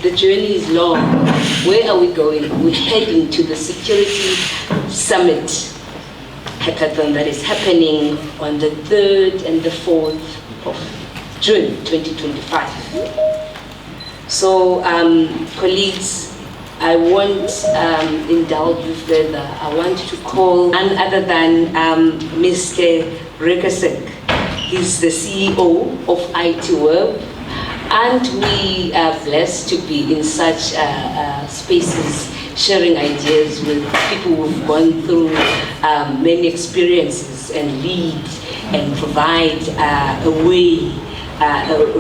the journey is long. Where are we going? We're heading to the Security Summit Hackathon that is happening on the 3rd and the 4th of June 2025. So, colleagues, I won't indulge you further. I want to call none other than Mr. Rekasek. He's the CEO of ITWeb, and we are blessed to be in such spaces, sharing ideas with people who've gone through many experiences and lead and provide a way,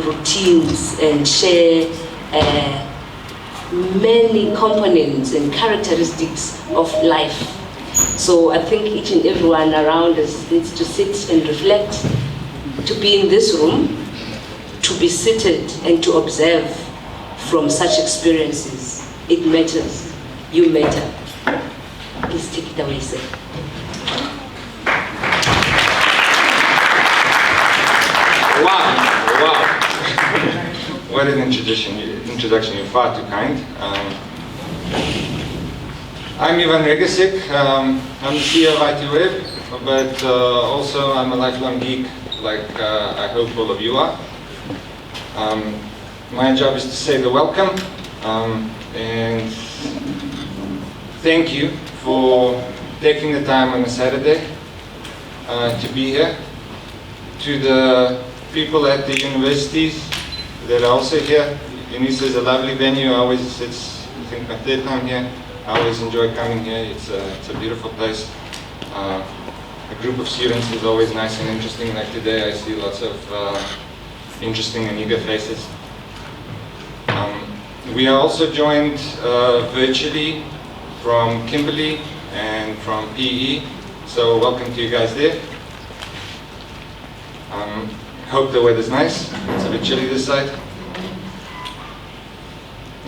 routines, and share many components and characteristics of life. So I think each and everyone around us needs to sit and reflect, to be in this room, to be seated and to observe from such experiences. It matters. You matter. Please take it away, sir. Wow. What an introduction. You're far too kind. I'm Ivan Regasik. I'm the CEO of ITWeb, but also I'm a lifelong geek, like I hope all of you are. My job is to say the welcome, and thank you for taking the time on a Saturday to be here. To the people at the universities that are also here, Unisa is a lovely venue. It's I think my 3rd time here. I always enjoy coming here. It's a beautiful place. A group of students is always nice and interesting. Like today, I see lots of interesting and eager faces. We are also joined virtually from Kimberley and from PE. So welcome to you guys there. Hope the weather's nice. It's a bit chilly this side.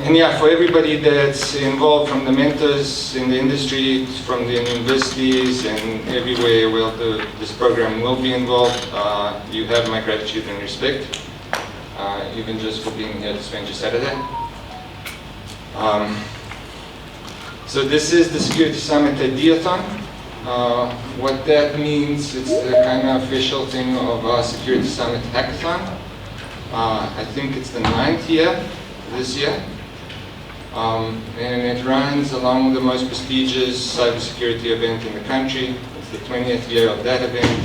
And yeah, for everybody that's involved, from the mentors in the industry, from the universities and everywhere where this program will be involved, you have my gratitude and respect, even just for being here to spend your Saturday. So this is the Security Summit Ideathon. What that means, it's the kind of official thing of our Security Summit Hackathon. I think it's the 9th year this year. And it runs along the most prestigious cybersecurity event in the country. It's the 20th year of that event.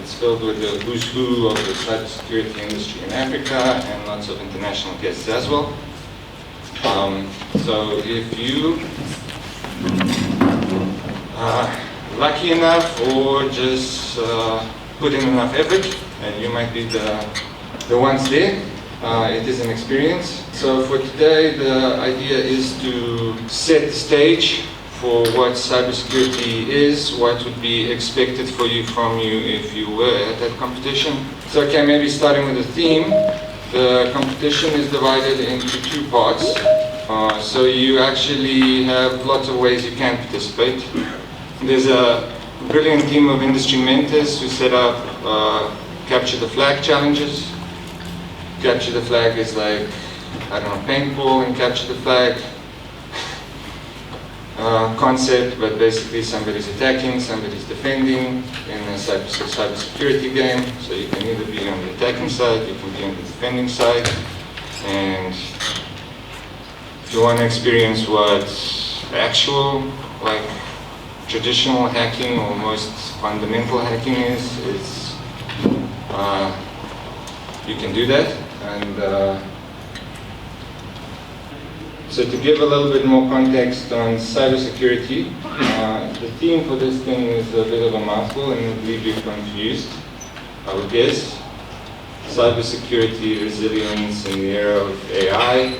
It's filled with the who's who of the cybersecurity industry in Africa and lots of international guests as well. So if you are lucky enough or just put in enough effort, and you might be the ones there. It is an experience. So for today, the idea is to set the stage for what cybersecurity is, what would be expected from you if you were at that competition. So okay, maybe starting with the theme. The competition is divided into 2 parts. So you actually have lots of ways you can participate. There's a brilliant team of industry mentors who set up Capture the Flag challenges. Capture the Flag is like, I don't know, paintball and Capture the Flag concept, but basically somebody's attacking, somebody's defending in a cybersecurity game. So you can either be on the attacking side, you can be on the defending side. And if you want to experience what actual, like, traditional hacking or most fundamental hacking is you can do that. And so to give a little bit more context on cybersecurity, the theme for this thing is a bit of a mouthful and it'll leave you confused, I would guess. Cybersecurity, resilience in the era of AI.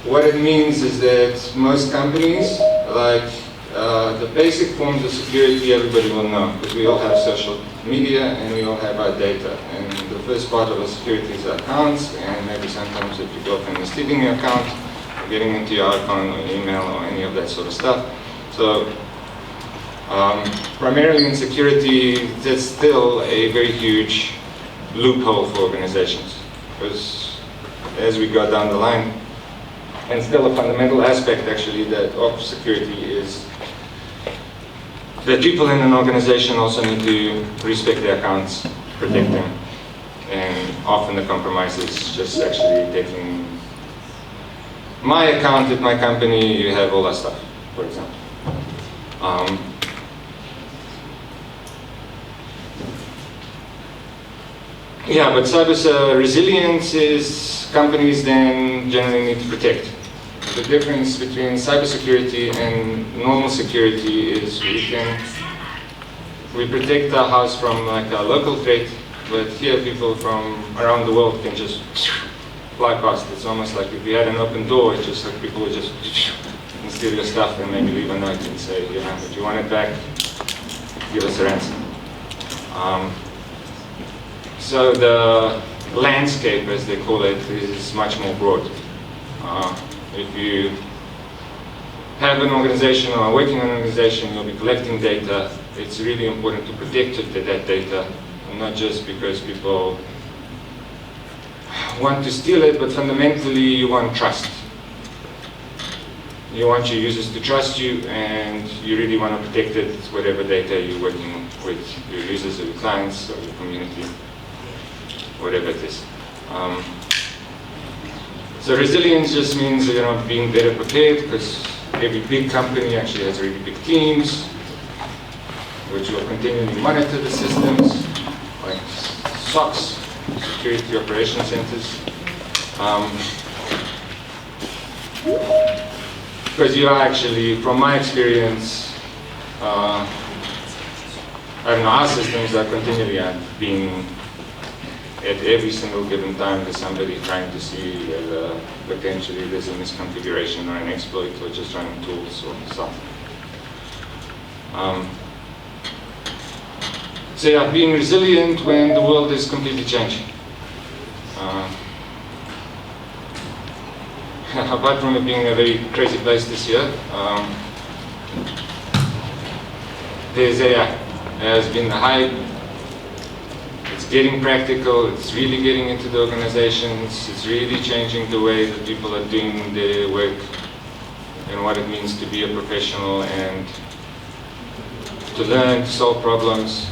What it means is that most companies, like the basic forms of security, everybody will know, because we all have social media and we all have our data. And the first part of our security is our accounts, and maybe sometimes if your girlfriend is stealing your account, or getting into your iPhone or email or any of that sort of stuff. So primarily in security, there's still a very huge loophole for organizations, because as we go down the line. And still a fundamental aspect actually that of security is that people in an organization also need to respect their accounts, protect them. And often the compromise is just actually taking my account at my company, you have all that stuff, for example. Yeah, but cyber resilience is companies then generally need to protect. The difference between cybersecurity and normal security is we protect our house from like a local threat, but here people from around the world can just fly past. It's almost like if you had an open door, it's just like people would just steal your stuff and maybe leave a note and say, you know, if you want it back, give us a ransom. So the landscape, as they call it, is much more broad. If you have an organization or are working in an organization, you'll be collecting data. It's really important to protect that data, not just because people want to steal it, but fundamentally you want trust. You want your users to trust you, and you really want to protect it, whatever data you're working with your users or your clients or your community, whatever it is. So resilience just means, you know, being better prepared, because every big company actually has really big teams, which will continually monitor the systems, like SOCs, Security Operation Centers. Because you are actually, from my experience, I don't know, our systems are continually being, at every single given time, there's somebody trying to see whether potentially there's a misconfiguration or an exploit or just running tools or something. So yeah, being resilient when the world is completely changing. Apart from it being a very crazy place this year, there's AI. There's been the hype. It's getting practical. It's really getting into the organizations. It's really changing the way that people are doing their work and what it means to be a professional and to learn, to solve problems.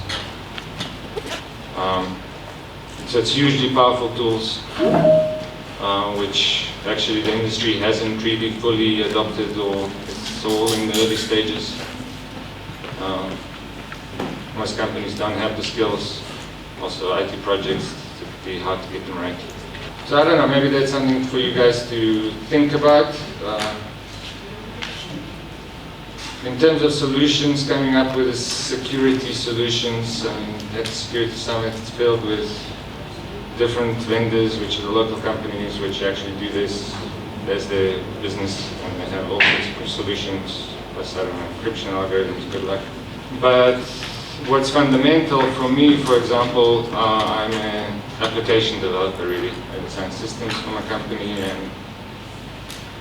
So it's hugely powerful tools, which actually the industry hasn't really fully adopted, or it's all in the early stages. Most companies don't have the skills. Also, IT projects, it's typically hard to get them right. So I don't know, maybe that's something for you guys to think about. In terms of solutions, coming up with security solutions, at the Security Summit, it's filled with different vendors, which are the local companies, which actually do this as their business, and they have all sorts of solutions, plus, I don't know, encryption algorithms, good luck. But what's fundamental for me, for example, I'm an application developer, really. I design systems for my company, and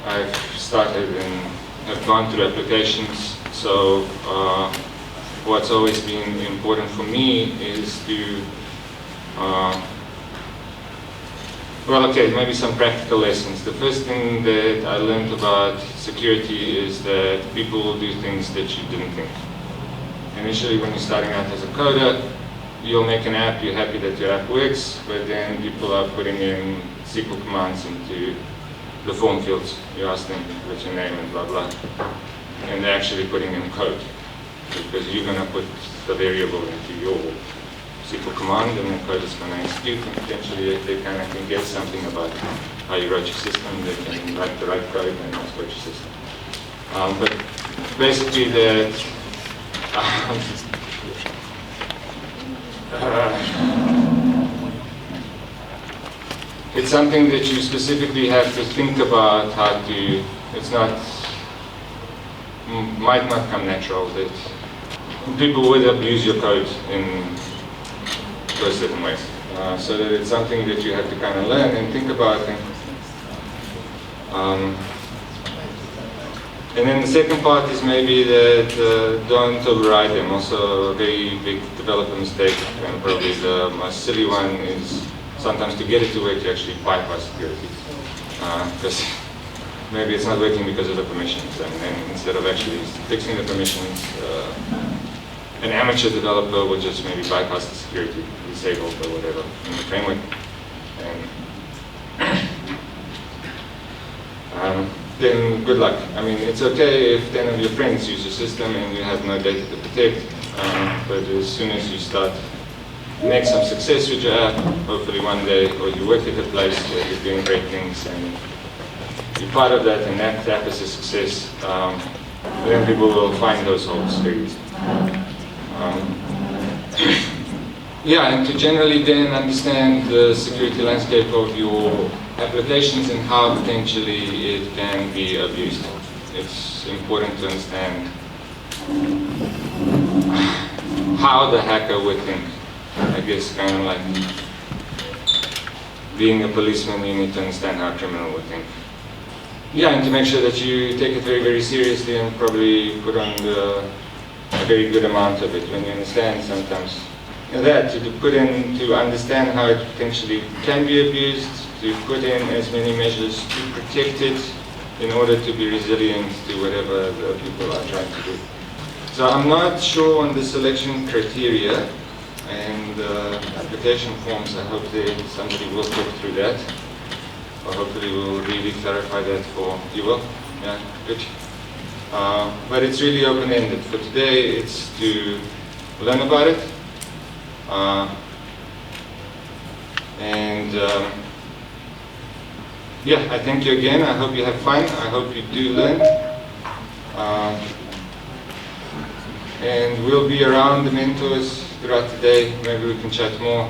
I've started and have gone through applications. So what's always been important for me is to, well, okay, maybe some practical lessons. The first thing that I learned about security is that people will do things that you didn't think. Initially, when you're starting out as a coder, you'll make an app, you're happy that your app works, but then people are putting in SQL commands into the form fields. You ask them what's your name and blah, blah. And they're actually putting in code, because you're going to put the variable into your SQL command, and the code is going to execute, and potentially if they kind of can get something about how you wrote your system, they can write the right code and exploit your system. But basically that it's something that you specifically have to think about how to, it's not, might not come natural, that people would abuse your code in certain ways. So that it's something that you have to kind of learn and think about. And then the second part is maybe that don't override them. Also a very big developer mistake, and probably the most silly one is sometimes to get it to work you actually bypass security. because maybe it's not working because of the permissions, and then instead of actually fixing the permissions, an amateur developer will just maybe bypass the security, disable or whatever in the framework. And then good luck. I mean, it's okay if 10 of your friends use your system and you have no data to protect, but as soon as you start make some success with your app, hopefully one day, or you work at a place where you're doing great things and you're part of that, and that app is a success, then people will find those holes very easily. Yeah, and to generally then understand the security landscape of your applications and how potentially it can be abused. It's important to understand how the hacker would think. I guess kind of like being a policeman, you need to understand how a criminal would think. Yeah, and to make sure that you take it very, very seriously and probably put on a very good amount of it when you understand sometimes. That, to put in, to understand how it potentially can be abused, to put in as many measures to protect it in order to be resilient to whatever the people are trying to do. So I'm not sure on the selection criteria and the application forms. I hope that somebody will talk through that, or hopefully we'll really clarify that for you. Will? Yeah, good. But it's really open-ended. For today, it's to learn about it. Yeah, I thank you again. I hope you have fun. I hope you do learn. And we'll be around the mentors throughout the day. Maybe we can chat more.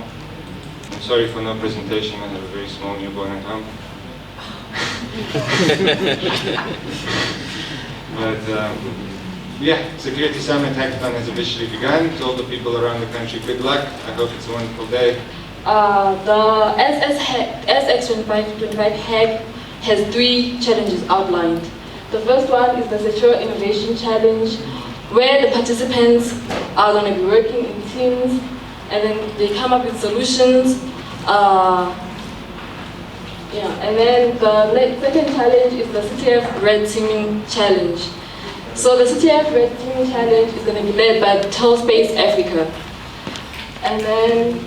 I'm sorry for no presentation. I have a very small newborn at home. But yeah, Security Summit Hackathon has officially begun. To all the people around the country, good luck. I hope it's a wonderful day. The SS25 Hack has 3 challenges outlined. The first one is the Secure Innovation Challenge, where the participants are going to be working in teams and then they come up with solutions. And then the second challenge is the CTF Red Teaming Challenge. So the CTF Red Teaming Challenge is going to be led by Telespace Africa. And then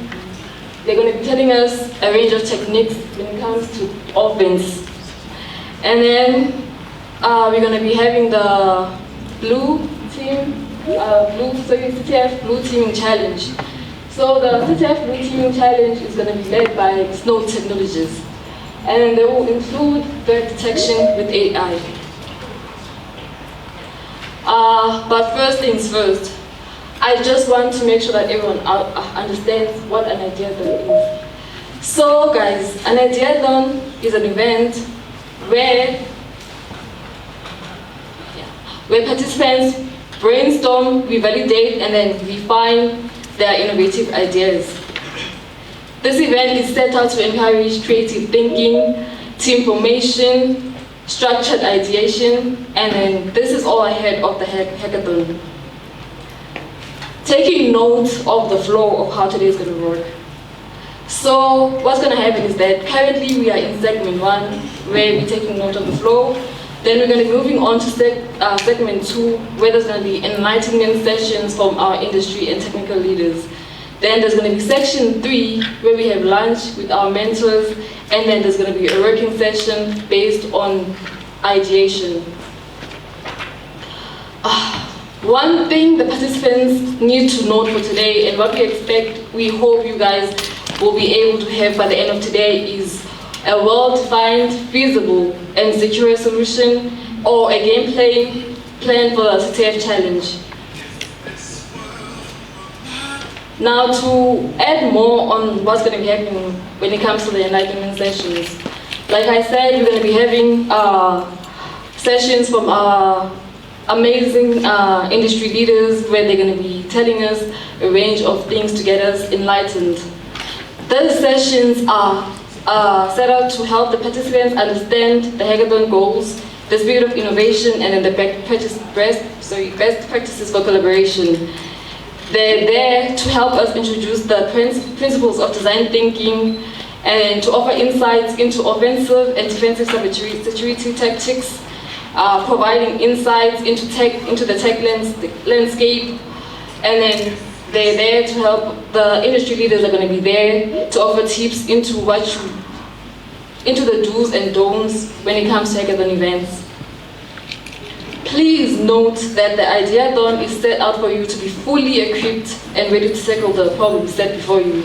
they're going to be telling us a range of techniques when it comes to offense. And then we're going to be having the blue team, CTF Blue Teaming Challenge. So the CTF Blue Teaming Challenge is going to be led by Snow Technologies. And they will include threat detection with AI. But first things first, I just want to make sure that everyone understands what an ideathon is. So guys, an ideathon is an event where participants brainstorm, we validate, and then refine their innovative ideas. This event is set out to encourage creative thinking, team formation, structured ideation, and then this is all ahead of the hackathon. Taking note of the flow of how today is going to work. So what's going to happen is that currently we are in segment 1, where we're taking note of the flow. Then we're going to be moving on to segment 2, where there's going to be enlightenment sessions from our industry and technical leaders. Then there's going to be section 3, where we have lunch with our mentors, and then there's going to be a working session based on ideation. One thing the participants need to note for today, and what we hope you guys will be able to have by the end of today, is a well-defined, feasible, and secure solution or a gameplay plan for the CTF challenge. Now, to add more on what's going to be happening when it comes to the enlightenment sessions, like I said, we're going to be having sessions from our amazing industry leaders, where they're going to be telling us a range of things to get us enlightened. Those sessions are set out to help the participants understand the hackathon goals, the spirit of innovation, and then the best practices for collaboration. They're there to help us introduce the principles of design thinking and to offer insights into offensive and defensive cybersecurity tactics, providing insights into the tech landscape, and then they're there to help. The industry leaders are going to be there to offer tips into the do's and don'ts when it comes to hackathon events. Please note that the Ideathon is set out for you to be fully equipped and ready to tackle the problems set before you.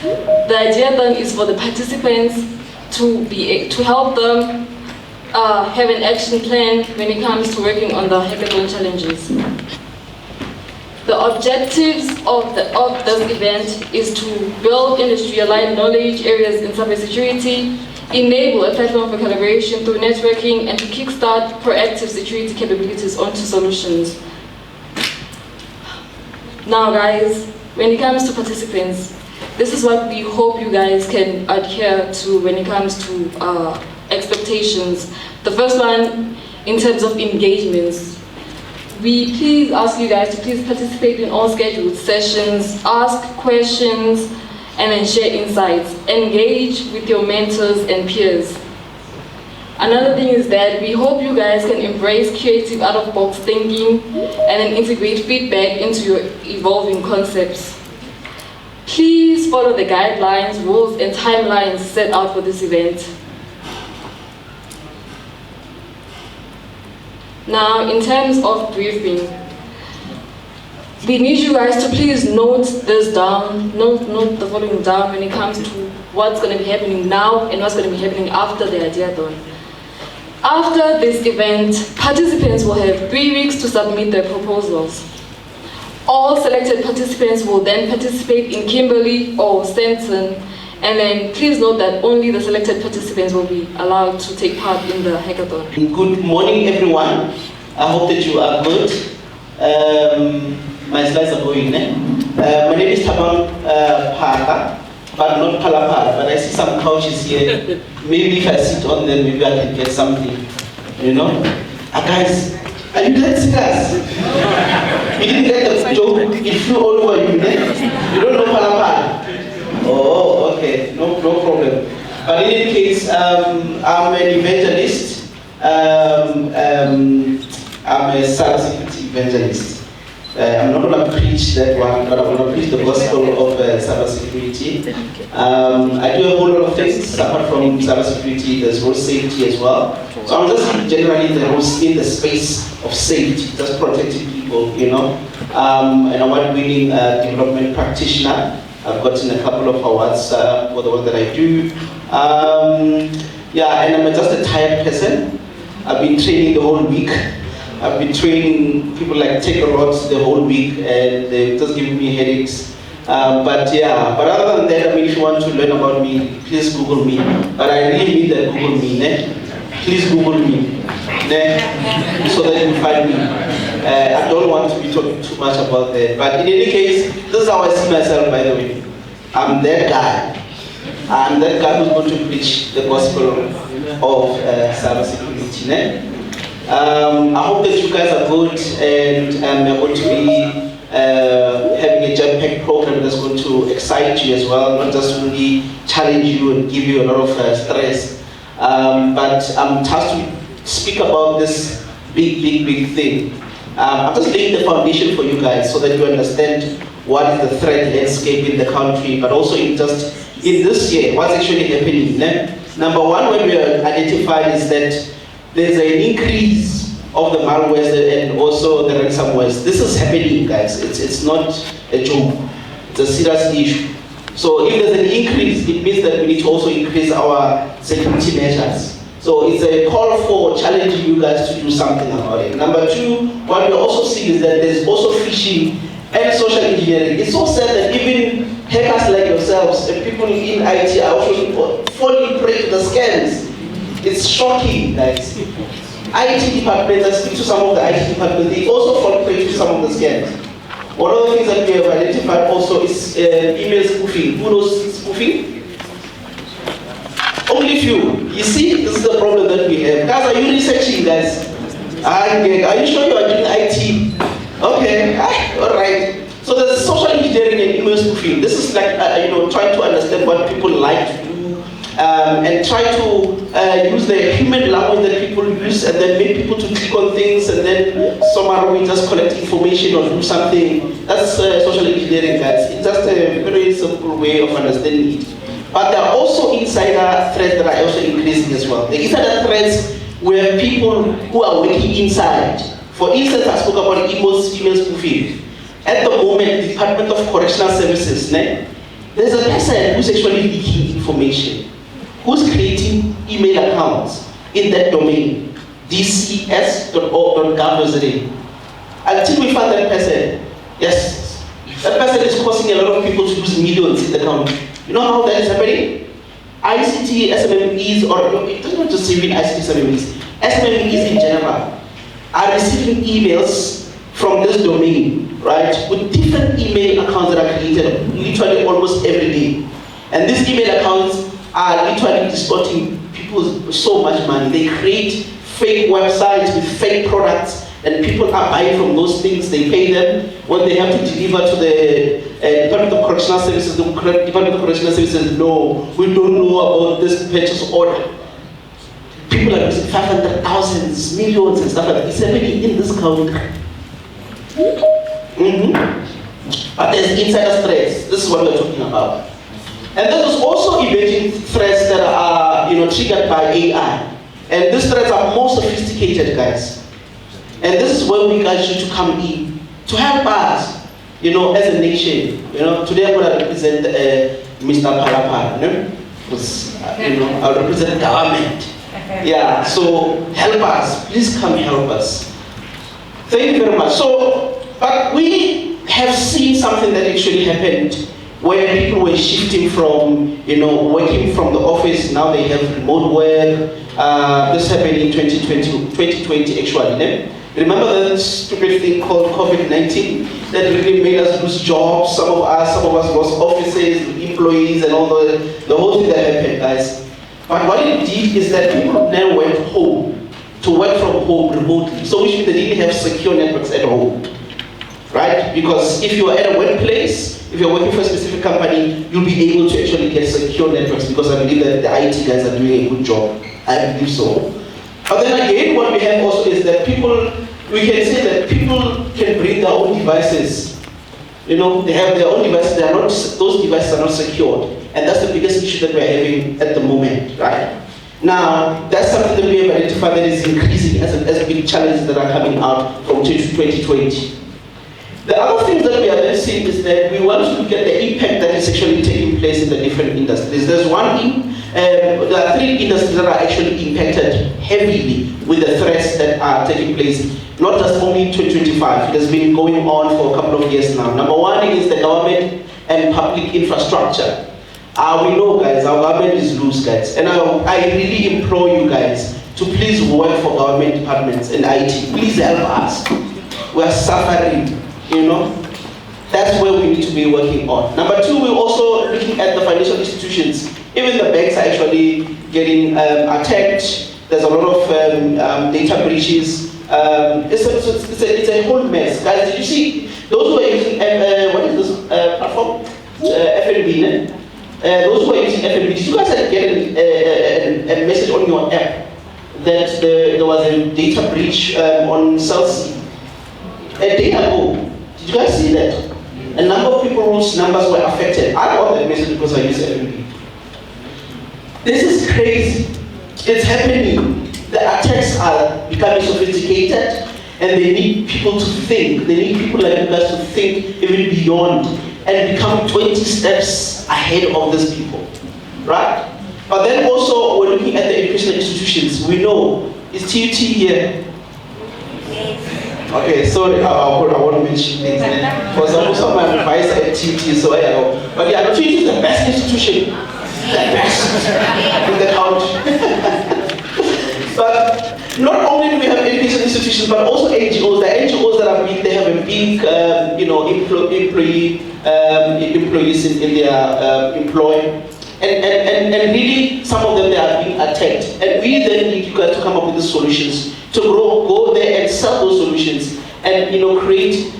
The Ideathon is for the participants to help them have an action plan when it comes to working on the hackathon challenges. The objectives of this event is to build industry-aligned knowledge areas in cybersecurity, enable a platform for collaboration through networking, and to kickstart proactive security capabilities onto solutions. Now guys, when it comes to participants, this is what we hope you guys can adhere to when it comes to expectations. The first one, in terms of engagements, we please ask you guys to please participate in all scheduled sessions, ask questions, and then share insights. Engage with your mentors and peers. Another thing is that we hope you guys can embrace creative out-of-box thinking and then integrate feedback into your evolving concepts. Please follow the guidelines, rules, and timelines set out for this event. Now, in terms of briefing, we need you guys to please note this down, note the following down when it comes to what's going to be happening now and what's going to be happening after the Ideathon. After this event, participants will have 3 weeks to submit their proposals. All selected participants will then participate in Kimberley or Stanton, and then please note that only the selected participants will be allowed to take part in the hackathon. Good morning, everyone. I hope that you are good. My slides are going. My name is Tabang Paka, but not Palapal. But I see some couches here. Maybe if I sit on them, maybe I can get something. You know? Guys, are you that serious? You didn't get the joke. It flew all over you. You don't know Palapal. Oh, okay, no problem. But in any case, I'm an evangelist. I'm a cybersecurity evangelist. I'm not going to preach that one, but I'm going to preach the gospel of cybersecurity. I do a whole lot of things apart from cybersecurity. There's road safety as well. So I'm just generally in the space of safety, just protecting people, you know. An award-winning development practitioner. I've gotten a couple of awards for the work that I do. Yeah, and I'm just a tired person. I've been training the whole week. I've been training people like Take a Lot the whole week, and they've just given me headaches. But other than that, I mean, if you want to learn about me, please Google me. But I really mean that Google me, ne? Please Google me, ne? So that you can find me. I don't want to be talking too much about that. But in any case, this is how I see myself, by the way. I'm that guy. I'm that guy who's going to preach the gospel of cybersecurity, ne? I hope that you guys are good, and we're going to be having a jam-packed program that's going to excite you as well, not just really challenge you and give you a lot of stress. But I'm tasked to speak about this big thing. I'm just laying the foundation for you guys so that you understand what is the threat landscape in the country, but also in this year, what's actually happening. Number one, what we identified is that there's an increase of the malwares and also the ransomwares. This is happening, guys. It's not a joke. It's a serious issue. So if there's an increase, it means that we need to also increase our security measures. So it's a call for challenging you guys to do something about it. Number two, what we're also seeing is that there's also phishing and social engineering. It's so sad that even hackers like yourselves and people in IT are also falling prey to the scams. It's shocking, guys. IT departments, I speak to some of the IT departments, they also fall prey to some of the scams. One of the things that we have identified also is email spoofing. Who knows spoofing? Only few. You see, this is the problem that we have. Guys, are you researching, guys? Are you sure you are doing IT? Okay, all right. So there's social engineering and email spoofing. This is like, trying to understand what people like to do, and try to use the human language that people use, and then make people to click on things, and then somehow we just collect information or do something. That's social engineering, guys. It's just a very simple way of understanding it. But there are also insider threats that are also increasing as well. The insider threats were people who are working inside. For instance, I spoke about email spoofing. At the moment, the Department of Correctional Services, there's a person who's actually leaking information, who's creating email accounts in that domain, dcs.org.gov.za. Until we find that person, yes, that person is causing a lot of people to lose millions in the country. You know how that is happening? ICT SMMEs, or it doesn't just even ICT SMMEs, SMMEs in general are receiving emails from this domain, right, with different email accounts that are created literally almost every day. And these email accounts are literally distorting people so much money. They create fake websites with fake products, and people are buying from those things. They pay them. When they have to deliver to the Department of Correctional Services, the Department of Correctional Services, no, we don't know about this purchase order. People are using 500,000, millions and stuff like that. It's happening in this country. But there's insider threats. This is what we're talking about. And there's also emerging threats that are triggered by AI. And these threats are more sophisticated, guys. And this is where we guys should come in to help us, as a nation. Today I'm going to represent Mr. Palapara, because I represent government. Yeah, so help us. Please come help us. Thank you very much. So, but we have seen something that actually happened where people were shifting from, working from the office. Now they have remote work. This happened in 2020 actually. Remember that stupid thing called COVID-19 that really made us lose jobs? Some of us lost offices, employees, and all the whole thing that happened, guys. But what it did is that people then went home to work from home remotely. So which means they didn't have secure networks at home, right? Because if you are at a workplace, if you're working for a specific company, you'll be able to actually get secure networks, because I believe that the IT guys are doing a good job. I believe so. But then again, what we have also is that we can say that people can bring their own devices. They have their own devices. Those devices are not secured. And that's the biggest issue that we're having at the moment, right? Now, that's something that we have identified that is increasing as big challenges that are coming out from 2020. The other thing that we are then seeing is that we want to look at the impact that is actually taking place in the different industries. There are three industries that are actually impacted heavily with the threats that are taking place, not just only in 2025. It has been going on for a couple of years now. Number one is the government and public infrastructure. We know, guys, our government is loose, guys. And I really implore you guys to please work for government departments and IT. Please help us. We are suffering, That's where we need to be working on. Number two, we're also looking at the financial institutions. Even the banks are actually getting attacked. There's a lot of data breaches. It's a whole mess. Guys, did you see those who are using, what is this platform? FNB, those who are using FNB, did you guys get a message on your app that there was a data breach on Celsius a day ago? Did you guys see that? A number of people's numbers were affected. I got that message because I use FNB. This is crazy. It's happening. The attacks are becoming sophisticated, and they need people to think. They need people like you guys to think even beyond and become 20 steps ahead of these people, right? But then also we're looking at the educational institutions. We know, is TUT here? Okay, sorry, I won't mention things because I'm also my advisor at TUT, so I know. But yeah, TUT is the best institution, the best in the country. But not only do we have educational institutions, but also NGOs. The NGOs that are big, they have a big, employees in their employ. And really, some of them, they are being attacked. And we then need you guys to come up with the solutions to go there and sell those solutions and create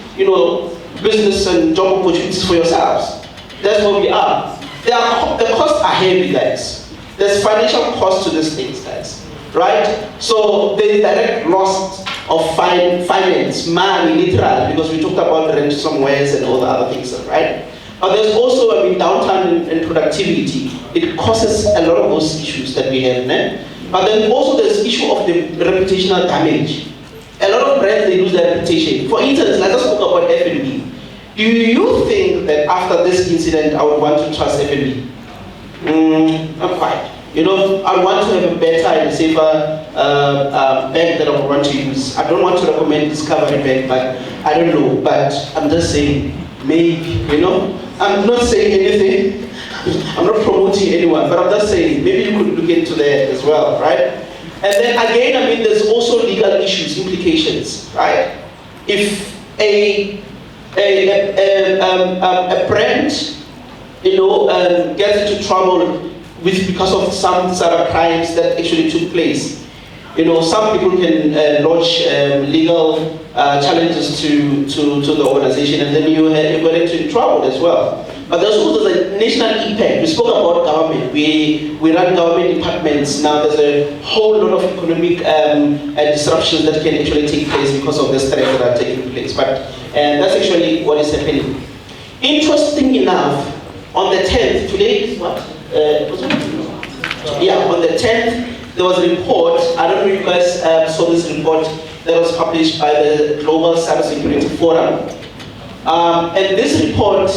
business and job opportunities for yourselves. That's what we are. The costs are heavy, guys. there's financial cost to these things, guys, right? So there's direct loss of finance, money, literally, because we talked about ransomwares and all the other things, right? But there's also, downtime and productivity. It causes a lot of those issues that we have, né? But then also there's issue of the reputational damage. A lot of brands, they lose their reputation. For instance, let's just talk about F&B. Do you think that after this incident, I would want to trust F&B? Not quite. I want to have a better and safer bank that I would want to use. I don't want to recommend Discovery Bank, but I don't know. But I'm just saying, maybe, I'm not saying anything. I'm not promoting anyone, but I'm just saying, maybe you could look into that as well, right? And then again, there's also legal issues, implications, right? If a brand, gets into trouble because of some cyber crimes that actually took place, some people can launch legal challenges to the organization, and then you get into trouble as well. But there's also the national impact. We spoke about government. We run government departments. Now there's a whole lot of economic disruptions that can actually take place because of the threats that are taking place. And that's actually what is happening. Interesting enough, on the 10th, today is what? On the 10th, there was a report. I don't know if you guys saw this report that was published by the Global Cybersecurity Forum. And this report,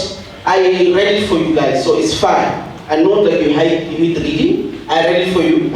I read it for you guys, so it's fine. I know that you hate reading. I read it for you.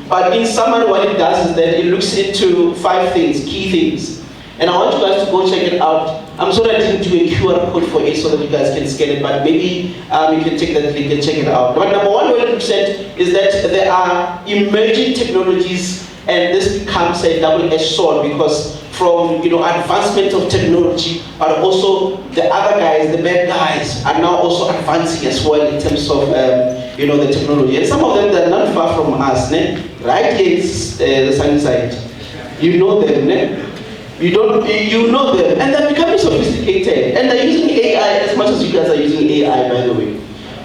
But in summary, what it does is that it looks into 5 things, key things. And I want you guys to go check it out. I'm sorry I didn't do a QR code for it so that you guys can scan it, but maybe you can take that link and check it out. But number one, what it said is that there are emerging technologies, and this becomes a double-edged sword because from advancement of technology, but also the other guys, the bad guys, are now also advancing as well in terms of the technology. And some of them, they're not far from us, né? Right here is the sunny side. You know them, né? You know them, and they're becoming sophisticated, and they're using AI as much as you guys are using AI, by the way.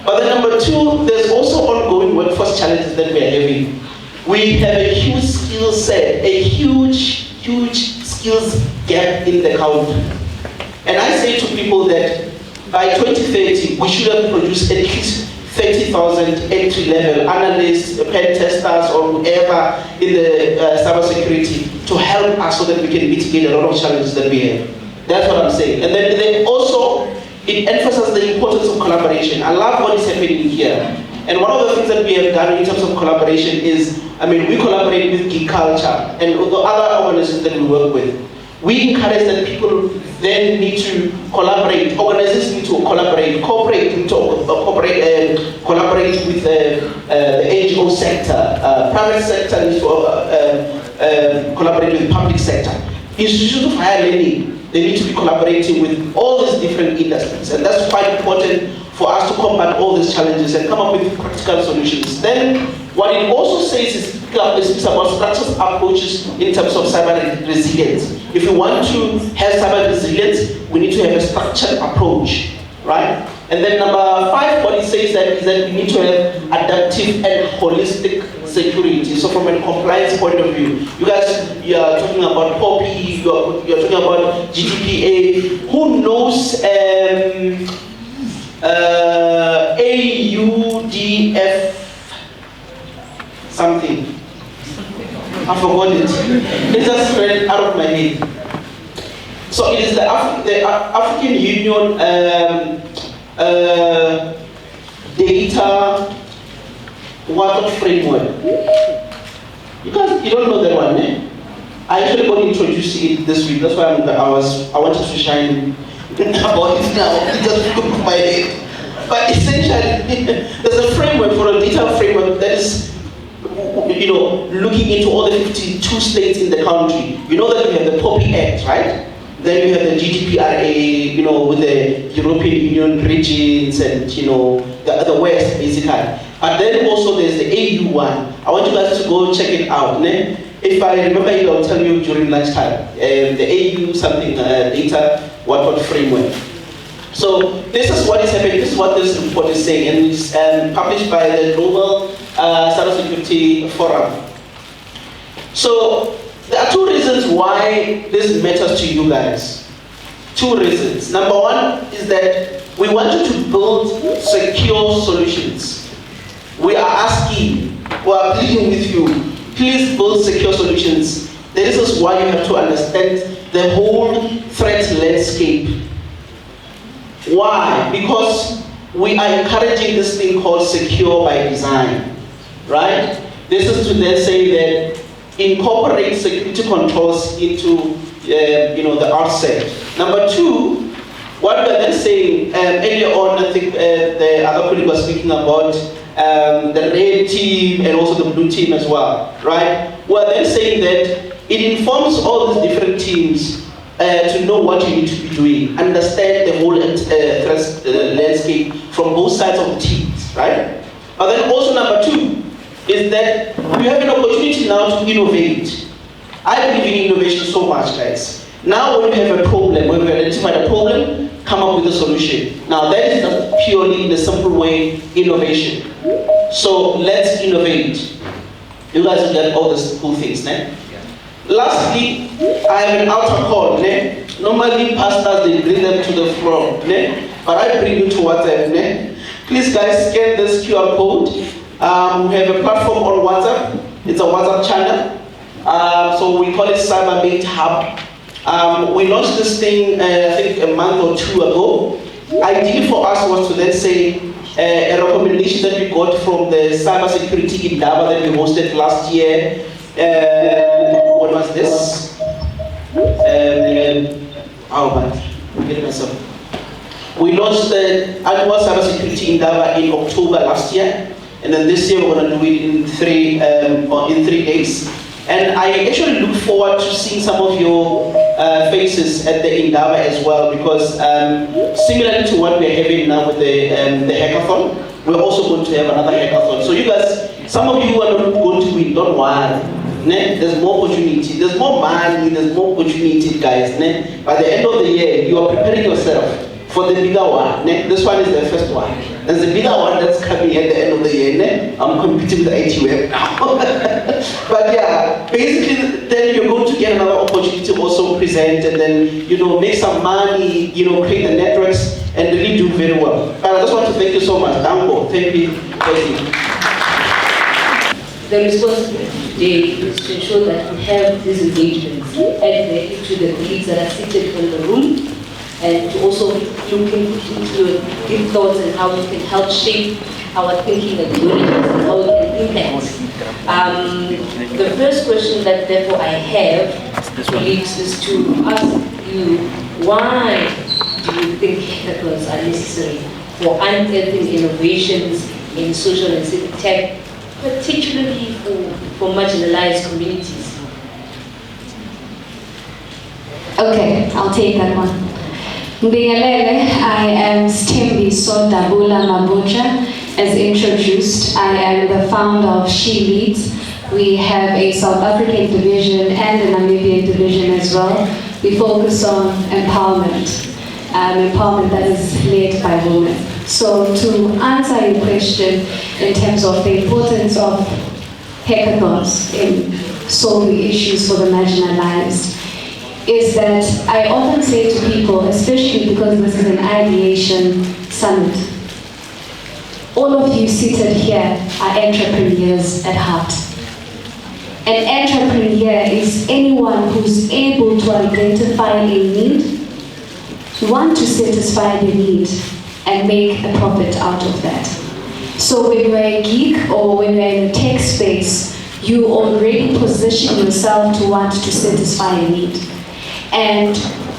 But then number 2, there's also ongoing workforce challenges that we're having. We have a huge skill set, a huge skills gap in the country. And I say to people that by 2030, we should have produced at least 30,000 entry-level analysts, pen testers, or whoever in the cybersecurity to help us so that we can mitigate a lot of challenges that we have. That's what I'm saying. And then also, it emphasizes the importance of collaboration. I love what is happening here. And one of the things that we have done in terms of collaboration is, we collaborate with Geek Culture and the other organizations that we work with. We encourage that people then need to collaborate, organizations need to collaborate, corporate need to collaborate with the NGO sector, private sector needs to collaborate with public sector. Institutions of higher learning, they need to be collaborating with all these different industries, and that's quite important for us to combat all these challenges and come up with practical solutions. Then, what it also says is it's about structured approaches in terms of cyber resilience. If we want to have cyber resilience, we need to have a structured approach, right? And then number 5, what it says is that we need to have adaptive and holistic security. So from a compliance point of view, you guys, you are talking about POPI, you're talking about GDPR. Who knows AUDF something? I forgot it. It just ran out of my head. So it is the African Union data water framework. You guys, you don't know that one, eh? I actually got introduced to it this week. That's why I wanted to shine about it now. It just took my head. But essentially, there's a framework for a data framework that is, looking into all the 52 states in the country. You know that we have the POPI Act, right? Then we have the GDPR, with the European Union regions and, the West, basically. But then also there's the AU one. I want you guys to go check it out. Ne? If I remember it, I'll tell you during lunchtime. The AU something, data what framework. So this is what is happening. This is what this report is saying, and it's published by the Global Cybersecurity Forum. So there are two reasons why this matters to you guys. Two reasons. Number one is that we want you to build secure solutions. We are asking, we are pleading with you, please build secure solutions. This is why you have to understand the whole threat landscape. Why? Because we are encouraging this thing called secure by design, right? This is to then say that incorporate security controls into the outset. Number two, what we are then saying, earlier on, I think the other colleague was speaking about the red team and also the blue team as well, right? We are then saying that it informs all these different teams to know what you need to be doing, understand the whole landscape from both sides of the teams, right? But then also number two is that you have an opportunity now to innovate. I believe in innovation so much, guys. Now when you have a problem, when we identify a problem, come up with a solution. Now that is not purely in a simple way innovation. So let's innovate. You guys will get all these cool things, né? Lastly, I have an altar call, né? Normally pastors, they bring them to the floor, né? But I bring you to WhatsApp, né? Please guys, scan this QR code. We have a platform on WhatsApp. It's a WhatsApp channel. So we call it CyberMate Hub. We launched this thing, I think a month or two ago. Ideally for us was to then say a recommendation that we got from the Cybersecurity Indaba that we hosted last year. What was this? We launched the annual Cybersecurity Indaba in October last year, and then this year we're going to do it in 3 days. And I actually look forward to seeing some of your faces at the Indaba as well, because similarly to what we're having now with the hackathon, we're also going to have another hackathon. So you guys, some of you are not going to win, don't worry. There's more opportunity, there's more money, there's more opportunity, guys. By the end of the year, you are preparing yourself for the bigger one. This one is the first one. There's a bigger one that's coming at the end of the year. I'm competing with the ITWeb now. But yeah, basically then you're going to get another opportunity to also present and then, make some money, create the networks and really do very well. But I just want to thank you so much. Danko, thank you. The responsibility today is to ensure that we have these engagements and to the colleagues that are seated in the room, and to also look into deep thoughts and how we can help shape our thinking and communities and how we can impact. The first question that therefore I have, colleagues, is to ask you, why do you think hackathons are necessary for unearthing innovations in social and civic tech, particularly for marginalized communities? Okay, I'll take that one. Mbiyalele, I am Stembi Sodabula Mabuja. As introduced, I am the founder of She Leads. We have a South African division and a Namibian division as well. We focus on empowerment, empowerment that is led by women. So to answer your question in terms of the importance of hackathons in solving issues for the marginalized, is that I often say to people, especially because this is an ideation summit, all of you seated here are entrepreneurs at heart. An entrepreneur is anyone who's able to identify a need, want to satisfy the need, and make a profit out of that. So when you're a geek or when you're in a tech space, you already position yourself to want to satisfy a need. And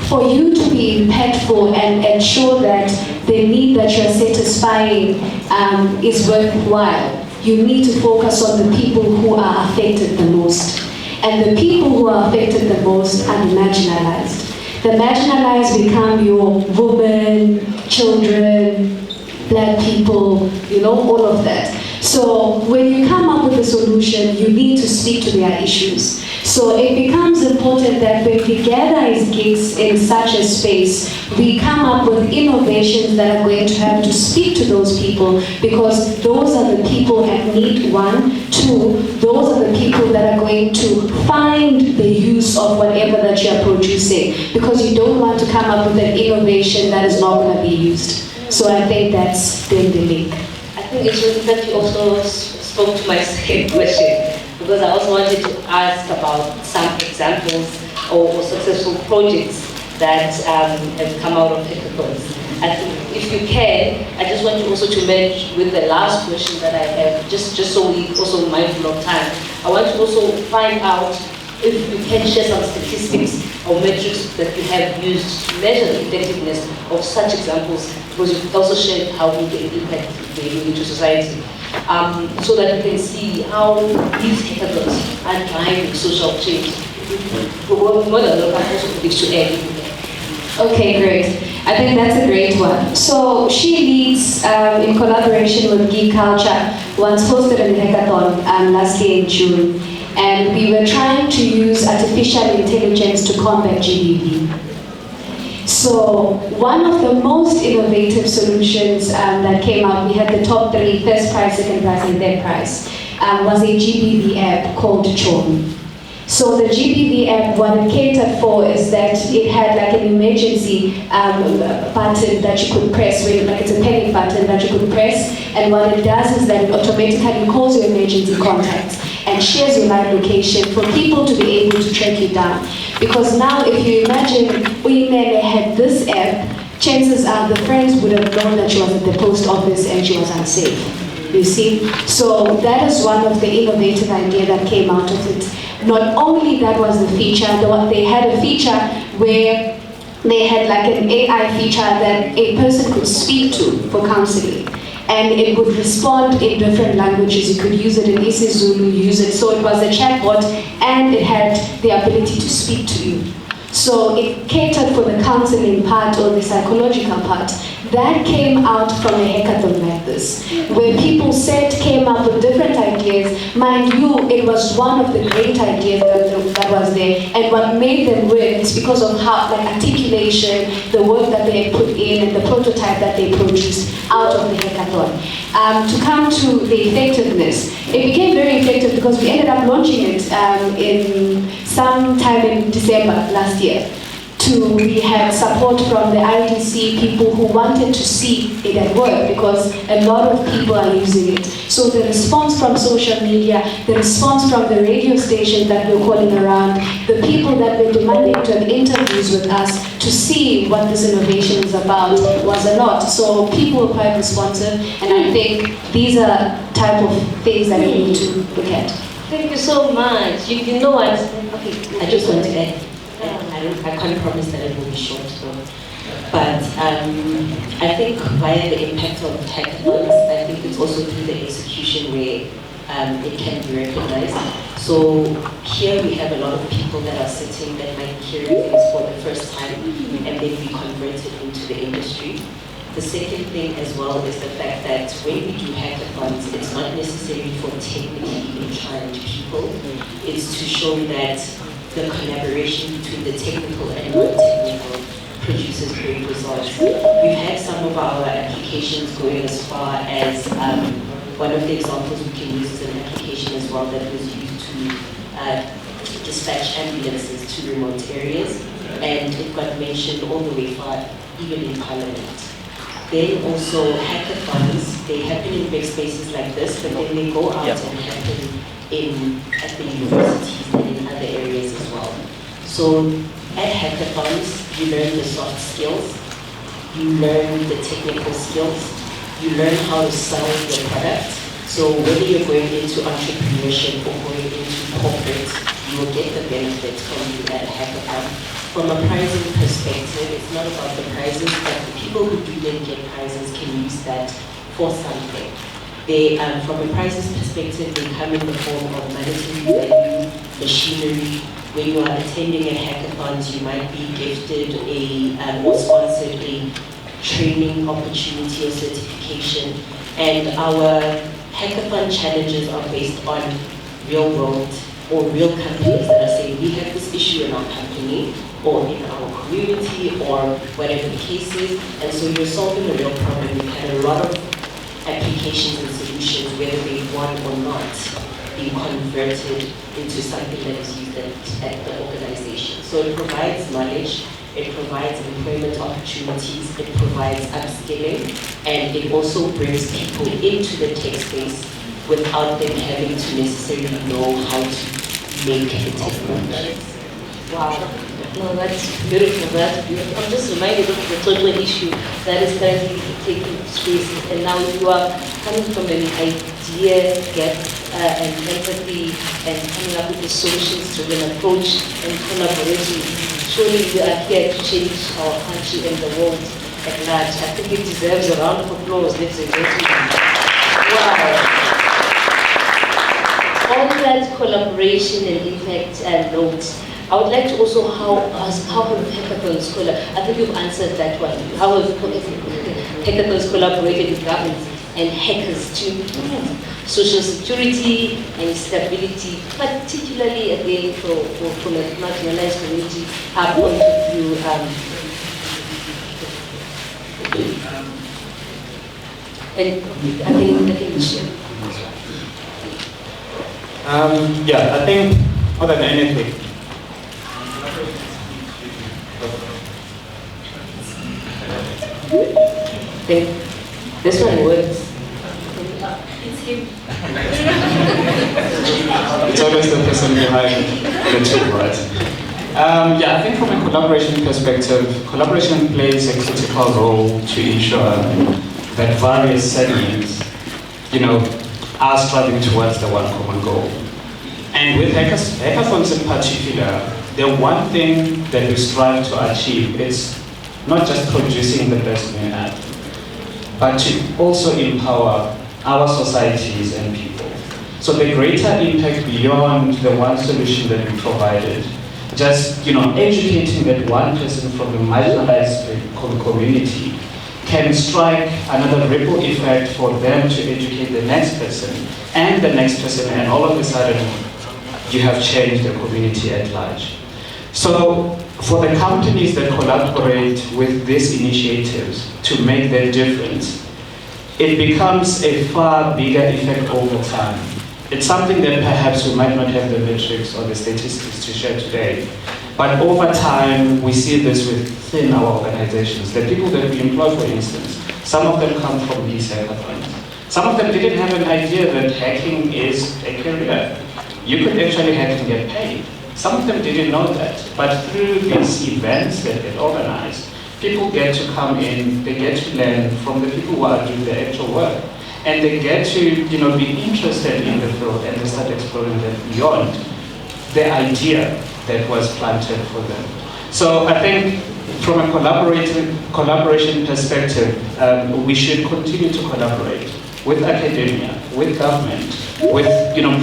for you to be impactful and ensure that the need that you're satisfying is worthwhile, you need to focus on the people who are affected the most. And the people who are affected the most are the marginalized. The marginalized become your women, children, black people, all of that. So when you come up with a solution, you need to speak to their issues. So it becomes important that when we gather as geeks in such a space, we come up with innovations that are going to have to speak to those people, because those are the people that need, one. Two, those are the people that are going to find the use of whatever that you are producing, because you don't want to come up with an innovation that is not going to be used. So I think that's the link. I think it's really that you also spoke to my second question, because I also wanted to ask about some examples or successful projects that have come out of hackathons. I think if you can, I just want you also to merge with the last question that I have, just so we also mindful of time. I want to also find out if you can share some statistics or metrics that you have used to measure the effectiveness of such examples, because you've also shared how we can impact the into society. So that we can see how these hackathons are driving social change. More than welcome also to add. Okay, great. I think that's a great one. So She Leads, in collaboration with Geek Culture, once hosted a hackathon last year in June, and we were trying to use artificial intelligence to combat GBV. So one of the most innovative solutions that came out, we had the top three, first prize, second prize, and third prize, was a GBV app called Chom. So the GBV app, what it catered for is that it had like an emergency button that you could press, like it's a panic button that you could press, and what it does is that it automatically calls your emergency contacts and shares your live location for people to be able to track you down. Because now if you imagine Uyimene had this app, chances are the friends would have known that she was at the post office and she was unsafe. You see? So that is one of the innovative ideas that came out of it. Not only that was the feature, they had a feature where they had like an AI feature that a person could speak to for counseling. And it would respond in different languages. You could use it in isiZulu, use it. So it was a chatbot and it had the ability to speak to you. So it catered for the counseling part or the psychological part. That came out from a hackathon like this, where people came up with different ideas. Mind you, it was one of the great ideas that was there. And what made them work is because of how, like articulation, the work that they had put in, and the prototype that they produced out of the hackathon. To come to the effectiveness, it became very effective because we ended up launching it in sometime in December last year. We had support from the IDC people who wanted to see it at work, because a lot of people are using it. So the response from social media, the response from the radio station that we're calling around, the people that were demanding to have interviews with us to see what this innovation is about was a lot. So people were quite responsive, and I think these are type of things that we need to look at. Thank you so much. You know what? Okay, I just want to add. I can't promise that it will be short though. But I think via the impact of hackathons, I think it's also through the execution where it can be recognized. So here we have a lot of people that are sitting that might be hearing things for the first time and then be converted into the industry. The second thing as well is the fact that when we do hackathons, it's not necessarily for technically inclined people. It's to show that the collaboration between the technical and non-technical produces great results. We've had some of our applications going as far as, one of the examples we can use is an application as well that was used to dispatch ambulances to remote areas, and it got mentioned all the way far, even in Parliament. Then also hackathons, they happen in big spaces like this, but then they go out and happen at the universities and in other areas as well. So at hackathons, you learn the soft skills, you learn the technical skills, you learn how to sell your product. So whether you're going into entrepreneurship or going into corporate, you will get the benefits from that hackathon. From a pricing perspective, it's not about the prizes, but the people who do then get prizes can use that for something. They, from a prizes perspective, they come in the form of monetary value, machinery. When you are attending a hackathon, you might be gifted or sponsored a training opportunity or certification. And our hackathon challenges are based on real world or real companies that are saying issue in our company or in our community or whatever the case is. And so you're solving a real problem. We've had a lot of applications and solutions, whether they won or not, being converted into something that is used at the organization. So it provides knowledge, it provides employment opportunities, it provides upskilling, and it also brings people into the tech space without them having to necessarily know how to make the technology. Wow. No, that's beautiful. That's beautiful. I'm just reminded of the total issue that is currently taking space. And now you are coming from an idea gap and empathy and coming up with a solutions-driven approach and collaborating. Surely we are here to change our country and the world at large. I think it deserves a round of applause, ladies and gentlemen. Wow. On that collaboration and impact note, I would like to also ask how have hackathons I think you've answered that one. How have hackathons collaborated with governments and hackers to improve social security and stability, particularly again from a marginalized community point of view? And I think we should. Yeah, I think more than anything, this one works. It's him. it's always the person behind the tool, right? Yeah, I think from a collaboration perspective, collaboration plays a critical role to ensure that various segments, are striving towards the one common goal. And with hackathons in particular, the one thing that we strive to achieve is not just producing the best new app, but to also empower our societies and people. So the greater impact beyond the one solution that we provided, just educating that one person from the marginalized community can strike another ripple effect for them to educate the next person, and all of a sudden you have changed the community at large. So for the companies that collaborate with these initiatives to make their difference, it becomes a far bigger effect over time. It's something that perhaps we might not have the metrics or the statistics to share today, but over time we see this within our organizations. The people that we employ, for instance, some of them come from these hackathons. Some of them didn't have an idea that hacking is a career. You could actually hack and get paid. Some of them didn't know that, but through these events that get organized, people get to come in, they get to learn from the people who are doing the actual work, and they get to be interested in the field, and they start exploring that beyond the idea that was planted for them. So I think from a collaboration perspective, we should continue to collaborate with academia, with government, with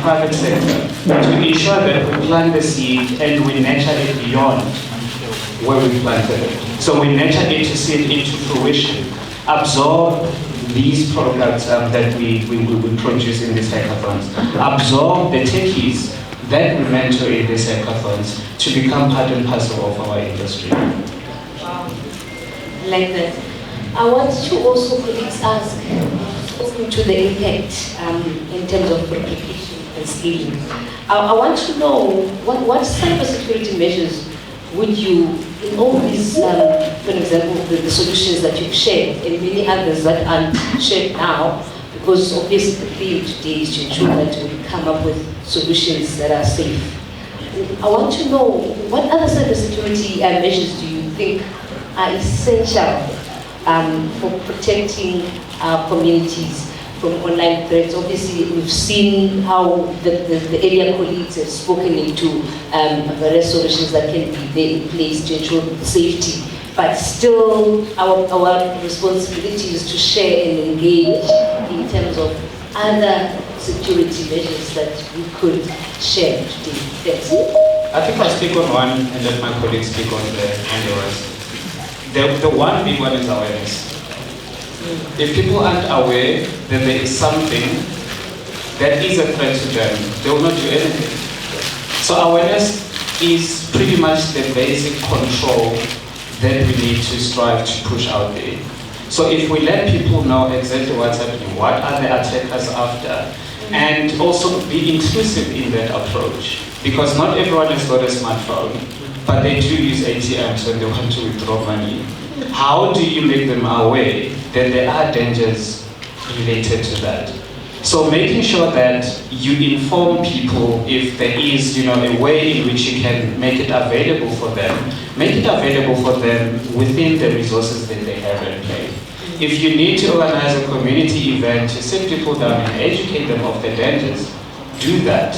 private sector, to ensure that we plant the seed and we nurture it beyond where we planted it. So we nurture it to see it into fruition, absorb these products that we produce in these hackathons, absorb the techies that we mentor in these hackathons to become part and parcel of our industry. Wow. Like that. I want to also colleagues ask, to the impact in terms of replication and scaling. I want to know what cybersecurity measures would you, in all these, for example, the solutions that you've shared and many others that aren't shared now, because obviously the theme today is to ensure that we come up with solutions that are safe. I want to know what other cybersecurity measures do you think are essential for protecting our communities from online threats? Obviously, we've seen how the area colleagues have spoken into various solutions that can be there in place to ensure safety. But still, our responsibility is to share and engage in terms of other security measures that we could share today. Thanks. I think I'll speak on one and let my colleagues speak on the rest. The one big one is awareness. If people aren't aware that there is something that is a threat to them, they will not do anything. So awareness is pretty much the basic control that we need to strive to push out there. So if we let people know exactly what's happening, what are the attackers after, and also be inclusive in that approach, because not everyone has got a smartphone, but they do use ATMs when they want to withdraw money. How do you make them aware that there are dangers related to that? So making sure that you inform people if there is, a way in which you can make it available for them. Make it available for them within the resources that they have at play. If you need to organize a community event to sit people down and educate them of the dangers, do that.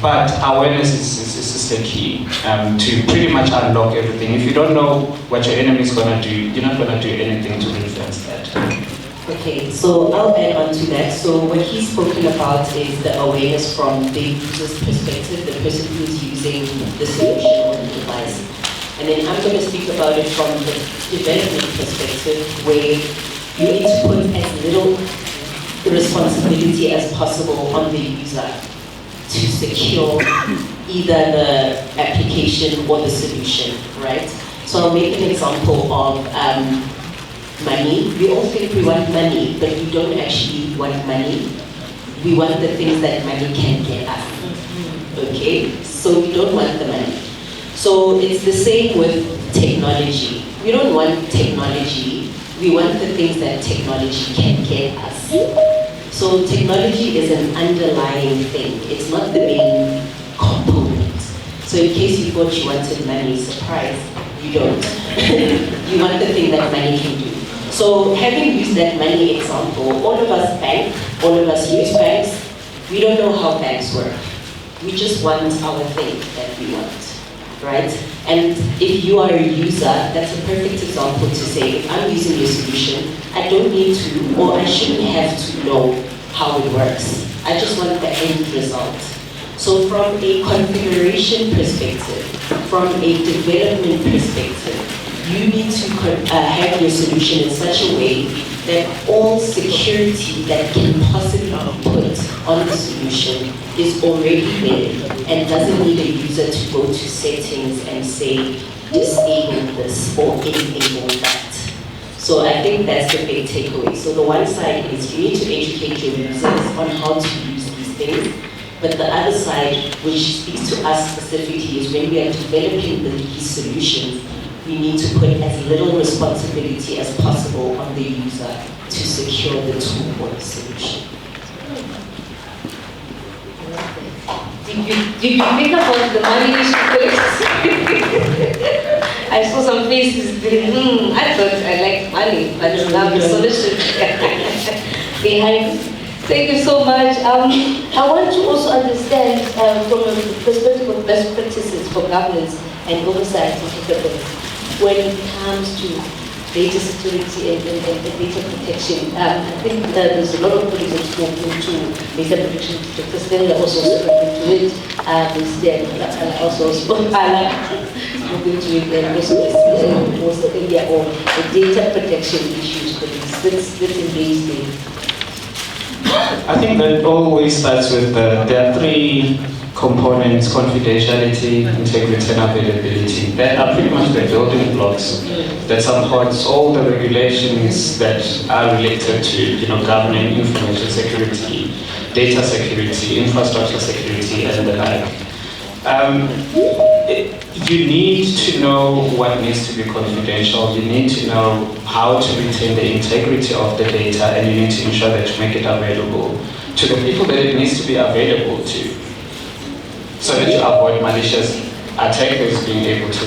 But awareness is the key to pretty much unlock everything. If you don't know what your enemy is going to do, you're not going to do anything to influence that. Okay, so I'll add on to that. So what he's spoken about is the awareness from the user's perspective, the person who's using the solution or the device. And then I'm going to speak about it from the development perspective, where you need to put as little responsibility as possible on the user to secure either the application or the solution, right? So I'll make an example of money. We all think we want money, but we don't actually want money. We want the things that money can get us. Okay? So we don't want the money. So it's the same with technology. We don't want technology. We want the things that technology can get us. So technology is an underlying thing. It's not the main component. So in case you thought you wanted money, surprise, you don't. You want the thing that money can do. So having used that money example, all of us bank, all of us use banks. We don't know how banks work. We just want our thing that we want, right? And if you are a user, that's a perfect example to say, if I'm using your solution, I don't need to, or I shouldn't have to know how it works. I just want the end result. So from a configuration perspective, from a development perspective, you need to have your solution in such a way that all security that can possibly be put on the solution is already there and doesn't need a user to go to settings and say, disable this or enable that. So I think that's the big takeaway. So the one side is you need to educate your users on how to use these things. But the other side, which speaks to us specifically, is when we are developing these solutions, we need to put as little responsibility as possible on the user to secure the tool or the solution. Did you think about the money issue first? I saw some faces doing, I thought I liked money, but now the solution behind. Thank you so much. I want to also understand from a perspective of best practices for governance and oversight when it comes to data security and data protection. I think that there's a lot of colleagues that spoke into data protection because then they also spoke into it. Instead, I also spoke into it and also was the area of the data protection issues. Let's engage there. I think that always starts with there are three components: confidentiality, integrity, and availability. That are pretty much the building blocks that supports all the regulations that are related to governing information security, data security, infrastructure security, and the like. You need to know what needs to be confidential. You need to know how to retain the integrity of the data, and you need to ensure that you make it available to the people that it needs to be available to, so that you avoid malicious attackers being able to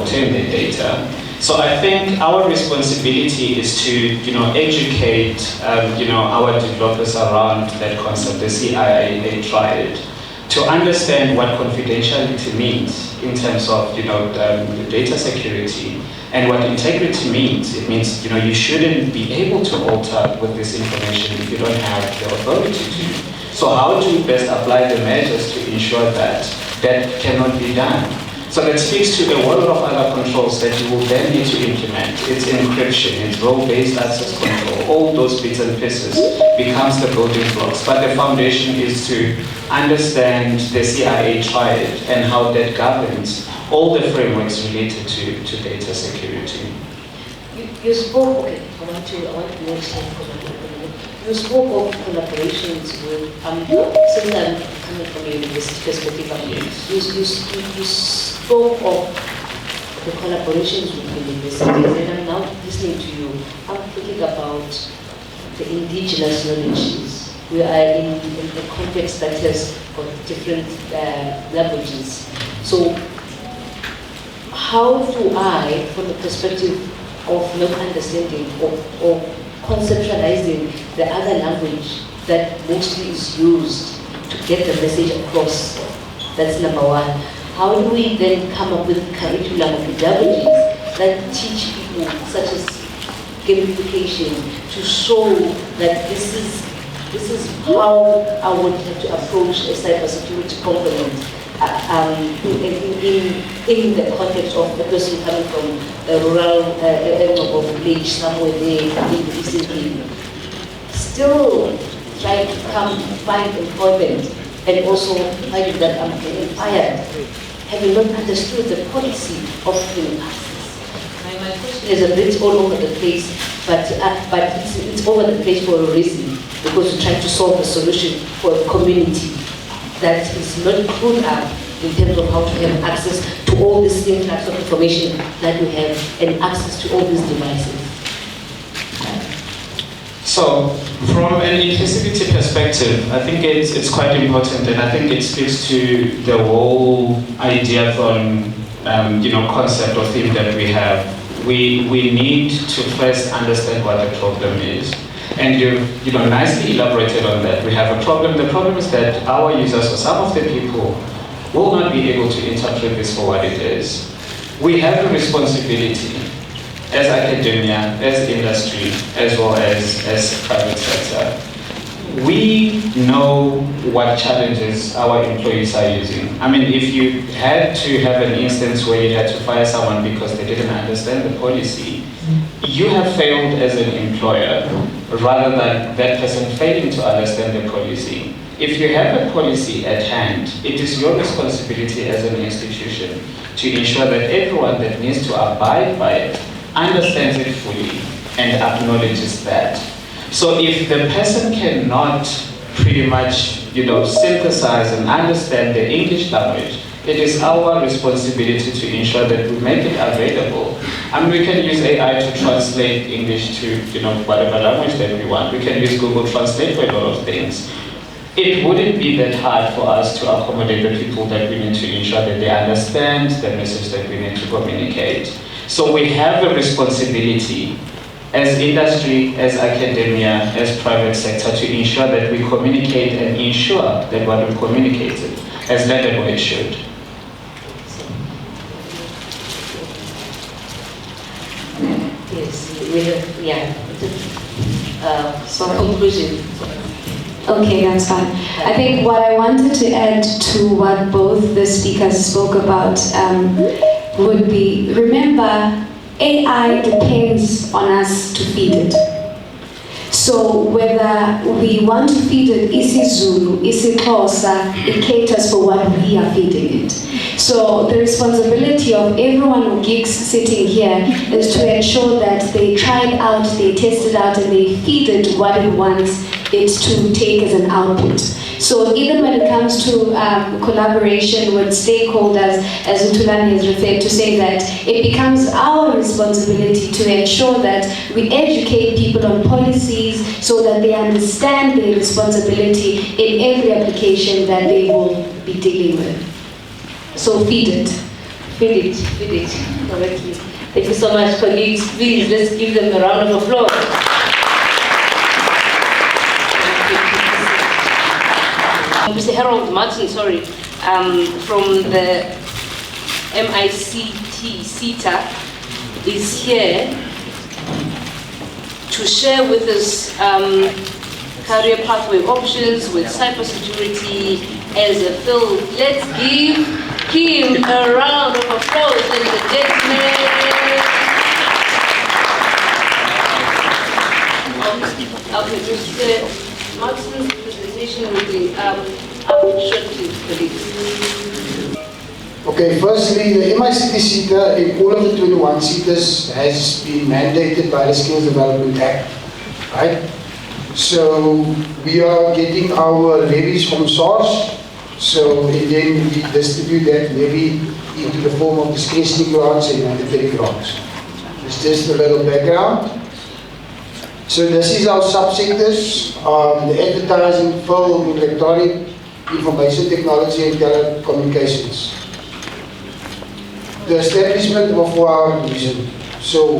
obtain their data. So I think our responsibility is to educate our developers around that concept. The CIA tried to understand what confidentiality means in terms of the data security, and what integrity means. It means you shouldn't be able to alter with this information if you don't have the authority to. So how do you best apply the measures to ensure that that cannot be done? So that speaks to a world of other controls that you will then need to implement. It's encryption, it's role-based access control, all those bits and pieces becomes the building blocks. But the foundation is to understand the CIA triad and how that governs all the frameworks related to data security. You spoke, okay, I want to mention, you spoke of collaborations with, since I'm coming from a university perspective, you spoke of the collaborations with universities, and I'm now listening to you. I'm thinking about the indigenous knowledges. We are in a context that has got different languages. So how do I, from the perspective of not understanding or conceptualizing the other language that mostly is used to get the message across? That's number one. How do we then come up with curriculum methodologies that teach people, such as gamification, to show that this is how I would have to approach a cybersecurity component in the context of a person coming from a rural area of village somewhere there in the Eastern Cape, still trying to find employment and also finding that I'm getting fired, having not understood the policy of the access. My question is a bit all over the place, but it's over the place for a reason, because we're trying to solve a solution for a community that is not clued up in terms of how to have access to all this influx of information that we have and access to all these devices. So, from an inclusivity perspective, I think it's quite important, and I think it speaks to the whole ideathon, concept or theme that we have. We need to first understand what the problem is. And you nicely elaborated on that. We have a problem. The problem is that our users, or some of the people, will not be able to interpret this for what it is. We have a responsibility as academia, as industry, as well as private sector. We know what challenges our employees are using. I mean, if you had to have an instance where you had to fire someone because they didn't understand the policy, you have failed as an employer rather than that person failing to understand the policy. If you have a policy at hand, it is your responsibility as an institution to ensure that everyone that needs to abide by it understands it fully and acknowledges that. So if the person cannot pretty much, synthesize and understand the English language, it is our responsibility to ensure that we make it available. And we can use AI to translate English to, whatever language that we want. We can use Google Translate for a lot of things. It wouldn't be that hard for us to accommodate the people that we need to ensure that they understand the message that we need to communicate. So we have a responsibility as industry, as academia, as private sector to ensure that we communicate and ensure that what we communicated has landed where it should. Yes, so conclusion. Okay, that's fine. I think what I wanted to add to what both the speakers spoke about would be, remember, AI depends on us to feed it. So whether we want to feed it isiZulu, isiXhosa, it caters for what we are feeding it. So the responsibility of everyone who geeks sitting here is to ensure that they try it out, they test it out, and they feed it what it wants it to take as an output. So even when it comes to collaboration with stakeholders, as Utulani has referred to, say that it becomes our responsibility to ensure that we educate people on policies so that they understand their responsibility in every application that they will be dealing with. So feed it. Feed it correctly. Thank you so much, colleagues. Please, let's give them a round of applause. Mr. Harold Martin, from the MICT CETA is here to share with us career pathway options with cybersecurity as a field. Let's give him a round of applause, ladies and gentlemen. Okay, Mr. Markson's presentation will be up shortly, colleagues. Okay, firstly, the MICT seater in all of the 21 seaters has been mandated by the Skills Development Act, right? So we are getting our levies from SARS, so and then we distribute that levy into the form of discretionary grants and mandatory grants. It's just a little background. So this is our subsectors, the advertising, film, electronic, information technology and telecommunications. The establishment of our division. So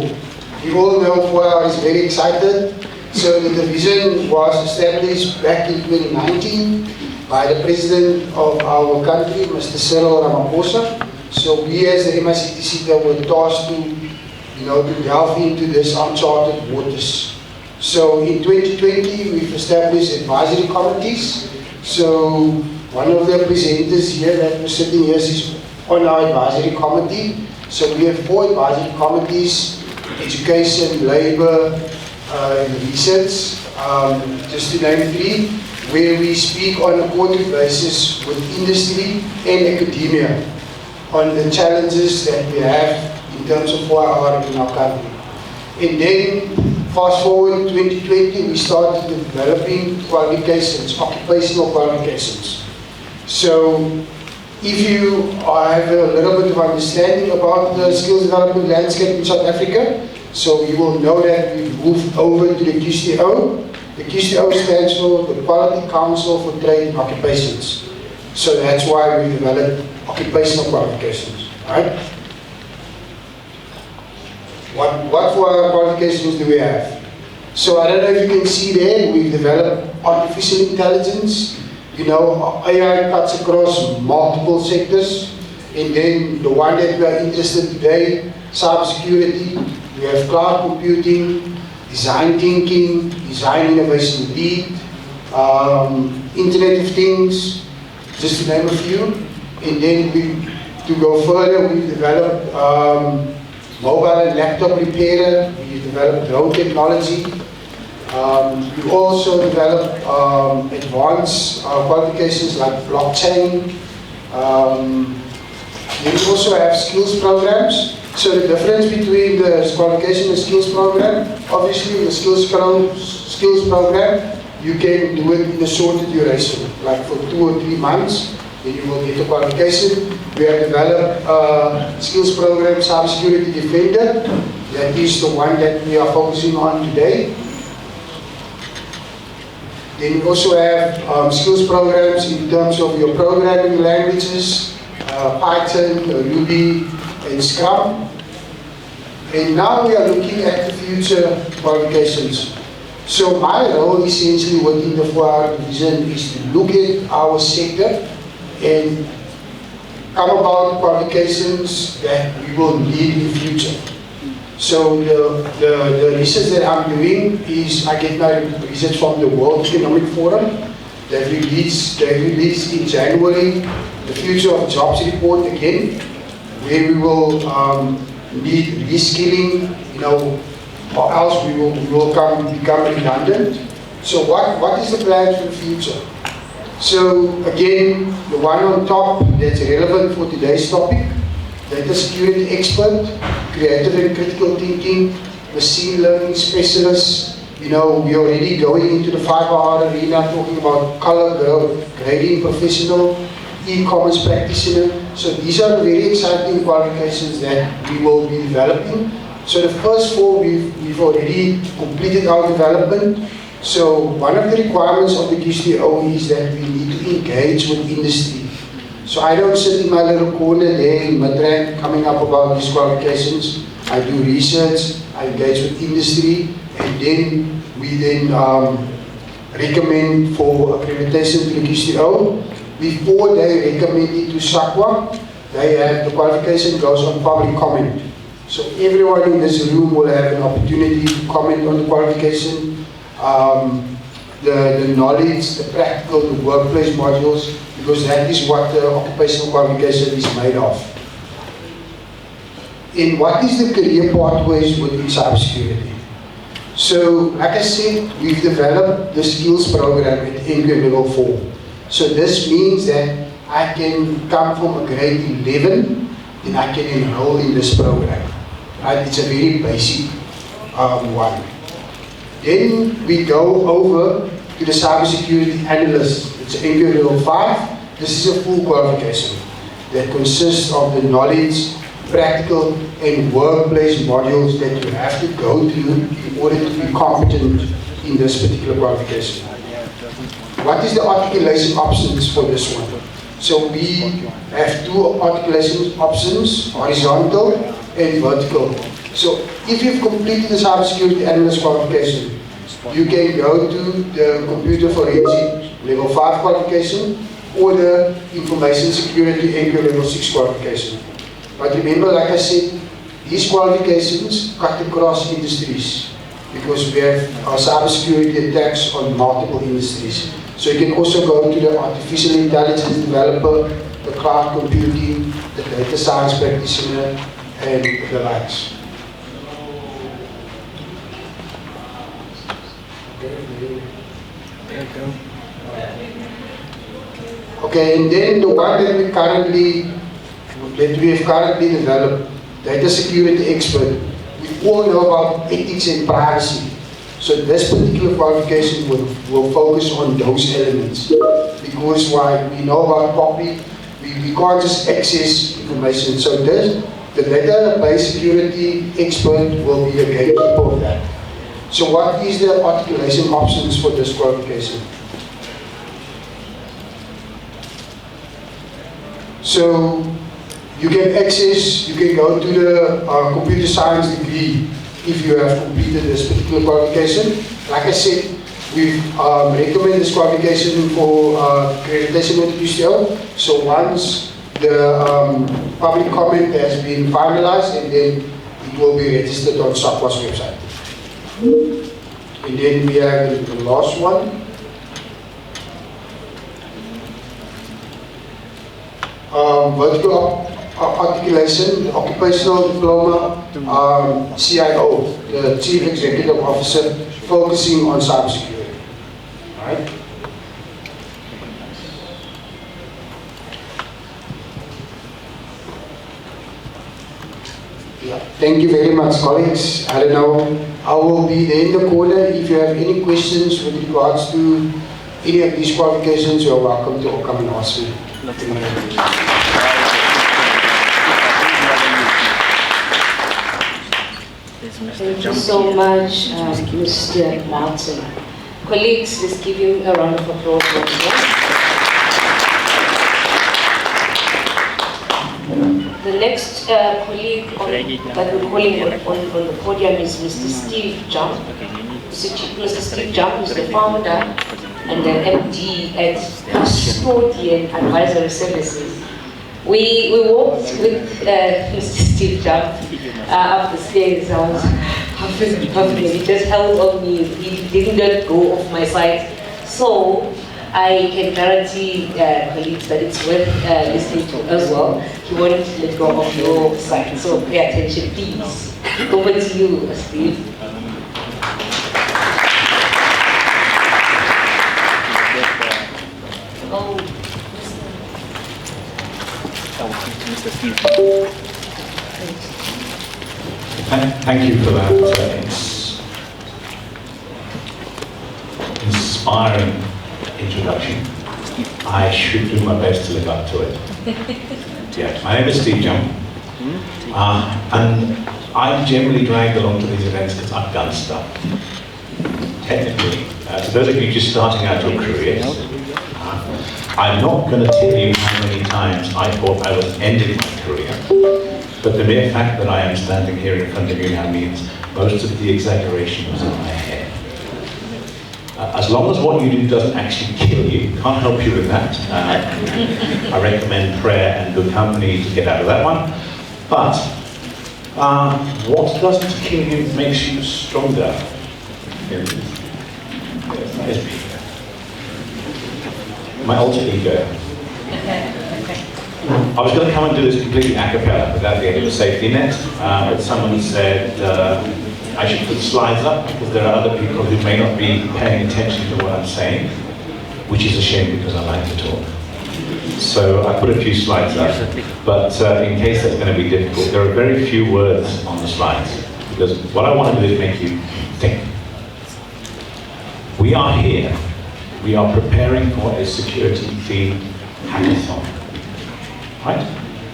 we all know FOA is very excited. So the division was established back in 2019 by the president of our country, Mr. Cyril Ramaphosa. So we as the MICT CETA were tasked to delve into this uncharted waters. So in 2020 we've established advisory committees. So one of the presenters here that was sitting here is on our advisory committee. So we have 4 advisory committees: education, labor, and research, just to name 3, where we speak on a quarterly basis with industry and academia on the challenges that we have in terms of FOA in our country. And then fast forward 2020, we started developing qualifications, occupational qualifications. So if you have a little bit of understanding about the skills development landscape in South Africa, so you will know that we've moved over to the QCO. The QCO stands for the Quality Council for Trade and Occupations. So that's why we developed occupational qualifications, right? What for qualifications do we have? So I don't know if you can see there, we've developed artificial intelligence. You know, AI cuts across multiple sectors. And then the one that we are interested in today, cybersecurity. We have cloud computing, design thinking, design innovation lead, Internet of Things, just to name a few. And then to go further, we developed mobile and laptop repairer, we developed drone technology. We also developed advanced qualifications like blockchain. We also have skills programs. So the difference between the qualification and skills program, obviously the skills program, you can do it in a shorter duration, like for 2 or 3 months, then you will get a qualification. We have developed a skills program, Cybersecurity Defender. That is the one that we are focusing on today. Then we also have skills programs in terms of your programming languages, Python, Ruby, and Scrum. And now we are looking at the future qualifications. So my role essentially within the 4-hour division is to look at our sector and come about qualifications that we will need in the future. So the research that I'm doing is, I get my research from the World Economic Forum. They released in January the Future of Jobs report again, where we will need reskilling, or else we will become redundant. So what is the plan for the future? So again, the one on top that's relevant for today's topic, data security expert, creative and critical thinking, machine learning specialist. We're already going into the 5-hour arena, talking about color grading professional, e-commerce practitioner. So these are very exciting qualifications that we will be developing. So the first 4 we've already completed our development. So one of the requirements of the QCO is that we need to engage with industry. So I don't sit in my little corner there in Midrand coming up about these qualifications. I do research, I engage with industry, and then we recommend for accreditation to the QCO. Before they recommend it to SACWA, the qualification goes on public comment. So everyone in this room will have an opportunity to comment on the qualification, the knowledge, the practical, the workplace modules, the because that is what the occupational qualification is made of. And what is the career pathways within cybersecurity? So, like I said, we've developed the skills program at NQ level 4. So this means that I can come from a grade 11, then I can enroll in this program. Right? It's a very basic one. Then we go over to the cybersecurity analyst. It's NQ level 5. This is a full qualification that consists of the knowledge, practical and workplace modules that you have to go through in order to be competent in this particular qualification. What is the articulation options for this one? So we have two articulation options, horizontal and vertical. So if you've completed the cybersecurity analyst qualification, you can go to the computer forensic level 5 qualification or the information security NQ level 6 qualification. But remember, like I said, these qualifications cut across industries because we have our cybersecurity attacks on multiple industries. So you can also go to the artificial intelligence developer, the cloud computing, the data science practitioner, and the likes. Okay, and then the one that we have currently developed, data security expert. We all know about ethics and privacy. So this particular qualification will focus on those elements. Because why? We know about copy, we can't just access information. So the database security expert will be a gatekeeper of that. So what is the articulation options for this qualification? So you can access, you can go to the computer science degree if you have completed this particular qualification. Like I said, we recommend this qualification for accreditation with UCL. So once the public comment has been finalized, and then it will be registered on SAPWA's website. And then we have the last one. Vertical articulation, occupational diploma, CIO, the Chief Executive Officer, focusing on cybersecurity. Right? Yeah. Thank you very much, colleagues. I don't know, I will be there in the corner. If you have any questions with regards to any of these qualifications, you're welcome to come and ask me. Thank you so much, Mr. Martin. Colleagues, let's give him a round of applause. The next colleague that we're calling on the podium is Mr. Steve Jump. Mr. Steve Jump is the founder and the MD at Custodian Advisory Services. We walked with Mr. Steve Jump up the stairs. I was huffing. He just held on me. He didn't let go of my side. So I can guarantee colleagues that it's worth listening to as well. He won't let go of your side. So pay attention, please. Over to you, Steve. Mr. Steve. Thank you for that inspiring introduction. I should do my best to live up to it. Yeah, my name is Steve Jump, and I'm generally dragged along to these events because I've done stuff. Technically, to those of you just starting out your careers, I'm not going to tell you how many times I thought I was ending my career, but the mere fact that I am standing here in front of you now means most of the exaggeration was in my head. As long as what you do doesn't actually kill you, can't help you with that. I recommend prayer and good company to get out of that one. But what doesn't kill you makes you stronger. Yes, that is me. My alter ego. I was going to come and do this completely a cappella without the aid of a safety net, but someone said I should put slides up because there are other people who may not be paying attention to what I'm saying, which is a shame because I like to talk. So I put a few slides up, but in case that's going to be difficult, there are very few words on the slides because what I want to do is make you think. We are here. We are preparing for a security-themed hackathon. Right?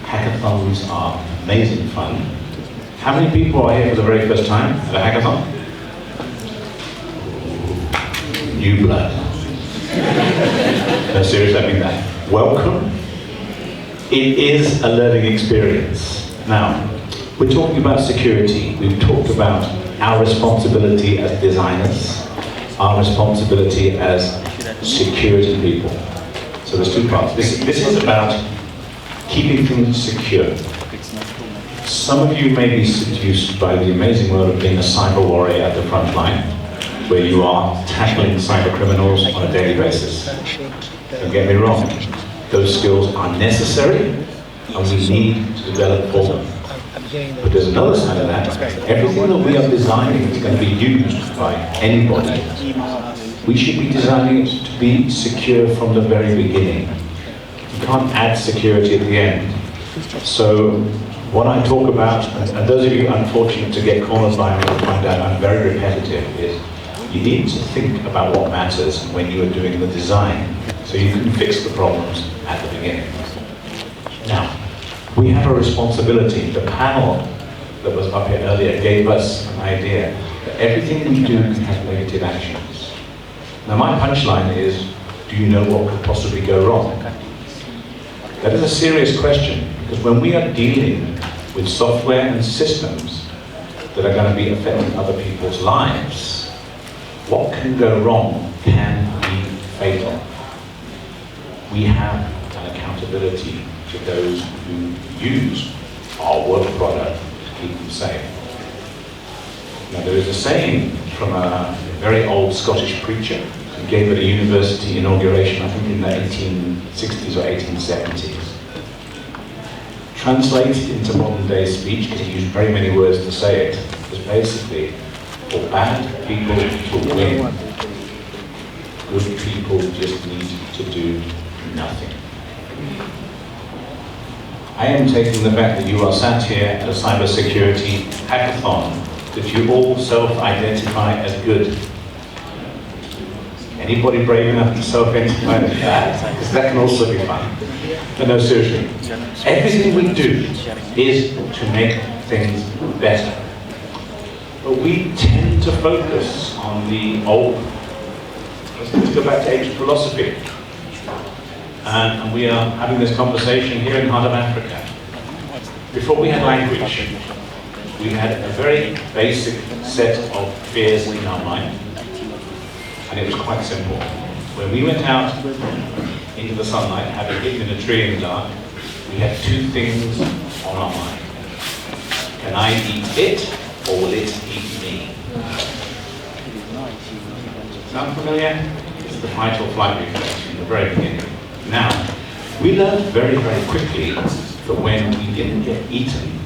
Hackathons are amazing fun. How many people are here for the very first time at a hackathon? New blood. No, seriously, I mean that. Welcome. It is a learning experience. Now, we're talking about security. We've talked about our responsibility as designers, our responsibility as security people. So there's two parts. This is about keeping things secure. Some of you may be seduced by the amazing world of being a cyber warrior at the front line, where you are tackling cyber criminals on a daily basis. Don't get me wrong, those skills are necessary and we need to develop for them. But there's another side of that. Everything that we are designing is going to be used by anybody. We should be designing it to be secure from the very beginning. You can't add security at the end. So what I talk about, and those of you unfortunate to get cornered by me will find out I'm very repetitive, is you need to think about what matters when you are doing the design so you can fix the problems at the beginning. Now, we have a responsibility. The panel that was up here earlier gave us an idea that everything we do can have negative actions. Now my punchline is, do you know what could possibly go wrong? That is a serious question, because when we are dealing with software and systems that are going to be affecting other people's lives, what can go wrong can be fatal. We have an accountability to those who use our work product to keep them safe. Now there is a saying from a very old Scottish preacher who gave at a university inauguration, I think in the 1860s or 1870s. Translated into modern day speech, because he used very many words to say it, was basically, for bad people to win, good people just need to do nothing. I am taking the fact that you are sat here at a cybersecurity hackathon, that you all self-identify as good. Anybody brave enough to self-identify as bad? Because that can also be fun. But no, seriously. Everything we do is to make things better. But we tend to focus on the old. Let's go back to ancient philosophy. And we are having this conversation here in the heart of Africa. Before we had language, we had a very basic set of fears in our mind. And it was quite simple. When we went out into the sunlight, having hidden in a tree in the dark, we had two things on our mind. Can I eat it, or will it eat me? Sound familiar? It's the fight or flight reflex from the very beginning. Now, we learned very, very quickly that when we didn't get eaten,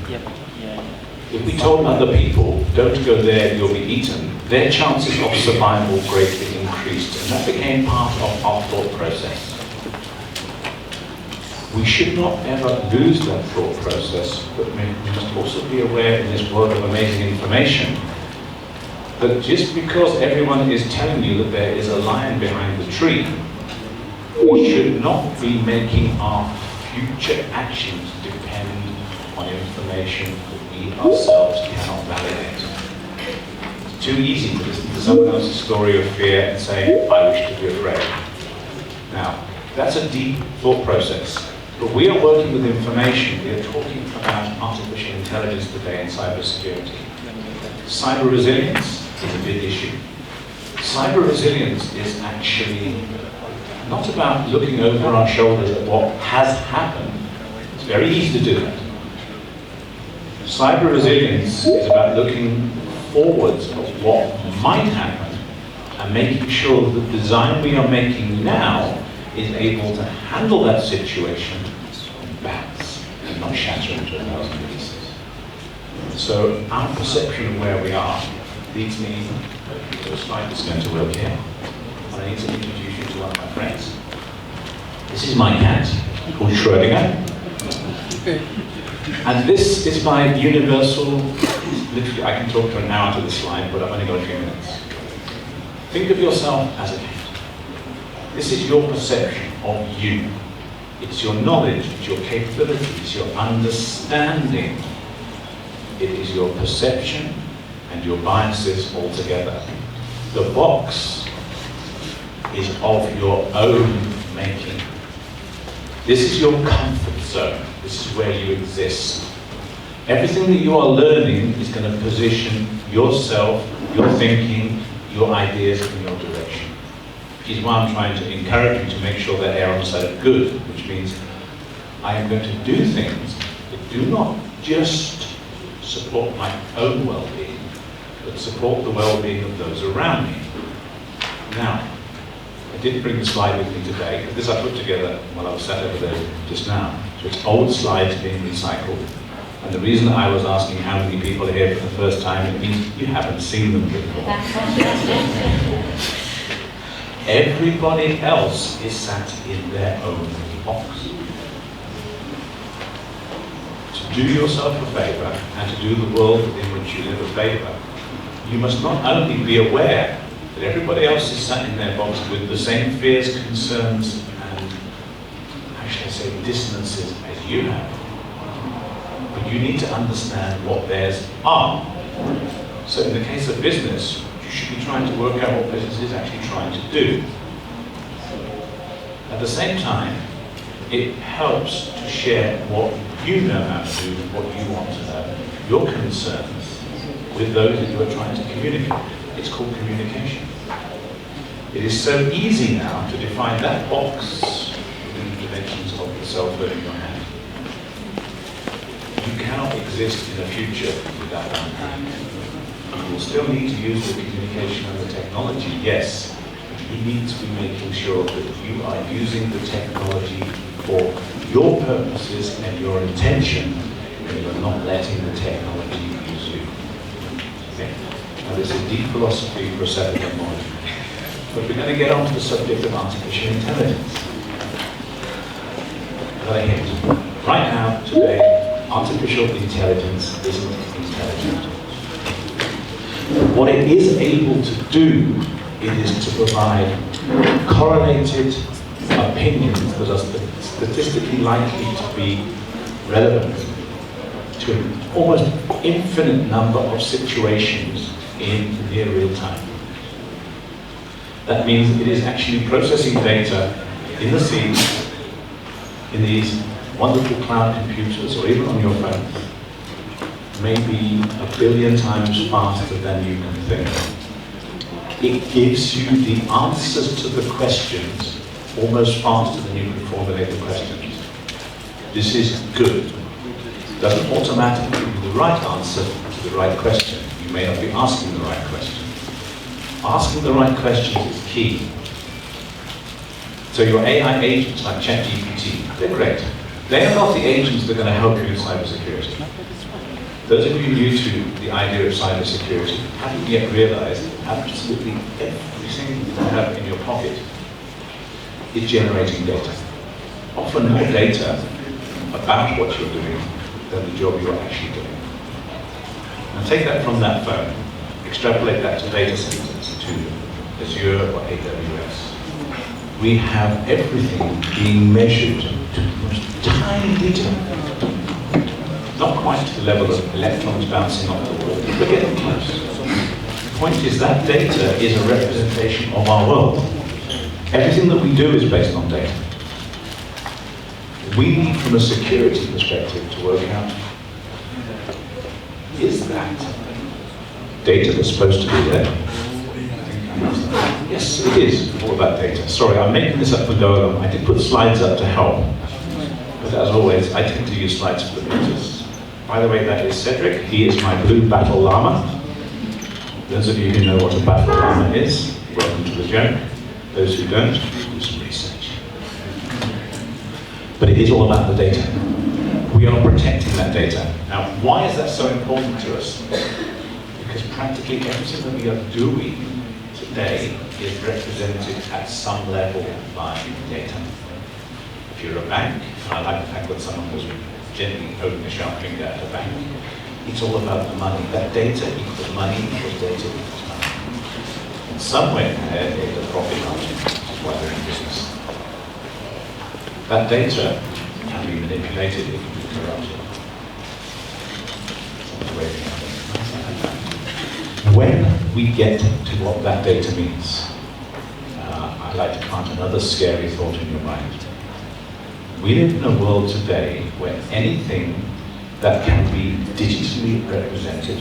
if we told other people, don't go there, you'll be eaten, their chances of survival greatly increased, and that became part of our thought process. We should not ever lose that thought process, but we must also be aware in this world of amazing information that just because everyone is telling you that there is a lion behind the tree, we should not be making our future actions depend on information that we ourselves cannot validate. It's too easy to listen to someone else's story of fear and say, I wish to be afraid. Now, that's a deep thought process. But we are working with information. We are talking about artificial intelligence today in cybersecurity. Cyber resilience is a big issue. Cyber resilience is actually not about looking over our shoulders at what has happened. It's very easy to do that. Cyber resilience is about looking forwards at what might happen and making sure that the design we are making now is able to handle that situation and bounce and not shatter into 1,000 pieces. So our perception of where we are leads me to a slide that's going to work here. And I need to introduce you to one of my friends. This is my cat, called Schrödinger. And this is my universal, literally I can talk for an hour to this slide, but I've only got a few minutes. Think of yourself as a cat. This is your perception of you. It's your knowledge, it's your capabilities, your understanding. It is your perception and your biases all together. The box is of your own making. This is your comfort zone. This is where you exist. Everything that you are learning is going to position yourself, your thinking, your ideas in your direction. Which is why I'm trying to encourage you to make sure that err on the side of good, which means I am going to do things that do not just support my own well-being, but support the well-being of those around me. Now, I didn't bring the slide with me today, because this I put together while I was sat over there just now. So it's old slides being recycled. And the reason I was asking how many people are here for the first time, it means you haven't seen them before. Everybody else is sat in their own box. To do yourself a favor and to do the world in which you live a favor, you must not only be aware that everybody else is sat in their box with the same fears, concerns, and, how should I say, dissonances as you have, but you need to understand what theirs are. So in the case of business, you should be trying to work out what business is actually trying to do. At the same time, it helps to share what you know how to do, what you want to know, your concerns, with those that you are trying to communicate. It's called communication. It is so easy now to define that box within the dimensions of the cell phone in your hand. You cannot exist in a future without that. You will still need to use the communication and the technology, yes, but you need to be making sure that you are using the technology for your purposes and your intention, and you are not letting the technology use you. Okay? Now there's a deep philosophy for a second moment, but we're going to get on to the subject of artificial intelligence. Another hint. Right now, today, artificial intelligence isn't intelligent. What it is able to do, it is to provide correlated opinions that are statistically likely to be relevant to an almost infinite number of situations in near real time. That means it is actually processing data in the scenes, in these wonderful cloud computers, or even on your phone, maybe 1 billion times faster than you can think. It gives you the answers to the questions almost faster than you can formulate the questions. This is good. It doesn't automatically give you the right answer to the right question. You may not be asking the right question. Asking the right questions is key. So your AI agents like ChatGPT, they're great. They are not the agents that are going to help you in cybersecurity. Those of you new to the idea of cybersecurity haven't yet realized that absolutely everything you have in your pocket is generating data. Often more data about what you're doing than the job you're actually doing. Now take that from that phone, extrapolate that to data centers, to Azure or AWS. We have everything being measured to the most tiny detail. Not quite to the level of electrons bouncing off the wall, but getting close. The point is that data is a representation of our world. Everything that we do is based on data. We need, from a security perspective, to work out, is that data that's supposed to be there? Yes, it is all about data. Sorry, I'm making this up for go along. I did put slides up to help, but as always, I tend to use slides for the pictures. By the way, that is Cedric. He is my blue battle llama. Those of you who know what a battle llama is, welcome to the joke. Those who don't, do some research. but it is all about the data. We are protecting that data. Now, why is that so important to us? Because practically everything that we are doing today is represented at some level by data. If you're a bank, and I like the fact that someone was gently poking a sharp finger at a bank, it's all about the money. That data equals money equals data equals money. And somewhere there is a profit margin, which is why they're in business. That data can be manipulated, it can be corrupted. When we get to what that data means, I'd like to plant another scary thought in your mind. We live in a world today where anything that can be digitally represented,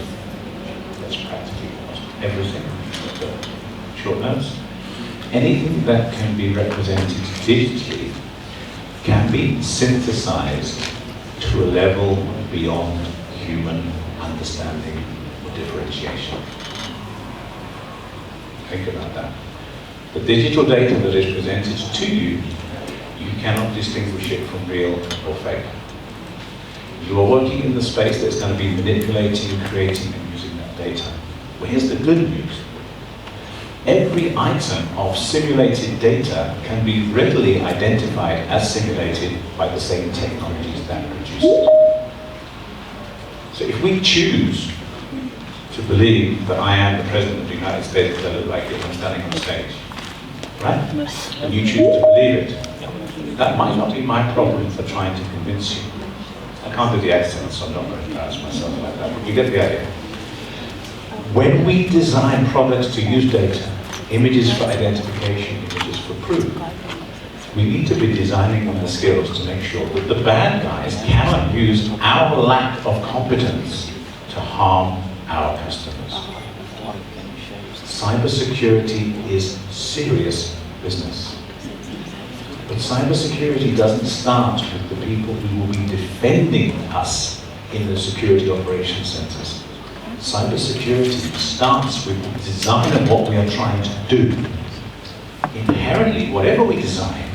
that's practically everything, short notes, anything that can be represented digitally can be synthesized to a level beyond human understanding or differentiation. Think about that. The digital data that is presented to you, you cannot distinguish it from real or fake. You are working in the space that's going to be manipulating, creating, and using that data. Well, here's the good news. Every item of simulated data can be readily identified as simulated by the same technologies that produce it. So if we choose to believe that I am the President of the United States because I look like it when I'm standing on stage, right? And you choose to believe it, that might not be my problem for trying to convince you. I can't do the accent, so I'm not going to embarrass myself like that, but you get the idea. When we design products to use data, images for identification, images for proof, we need to be designing on the skills to make sure that the bad guys cannot use our lack of competence to harm our customers. Cybersecurity is serious business. But cybersecurity doesn't start with the people who will be defending us in the security operations centers. Cybersecurity starts with the design of what we are trying to do. Inherently, whatever we design,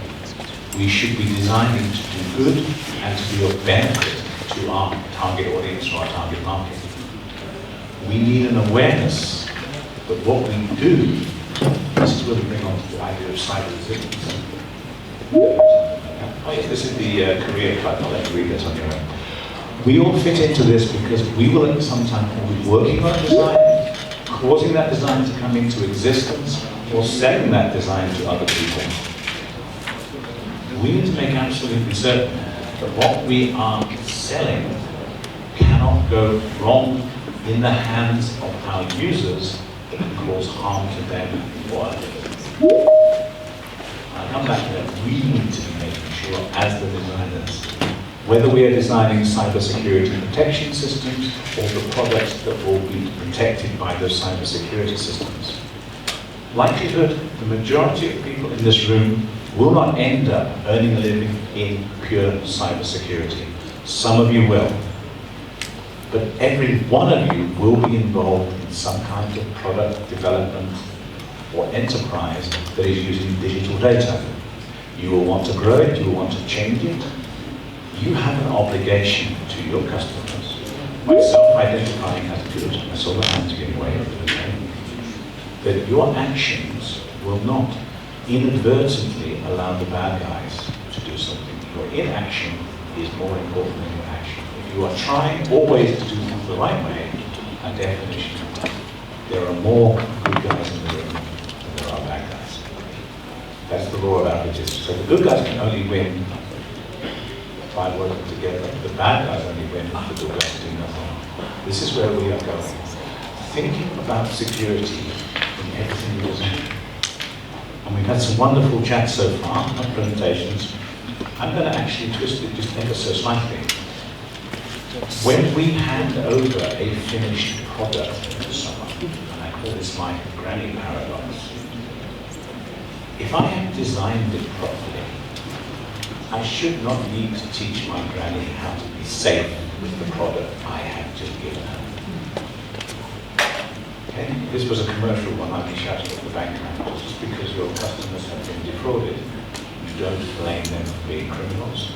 we should be designing to do good and to be of benefit to our target audience or our target market. We need an awareness that what we do, this is where we bring on the idea of cyber resilience. Oh yes, this is the career cut. I'll let you read this on your own. We all fit into this because we will at some time be working on a design, causing that design to come into existence, or selling that design to other people. We need to make absolutely certain that what we are selling cannot go wrong in the hands of our users that can cause harm to them or others. I'll come back to that. We need to be making sure, as the designers, whether we are designing cybersecurity protection systems or the products that will be protected by those cybersecurity systems. Likelihood, the majority of people in this room will not end up earning a living in pure cybersecurity. Some of you will. But every one of you will be involved in some kind of product development or enterprise that is using digital data. You will want to grow it, you will want to change it. You have an obligation to your customers by self-identifying as good, I saw the hands being waved, okay, that your actions will not inadvertently allow the bad guys to do something. Your inaction is more important than your action. If you are trying always to do things the right way, by definition, there are more good guys in the room than there are bad guys. That's the law of averages. So the good guys can only win by working together. The bad guys only win if the good guys do nothing. This is where we are going. Thinking about security in everything we do. And we've had some wonderful chats so far, not presentations. I'm going to actually twist it just ever so slightly. When we hand over a finished product to someone, and I call this my granny paradox, if I have designed it properly, I should not need to teach my granny how to be safe with the product I have just given her. Okay? This was a commercial one, I'd be shouting at the bank managers. Just because your customers have been defrauded, you don't blame them for being criminals.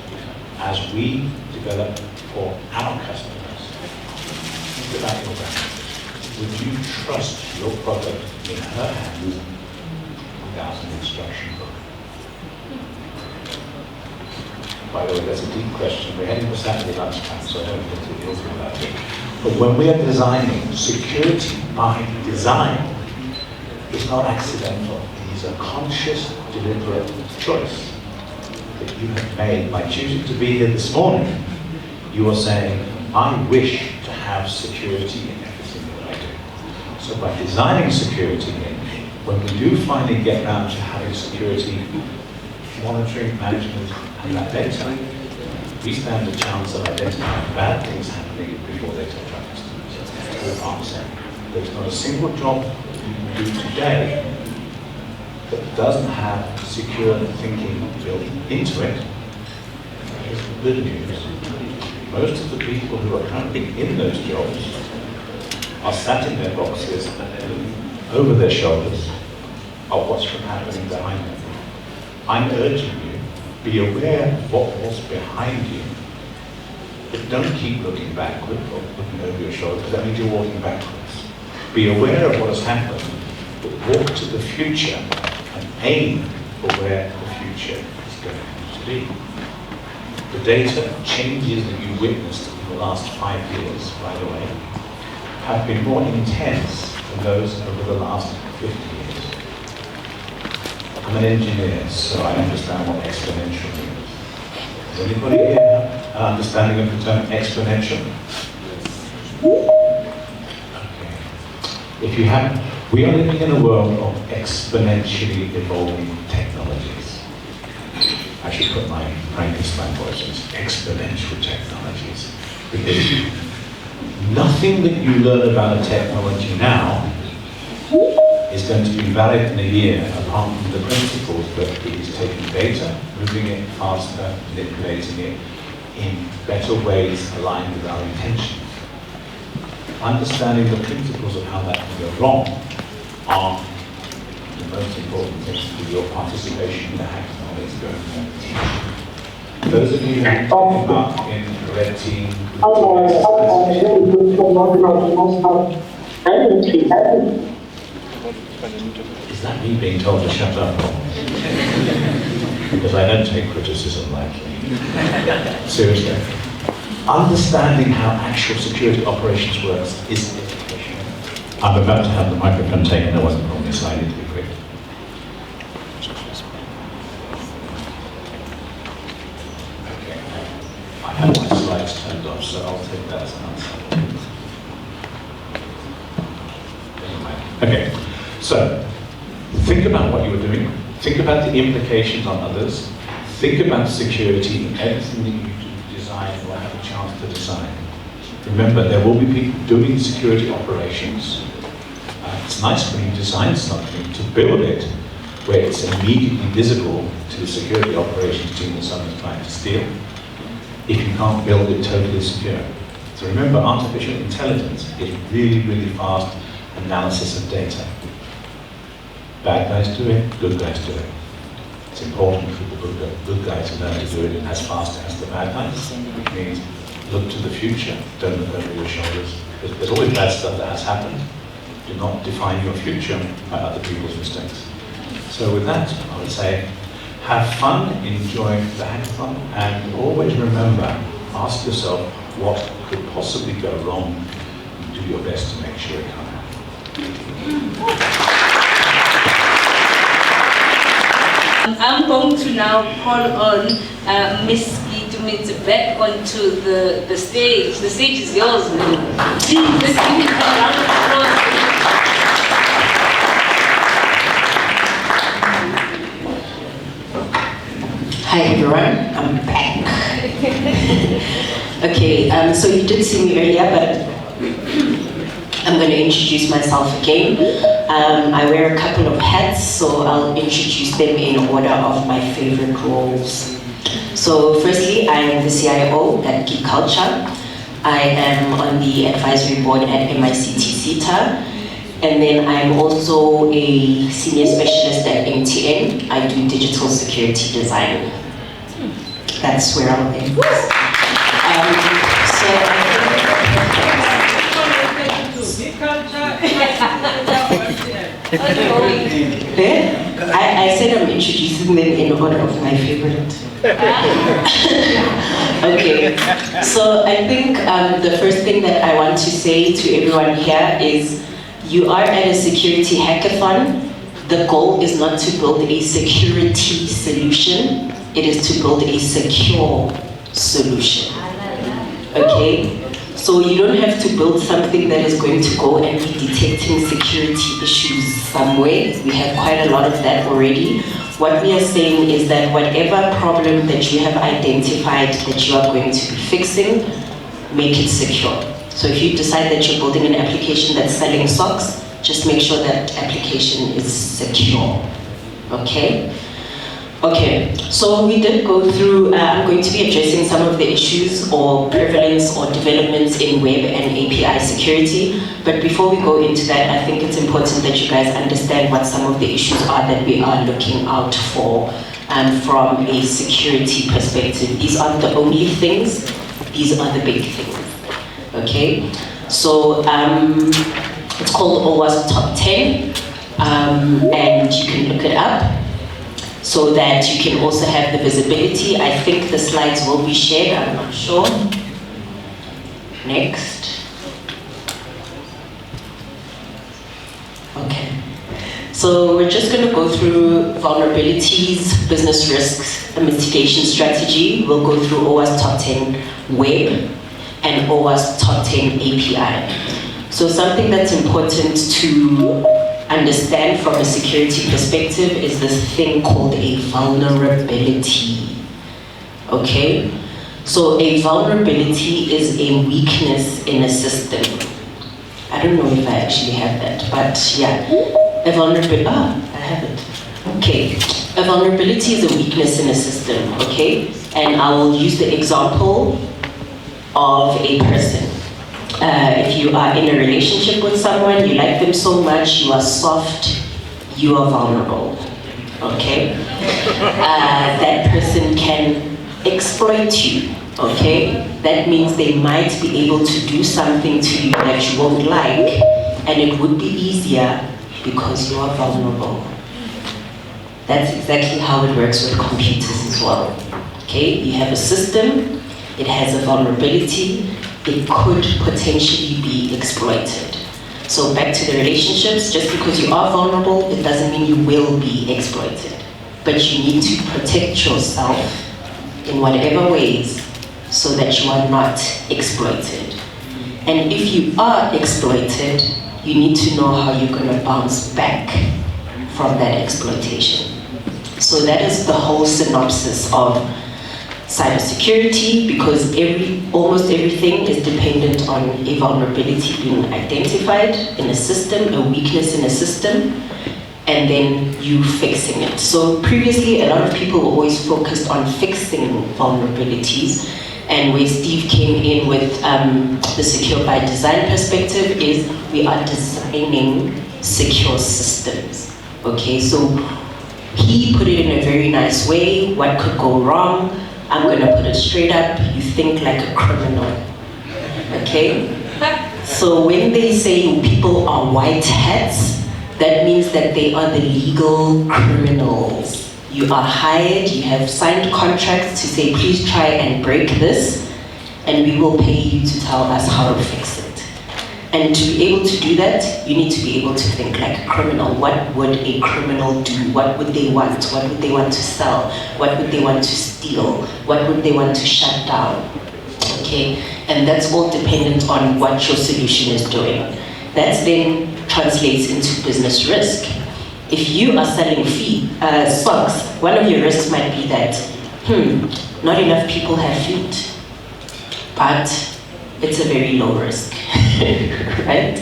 as we develop for our customers. Think about your brand. Would you trust your product in her hands without an instruction book? By the way, that's a deep question. We're heading for Saturday lunchtime, so I don't get to deal with that. But when we are designing security by design, it's not accidental. It is a conscious, deliberate choice that you have made by choosing to be here this morning. You are saying, I wish to have security in everything that I do. So by designing security in, when we do finally get around to having security monitoring, management, and that data, we stand a chance of identifying bad things happening before they touch our customers. There's not a single job you can do today that doesn't have secure thinking built into it. Here's the good news. Most of the people who are currently in those jobs are sat in their boxes over their shoulders of what's happening behind them. I'm urging you, be aware of what was behind you, but don't keep looking backward or looking over your shoulder, because that means you're walking backwards. Be aware of what has happened, but walk to the future and aim for where the future is going to be. The data changes that you witnessed in the last 5 years, by the way, have been more intense than those over the last 50 years. I'm an engineer, so I understand what exponential means. Does anybody here have an understanding of the term exponential? Okay. If you have, we are living in a world of exponentially evolving technologies. I should put my Frankenstein voice in, exponential technologies. Because nothing that you learn about a technology now is going to be valid in a year, apart from the principles that it is taking data, moving it faster, manipulating it in better ways aligned with our intentions. Understanding the principles of how that can go wrong are the most important things for your participation in the hackathon is going to teach. Those of you who are in the red team, is that me being told to shut up? Because I don't take criticism lightly. Seriously. Understanding how actual security operations works is education. I'm about to have the microphone taken. I wasn't on this, so I need to be quick. Okay. I have my slides turned off, so I'll take that as an answer. Okay. So, think about what you're doing, think about the implications on others, think about security in everything that you design or have a chance to design. Remember, there will be people doing security operations. It's nice when you design something to build it where it's immediately visible to the security operations team that someone's trying to steal, if you can't build it totally secure. So remember, artificial intelligence is really, really fast analysis of data. Bad guys do it, good guys do it. It's important for the good guys to learn to do it as fast as the bad guys, which means look to the future, don't look over your shoulders. Because there's always bad stuff that has happened. Do not define your future by other people's mistakes. So with that, I would say, have fun, enjoy the hackathon, and always remember, ask yourself what could possibly go wrong, and do your best to make sure it can't happen. I'm going to now call on Miss G to meet back onto the stage. The stage is yours, man. Please, let's give it a round of applause. Hi everyone, I'm back. Okay, so you did see me earlier, but I'm going to introduce myself again. I wear a couple of hats, so I'll introduce them in order of my favorite roles. So firstly, I am the CIO at Geek Culture. I am on the advisory board at MICT-CETA. And then I'm also a senior specialist at MTN. I do digital security design. That's where I'll end. So I said I'm introducing them in order of my favorite. Okay, so I think the first thing that I want to say to everyone here is you are at a security hackathon. The goal is not to build a security solution, it is to build a secure solution. Okay? So you don't have to build something that is going to go and be detecting security issues somewhere. We have quite a lot of that already. What we are saying is that whatever problem that you have identified that you are going to be fixing, make it secure. So if you decide that you're building an application that's selling socks, just make sure that application is secure. Okay? Okay, so we did go through, I'm going to be addressing some of the issues or prevalence or developments in web and API security. But before we go into that, I think it's important that you guys understand what some of the issues are that we are looking out for from a security perspective. These aren't the only things, these are the big things. Okay, so it's called OWASP Top 10, and you can look it up so that you can also have the visibility. I think the slides will be shared, I'm not sure. Next. Okay. So we're just going to go through vulnerabilities, business risks, a mitigation strategy. We'll go through OWASP Top 10 Web and OWASP Top 10 API. So something that's important to understand from a security perspective is this thing called a vulnerability. Okay? So a vulnerability is a weakness in a system. I don't know if I actually have that, but yeah. A vulnerability, I have it. Okay. A vulnerability is a weakness in a system, okay? And I will use the example of a person. If you are in a relationship with someone, you like them so much, you are soft, you are vulnerable, okay? That person can exploit you, okay? That means they might be able to do something to you that you won't like, and it would be easier because you are vulnerable. That's exactly how it works with computers as well, okay? You have a system, it has a vulnerability, it could potentially be exploited. So back to the relationships, just because you are vulnerable, it doesn't mean you will be exploited. But you need to protect yourself in whatever ways so that you are not exploited. And if you are exploited, you need to know how you're going to bounce back from that exploitation. So that is the whole synopsis of cybersecurity, because almost everything is dependent on a vulnerability being identified in a system, a weakness in a system, and then you fixing it. So previously, a lot of people were always focused on fixing vulnerabilities, and where Steve came in with the secure by design perspective is we are designing secure systems. Okay, so he put it in a very nice way. What could go wrong? I'm going to put it straight up, you think like a criminal, okay? So when they say people are white hats, that means that they are the legal criminals. You are hired, you have signed contracts to say, please try and break this, and we will pay you to tell us how to fix it. And to be able to do that, you need to be able to think like a criminal. What would a criminal do? What would they want? What would they want to sell? What would they want to steal? What would they want to shut down? Okay, and that's all dependent on what your solution is doing. That then translates into business risk. If you are selling socks, one of your risks might be that, not enough people have feet, but it's a very low risk, right?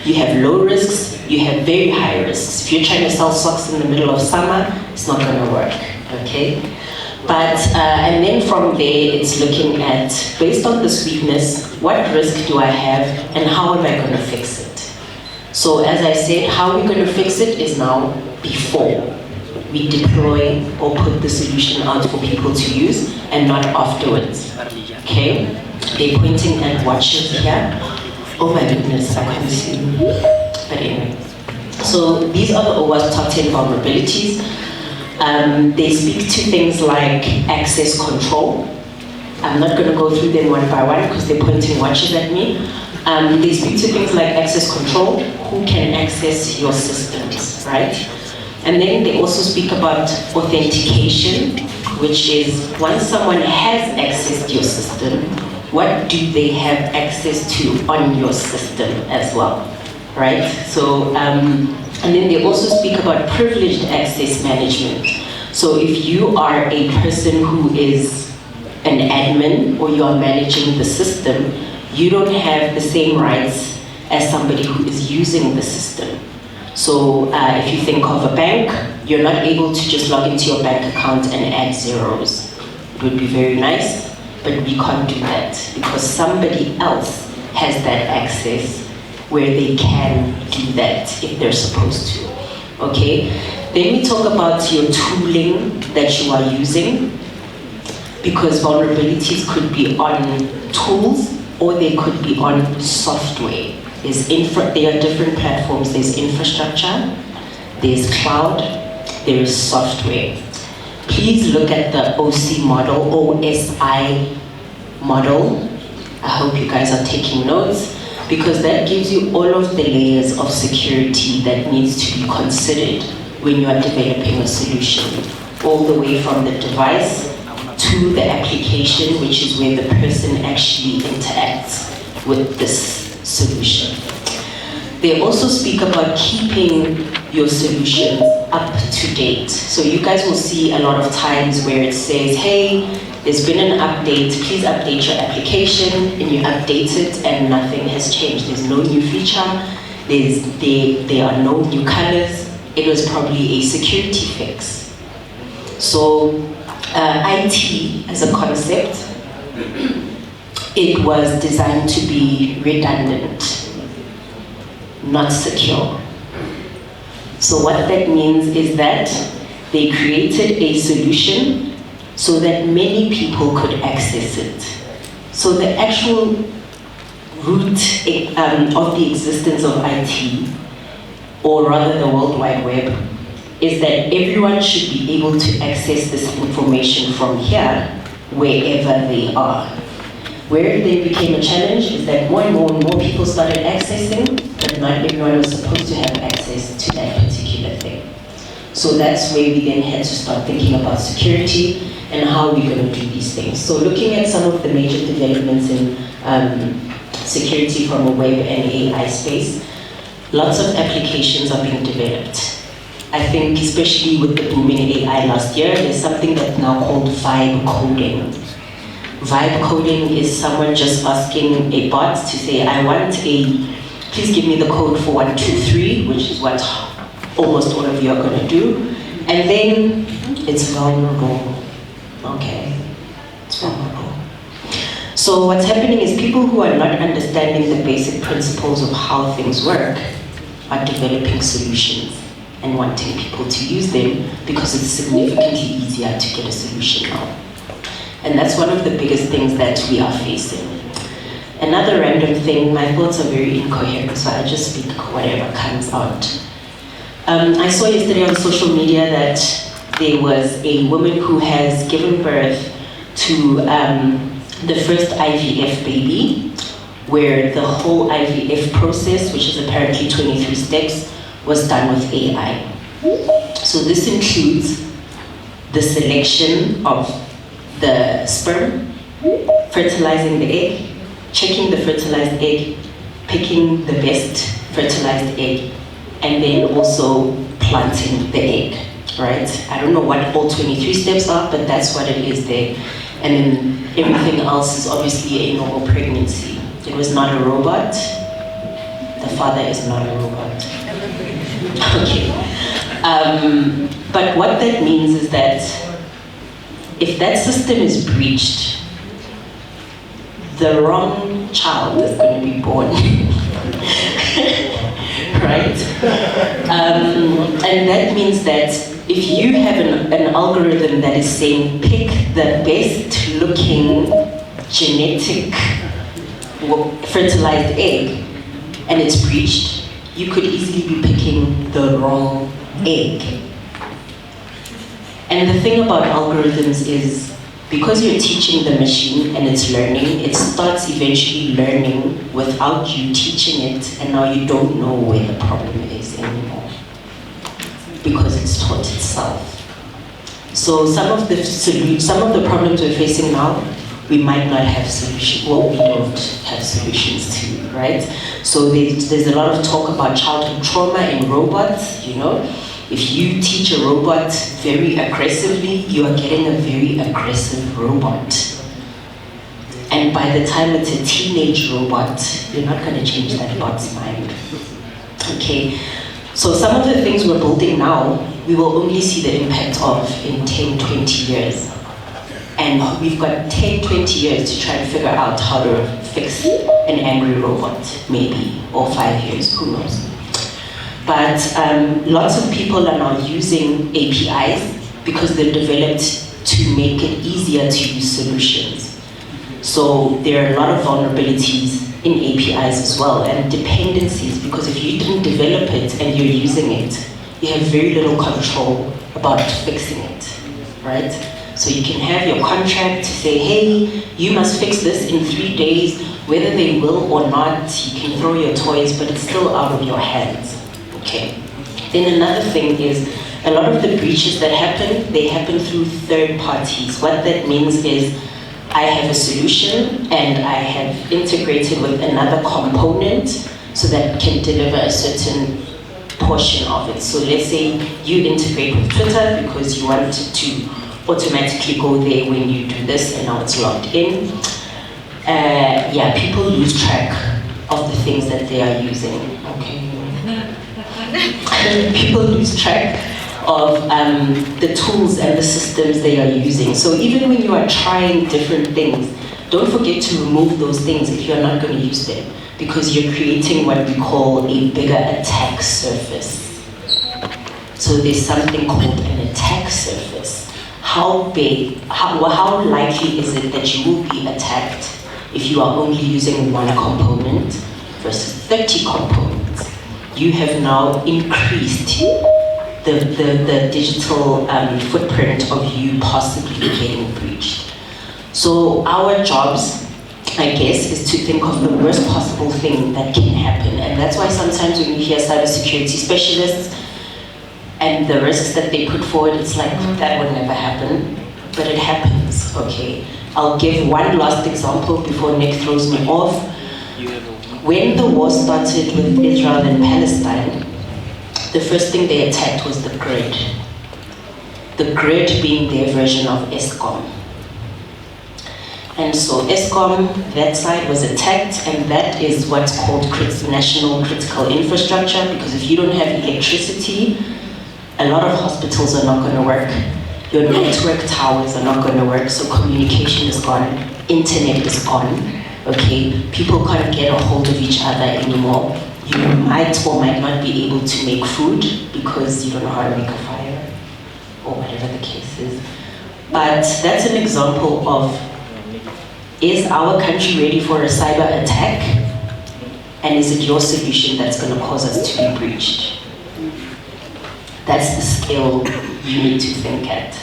You have low risks, you have very high risks. If you're trying to sell socks in the middle of summer, it's not gonna work, okay? But, and then from there, it's looking at, based on this weakness, what risk do I have and how am I gonna fix it? So as I said, how we're gonna fix it is now before. we deploy or put the solution out for people to use and not afterwards. Okay? They're pointing at watches here. Oh my goodness, I can't see. But anyway. So these are the OWASP top 10 vulnerabilities. They speak to things like access control. I'm not going to go through them one by one because they're pointing watches at me. They speak to things like access control, who can access your systems, right? And then they also speak about authentication, which is once someone has accessed your system, what do they have access to on your system as well, right? So, and then they also speak about privileged access management. So if you are a person who is an admin or you are managing the system, you don't have the same rights as somebody who is using the system. So if you think of a bank, you're not able to just log into your bank account and add zeros. It would be very nice, but we can't do that because somebody else has that access where they can do that if they're supposed to, okay? Then we talk about your tooling that you are using, because vulnerabilities could be on tools or they could be on software. There are different platforms. There's infrastructure, there's cloud, there is software. Please look at the OC model, OSI model. I hope you guys are taking notes because that gives you all of the layers of security that needs to be considered when you are developing a solution, all the way from the device to the application, which is where the person actually interacts with this solution. They also speak about keeping your solutions up to date. So you guys will see a lot of times where it says, hey, there's been an update, please update your application, and you update it and nothing has changed. There's no new feature, there are no new colors. It was probably a security fix. So IT as a concept, it was designed to be redundant, not secure. So what that means is that they created a solution so that many people could access it. So the actual root of the existence of IT, or rather the World Wide Web, is that everyone should be able to access this information from here, wherever they are. Where they became a challenge is that more and more people started accessing, but not everyone was supposed to have access to that particular thing. So that's where we then had to start thinking about security and how we're going to do these things. So looking at some of the major developments in security from a web and AI space, lots of applications are being developed. I think especially with the booming AI last year, there's something that's now called vibe coding. Vibe coding is someone just asking a bot to say, please give me the code for 1, 2, 3, which is what almost all of you are going to do. And then it's vulnerable. Okay, it's vulnerable. So what's happening is people who are not understanding the basic principles of how things work are developing solutions and wanting people to use them because it's significantly easier to get a solution now. And that's one of the biggest things that we are facing. Another random thing, my thoughts are very incoherent, so I just speak whatever comes out. I saw yesterday on social media that there was a woman who has given birth to the first IVF baby, where the whole IVF process, which is apparently 23 steps, was done with AI. So this includes the selection of the sperm, fertilizing the egg, checking the fertilized egg, picking the best fertilized egg, and then also planting the egg, right? I don't know what all 23 steps are, but that's what it is there. And then everything else is obviously a normal pregnancy. It was not a robot. The father is not a robot. Okay. But what that means is that if that system is breached, the wrong child is going to be born. Right? And that means that if you have an algorithm that is saying pick the best looking genetic fertilized egg and it's breached, you could easily be picking the wrong egg. And the thing about algorithms is, because you're teaching the machine and it's learning, it starts eventually learning without you teaching it, and now you don't know where the problem is anymore, because it's taught itself. So some of the problems we're facing now, we might not have solutions, well, we don't have solutions to, right? So there's a lot of talk about childhood trauma in robots, you know? If you teach a robot very aggressively, you are getting a very aggressive robot. And by the time it's a teenage robot, you're not going to change that bot's mind. Okay? So some of the things we're building now, we will only see the impact of in 10, 20 years. And we've got 10, 20 years to try and figure out how to fix an angry robot, maybe, or 5 years, who knows. But lots of people are now using APIs because they're developed to make it easier to use solutions. So there are a lot of vulnerabilities in APIs as well, and dependencies, because if you didn't develop it and you're using it, you have very little control about fixing it, right? So you can have your contract to say, hey, you must fix this in 3 days, whether they will or not, you can throw your toys, but it's still out of your hands. Okay. Then another thing is, a lot of the breaches that happen, they happen through third parties. What that means is, I have a solution and I have integrated with another component so that can deliver a certain portion of it. So let's say you integrate with Twitter because you want it to automatically go there when you do this, and now it's logged in. Yeah, people lose track of the things that they are using. Okay. People lose track of the tools and the systems they are using. So even when you are trying different things, don't forget to remove those things if you're not going to use them, because you're creating what we call a bigger attack surface. So there's something called an attack surface. How big, how likely is it that you will be attacked if you are only using one component versus 30 components? You have now increased the digital footprint of you possibly getting breached. So our jobs, I guess, is to think of the worst possible thing that can happen. And that's why sometimes when you hear cybersecurity specialists and the risks that they put forward, it's like, that would never happen, but it happens, okay? I'll give one last example before Nick throws me off. When the war started with Israel and Palestine, the first thing they attacked was the grid. The grid being their version of ESCOM. And so ESCOM, that side was attacked, and that is what's called national critical infrastructure, because if you don't have electricity, a lot of hospitals are not going to work. Your network towers are not going to work, so communication is gone, internet is gone, okay? People can't get a hold of each other anymore. You might or might not be able to make food because you don't know how to make a fire, or whatever the case is. But that's an example of, is our country ready for a cyber attack? And is it your solution that's going to cause us to be breached? That's the scale you need to think at,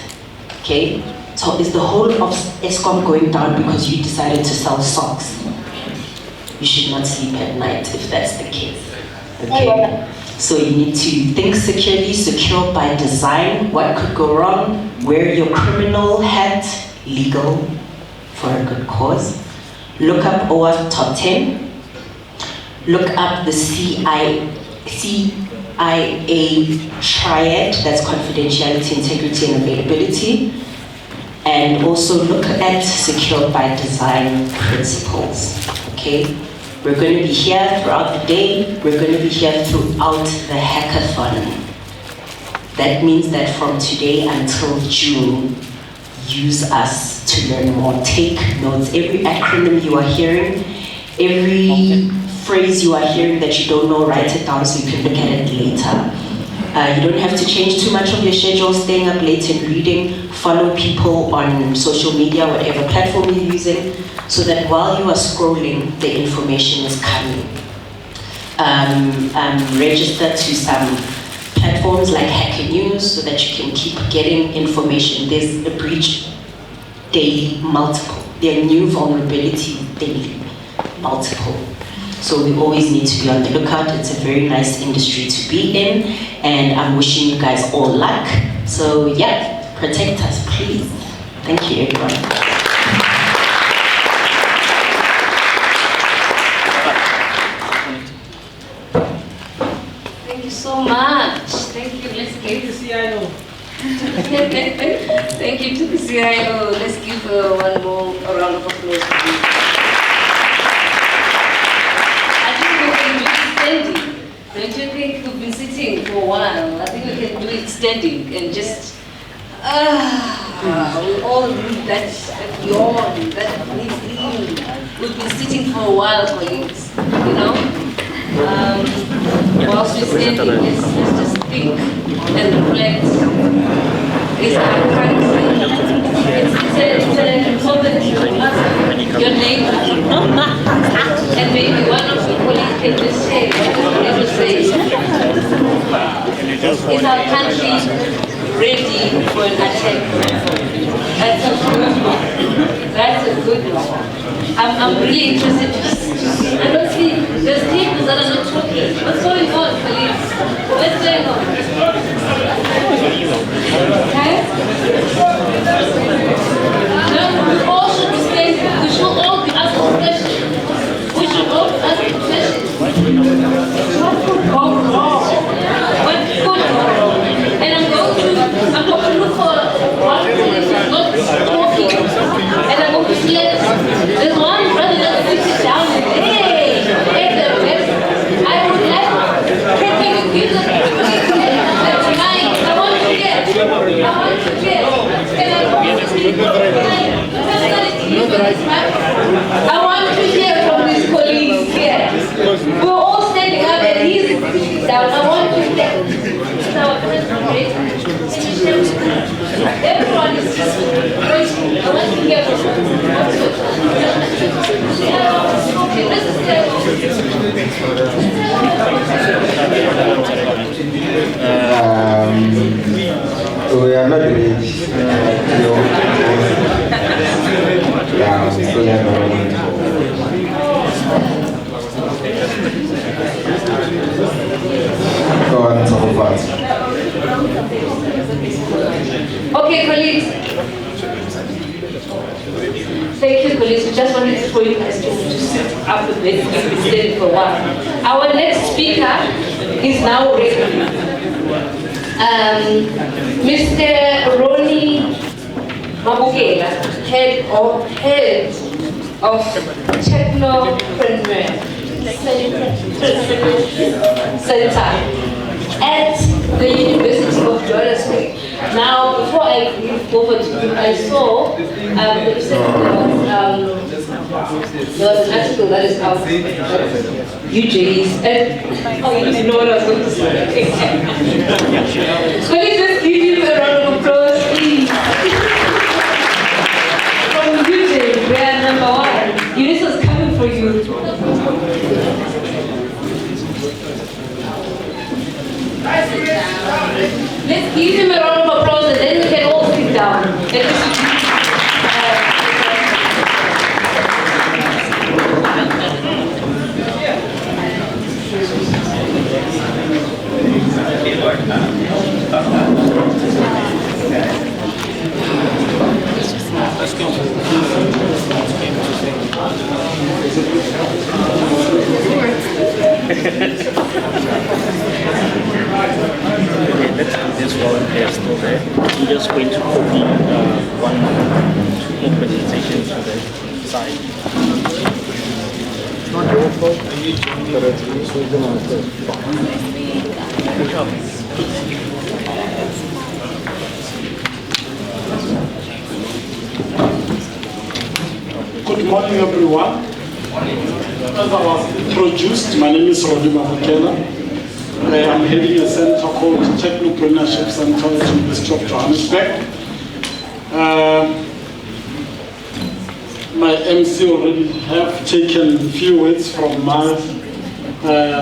okay? So is the whole of ESCOM going down because you decided to sell socks? You should not sleep at night if that's the case, okay? So you need to think securely, secure by design. What could go wrong? Wear your criminal hat, legal, for a good cause. Look up OAuth Top 10. Look up the CIA triad, that's confidentiality, integrity, and availability. And also look at secure by design principles, okay? We're going to be here throughout the day. We're going to be here throughout the hackathon. That means that from today until June, use us to learn more. Take notes. Every acronym you are hearing, every phrase you are hearing that you don't know, write it down so you can look at it later. You don't have to change too much of your schedule, staying up late and reading. Follow people on social media, whatever platform you're using, so that while you are scrolling, the information is coming. Register to some platforms like Hacker News so that you can keep getting information. There's a breach daily, multiple. There are new vulnerabilities daily, multiple. So we always need to be on the lookout. It's a very nice industry to be in, and I'm wishing you guys all luck. So yeah, protect us, please. Thank you, everyone. So much. Thank you. Let's give the CIO. Thank you to the CIO. Let's give one more round of applause. I think we can do it standing. Don't you think we've been sitting for a while? I think we can do it standing and just we all need that yawn, that breathing. We've been sitting for a while, colleagues. You know. Whilst we're standing, let's just think and reflect. It's our country. It's important to ask your neighbor. And maybe one of your colleagues can just say, never say. Is our country ready for an attack? That's a good one. That's a good one. I'm really interested to see. I don't see, there's people that are not talking. What's going on, please? What's going on? Okay? No, we all should be standing. We should all be asking questions. We should all be asking questions. What could go wrong? What could go wrong? And I'm going to look for one police who's not talking. And I'm going to select, there's one brother that sits it down and hey, I would like, can you give them tonight? I want to get, and I want to speak tonight. I want to hear from these colleagues here. We're all standing up and he's sitting down. I want to hear. Everyone is just waiting. I want to hear from them. Okay, this is we are not ready. Go on, so fast. Okay, colleagues. Thank you, colleagues. We just wanted for you guys to sit up a bit. You've been standing for a while. Our next speaker is now ready. Mr. Ronnie Mabukela, head of Technopreneur Center at the University of Johannesburg. Now, before I move over to you, I saw that you said there was an article that is out UJ's and oh, you didn't know what I was going to say. Can you just give him a round of applause, please? From UJ, we are number one. Unisa is coming for you. Let's give him a round of applause and then we can all sit down. Let's go. Okay, let's do this while still there. I'm just going to copy two more presentations to the side. It's not your fault, but it's good job. Good morning, everyone. As I was introduced, my name is Rodima Mukela. I'm heading a center called Technopreneurship Center in the University of Johannesburg. My MC already have taken a few words from my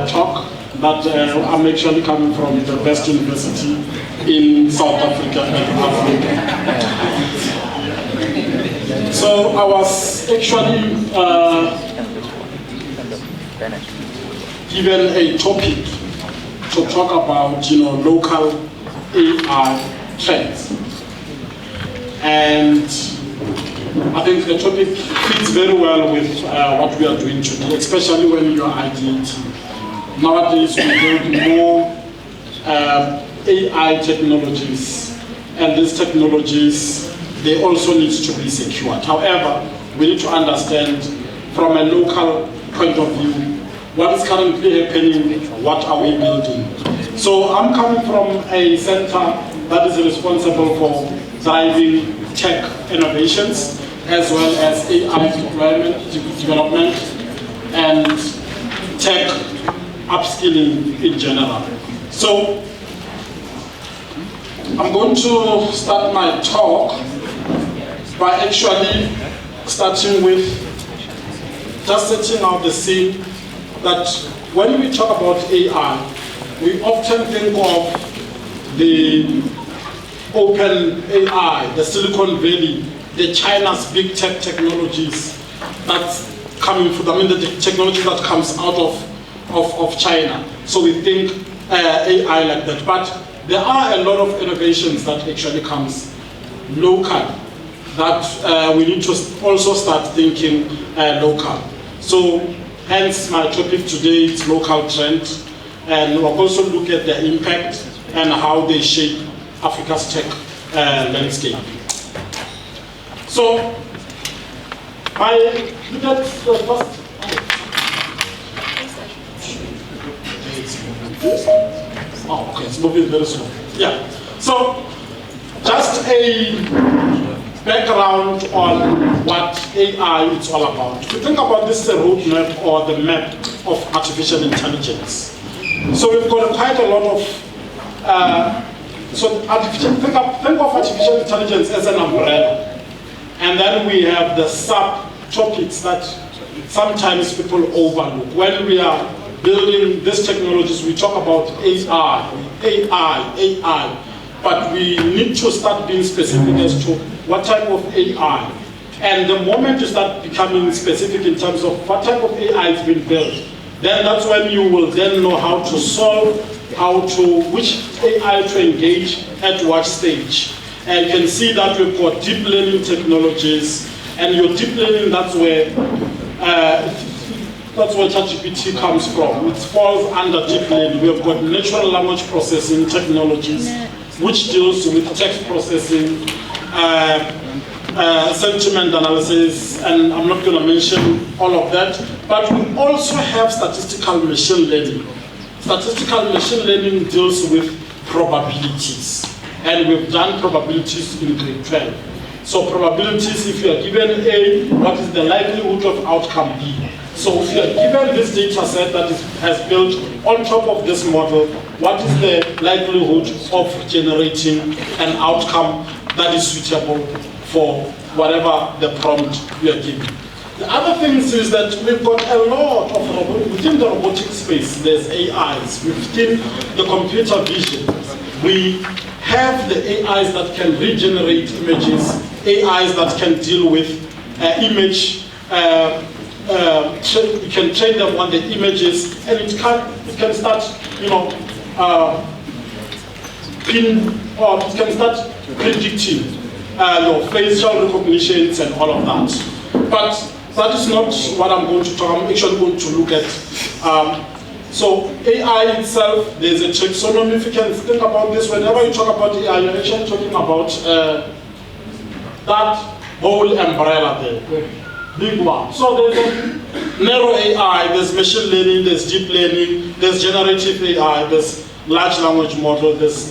talk, but I'm actually coming from the best university in South Africa and Africa. So I was actually given a topic to talk about, local AI trends. And I think the topic fits very well with what we are doing today, especially when you are ideating. Nowadays, we build more AI technologies, and these technologies, they also need to be secured. However, we need to understand from a local point of view, what is currently happening, what are we building. So I'm coming from a center that is responsible for driving tech innovations, as well as AI development and tech upskilling in general. So I'm going to start my talk by actually starting with just setting out the scene that when we talk about AI, we often think of the open AI, the Silicon Valley, the China's big tech technologies that's coming from, the technology that comes out of China. So we think AI like that. But there are a lot of innovations that actually comes local that we need to also start thinking local. So hence my topic today is local trend, and we'll also look at the impact and how they shape Africa's tech landscape. So I look at the first. Oh, okay, it's moving very slow. Yeah. So just a background on what AI is all about. If you think about this as a roadmap or the map of artificial intelligence. So we've got quite a lot of think of artificial intelligence as an umbrella, and then we have the sub-topics that sometimes people overlook. When we are building these technologies, we talk about AI, but we need to start being specific as to what type of AI. And the moment you start becoming specific in terms of what type of AI is being built, then that's when you will then know how to solve, which AI to engage at what stage. And you can see that we've got deep learning technologies, and your deep learning, that's where ChatGPT comes from. It falls under deep learning. We've got natural language processing technologies, which deals with text processing, sentiment analysis, and I'm not going to mention all of that. But we also have statistical machine learning. Statistical machine learning deals with probabilities, and we've done probabilities in grade 12. So probabilities, if you are given A, what is the likelihood of outcome B? So if you are given this data set that has built on top of this model, what is the likelihood of generating an outcome that is suitable for whatever the prompt we are given? The other things is that we've got a lot of, within the robotic space, there's AIs. Within the computer vision, we have the AIs that can regenerate images, AIs that can deal with image, you can train them on the images, and it can start, it can start predicting your facial recognitions and all of that. But that is not what I'm going to talk. I'm actually going to look at. So AI itself, there's a taxonomy. If you can think about this, whenever you talk about AI, you're actually talking about that whole umbrella there, big one. So there's a narrow AI, there's machine learning, there's deep learning, there's generative AI, there's large language model, there's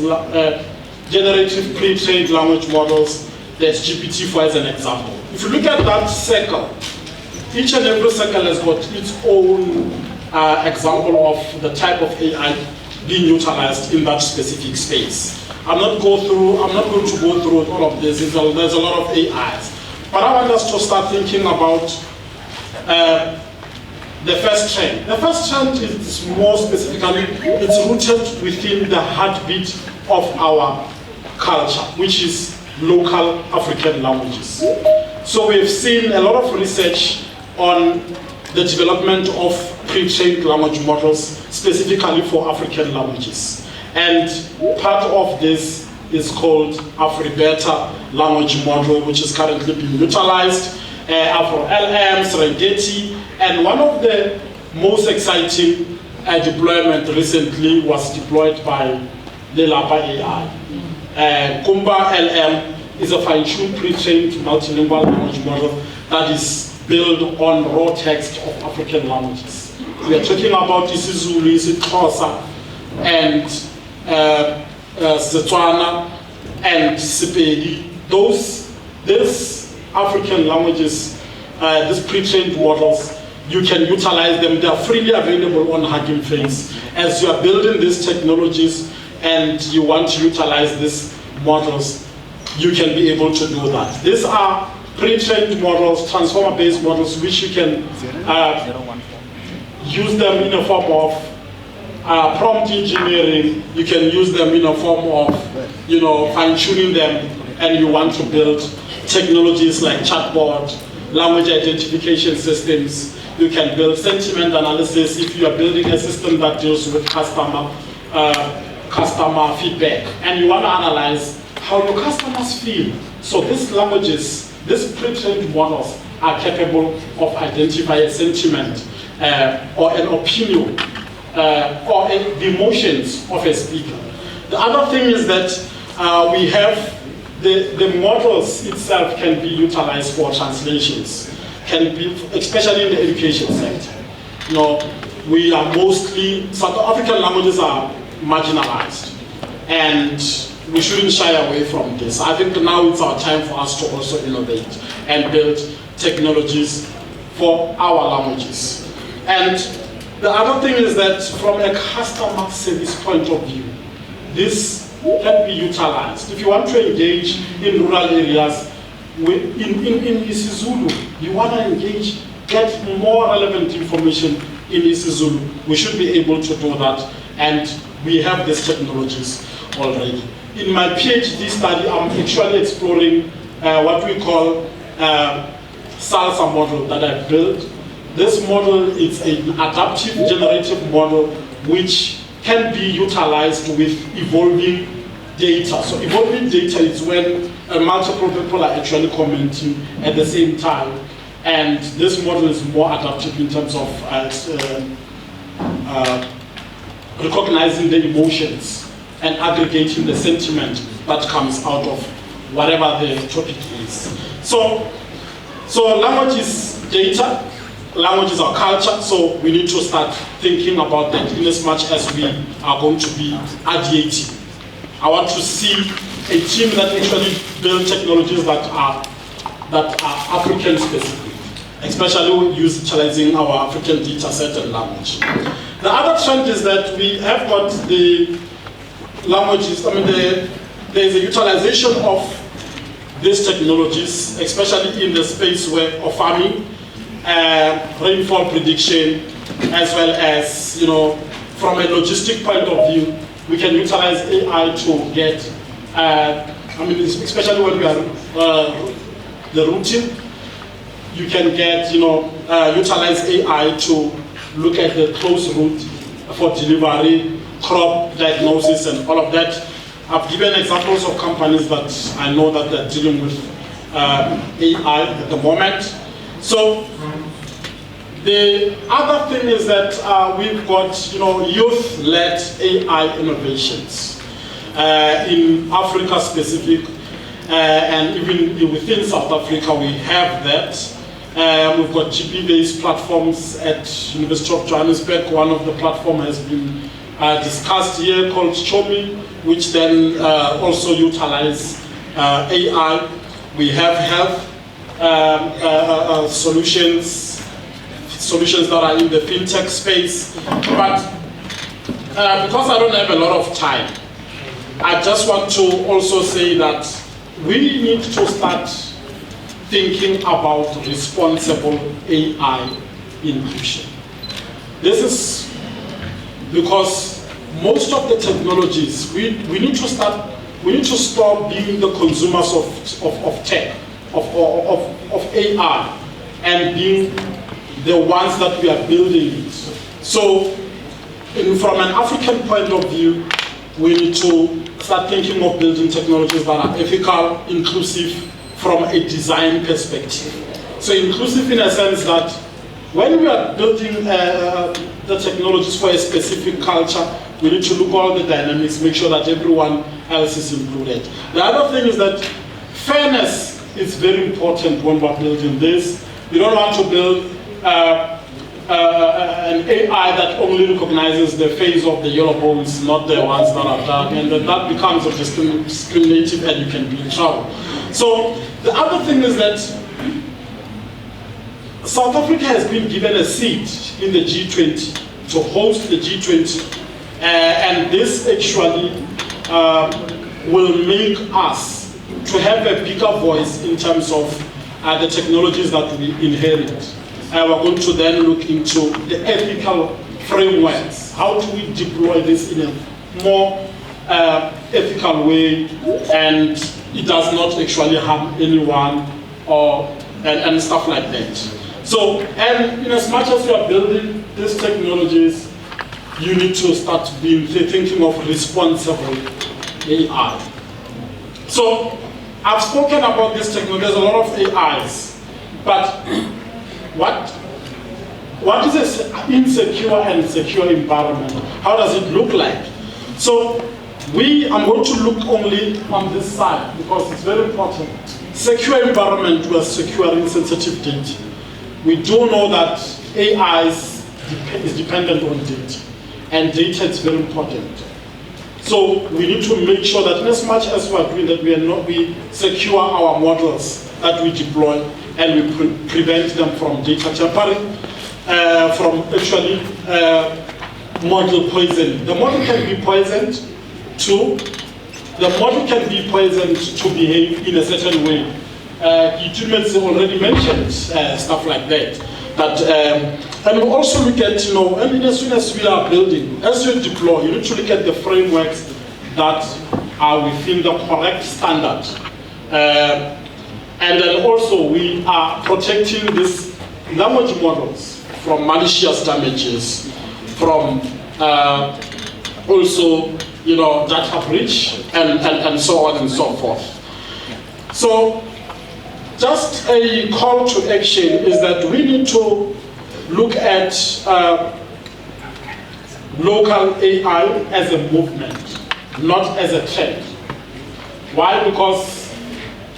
generative pre-trained language models, there's GPT-4 as an example. If you look at that circle, each and every circle has got its own example of the type of AI being utilized in that specific space. I'm not going to go through all of this. There's a lot of AIs. But I want us to start thinking about the first trend. The first trend is more specifically, it's rooted within the heartbeat of our culture, which is local African languages. So we've seen a lot of research on the development of pre-trained language models specifically for African languages. And part of this is called AfriBeta language model, which is currently being utilized, AfroLM, Serengeti, and one of the most exciting deployment recently was deployed by Lelapa AI. Kumba LM is a fine-tuned pre-trained multilingual language model that is built on raw text of African languages. We are talking about isiZulu, isiXhosa, and Setswana, and Sepedi. These African languages, these pre-trained models, you can utilize them. They are freely available on Hugging Face. As you are building these technologies and you want to utilize these models, you can be able to do that. These are pre-trained models, transformer-based models, which you can use them in a form of prompt engineering. You can use them in a form of, fine-tuning them, and you want to build technologies like chatbot, language identification systems. You can build sentiment analysis if you are building a system that deals with customer feedback, and you want to analyze how your customers feel. So these languages, these pre-trained models are capable of identifying a sentiment or an opinion or the emotions of a speaker. The other thing is that we have the models itself can be utilized for translations, can be, especially in the education sector. We are mostly, South African languages are marginalized, and we shouldn't shy away from this. I think now it's our time for us to also innovate and build technologies for our languages. And the other thing is that from a customer service point of view, this can be utilized. If you want to engage in rural areas, in isiZulu, you want to engage, get more relevant information in isiZulu, we should be able to do that, and we have these technologies already. In my PhD study, I'm actually exploring what we call SALSA model that I built. This model is an adaptive generative model which can be utilized with evolving data. So evolving data is when multiple people are actually commenting at the same time, and this model is more adaptive in terms of recognizing the emotions and aggregating the sentiment that comes out of whatever the topic is. So language is data, language is our culture, so we need to start thinking about that in as much as we are going to be ideating. I want to see a team that actually build technologies that are African specific, especially utilizing our African data set and language. The other trend is that we have got the languages, there's a utilization of these technologies, especially in the space of farming, rainfall prediction, as well as, from a logistic point of view, we can utilize AI to get, especially when we are the routing, you can get, utilize AI to look at the close route for delivery, crop diagnosis, and all of that. I've given examples of companies that I know that they're dealing with AI at the moment. So the other thing is that we've got youth-led AI innovations in Africa specific, and even within South Africa we have that. We've got GP-based platforms at University of Johannesburg. One of the platforms has been discussed here called Chomi, which then also utilize AI. We have health solutions that are in the fintech space. But because I don't have a lot of time, I just want to also say that we need to start thinking about responsible AI inclusion. This is because most of the technologies, we need to stop being the consumers of tech, of AI, and being the ones that we are building it. So, from an African point of view, we need to start thinking of building technologies that are ethical, inclusive from a design perspective. So inclusive in a sense that when we are building the technologies for a specific culture, we need to look at all the dynamics, make sure that everyone else is included. The other thing is that fairness is very important when we're building this. We don't want to build an AI that only recognizes the face of the yellow bones, not the ones that are dark, and that becomes discriminative and you can be in trouble. So the other thing is that South Africa has been given a seat in the G20 to host the G20, and this actually will make us to have a bigger voice in terms of the technologies that we inherit. We're going to then look into the ethical frameworks. How do we deploy this in a more ethical way, and it does not actually harm anyone and stuff like that. So, and in as much as you are building these technologies, you need to start thinking of responsible AI. So, I've spoken about this technology. There's a lot of AIs, but what is an insecure and secure environment? How does it look like? So I'm going to look only on this side because it's very important. Secure environment, we are securing sensitive data. We do know that AI is dependent on data, and data is very important. So we need to make sure that as much as we are doing that, we secure our models that we deploy, and we prevent them from data tampering, from actually model poisoning. The model can be poisoned to behave in a certain way. ITWeb already mentioned stuff like that. And we also look at, and as soon as we are building, as you deploy, you need to look at the frameworks that are within the correct standard. And then also we are protecting these language models from malicious damages, from also data breach, and so on and so forth. So just a call to action is that we need to look at local AI as a movement, not as a trend. Why? Because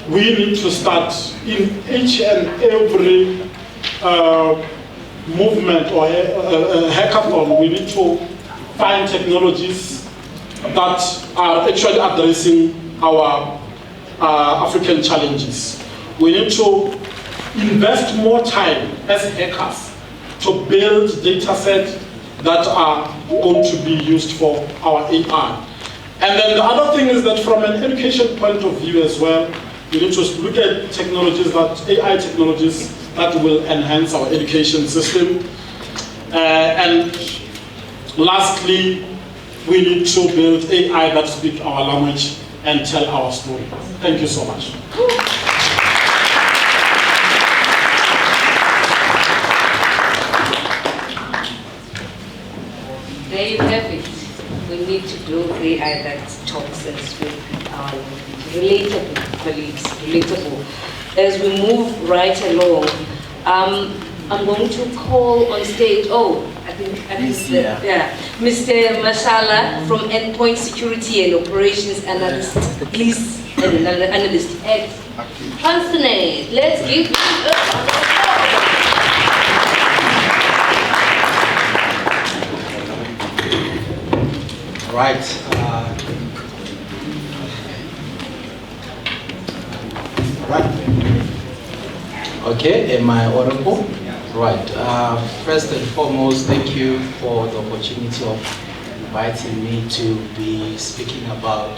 we need to start in each and every movement or hackathon. We need to find technologies that are actually addressing our African challenges. We need to invest more time as hackers to build data sets that are going to be used for our AI. And then the other thing is that from an education point of view as well, we need to look at technologies AI technologies that will enhance our education system. And lastly, we need to build AI that speaks our language and tell our story. Thank you so much. There you have it. We need to build AI that talks and speaks our language. Relatable, colleagues, relatable. As we move right along, I'm going to call on stage, Mr. Mashala from Endpoint Security and Operations Analyst, please, Analyst at Transnet. Let's give him a Right. Okay, am I audible? Right. First and foremost, thank you for the opportunity of inviting me to be speaking about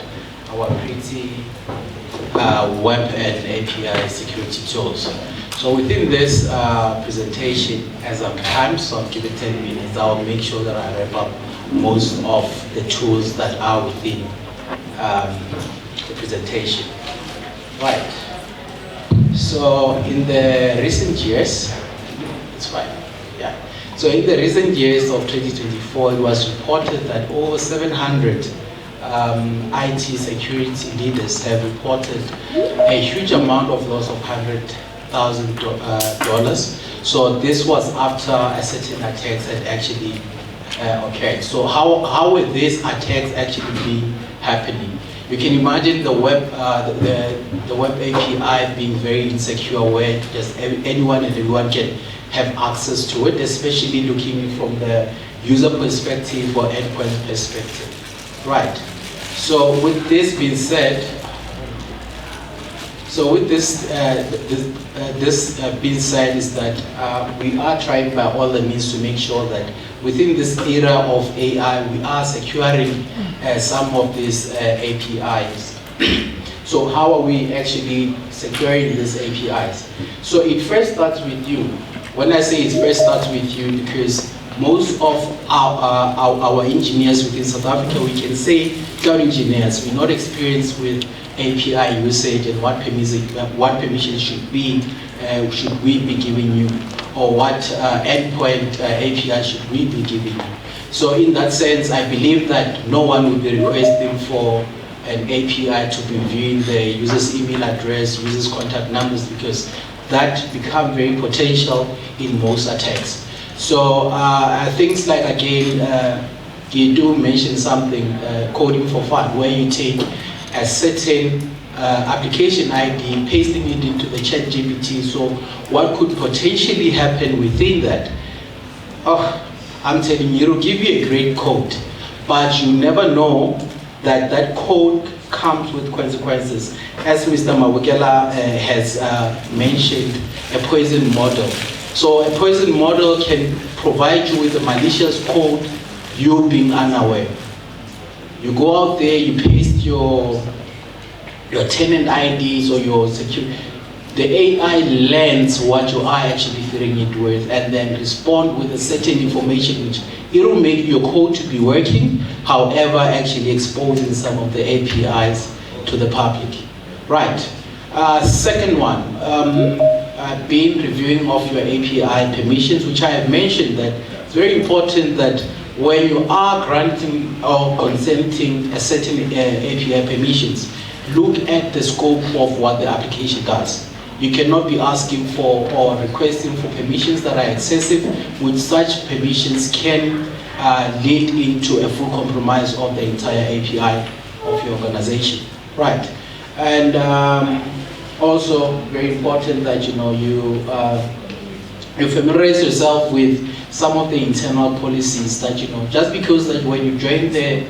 our pretty web and API security tools. So within this presentation, as I'm time, so I'll give it 10 minutes, I'll make sure that I wrap up most of the tools that are within the presentation. Right. So in the recent years, it's fine, yeah. So in the recent years of 2024, it was reported that over 700 IT security leaders have reported a huge amount of loss of $100,000. So this was after a certain attacks had actually occurred. So how will these attacks actually be happening? You can imagine the web API being very insecure, where just anyone and everyone can have access to it, especially looking from the user perspective or endpoint perspective. Right. So with this being said, being said is that we are trying by all the means to make sure that within this era of AI, we are securing some of these APIs. So how are we actually securing these APIs? So it first starts with you. When I say it first starts with you, because most of our engineers within South Africa, we can say cloud engineers, we're not experienced with API usage and what permissions should we be giving you, or what endpoint API should we be giving you. So in that sense, I believe that no one will be requesting for an API to be viewing the user's email address, user's contact numbers, because that become very potential in most attacks. So things like, again, you do mention something, coding for fun, where you take a certain application ID, pasting it into the chat GPT. So what could potentially happen within that? Oh, I'm telling you, it'll give you a great code, but you never know that that code comes with consequences. As Mr. Mawukela has mentioned, a poison model. So a poison model can provide you with a malicious code, you being unaware. You go out there, you paste your tenant IDs or your security. The AI learns what you are actually filling it with and then respond with a certain information which it will make your code to be working, however actually exposing some of the APIs to the public. Right. Second one, being reviewing of your API permissions, which I have mentioned that it's very important that when you are granting or consenting a certain API permissions, look at the scope of what the application does. You cannot be asking for or requesting for permissions that are excessive, which such permissions can lead into a full compromise of the entire API of your organization. Right. And also very important that you familiarize yourself with some of the internal policies that just because that when you join the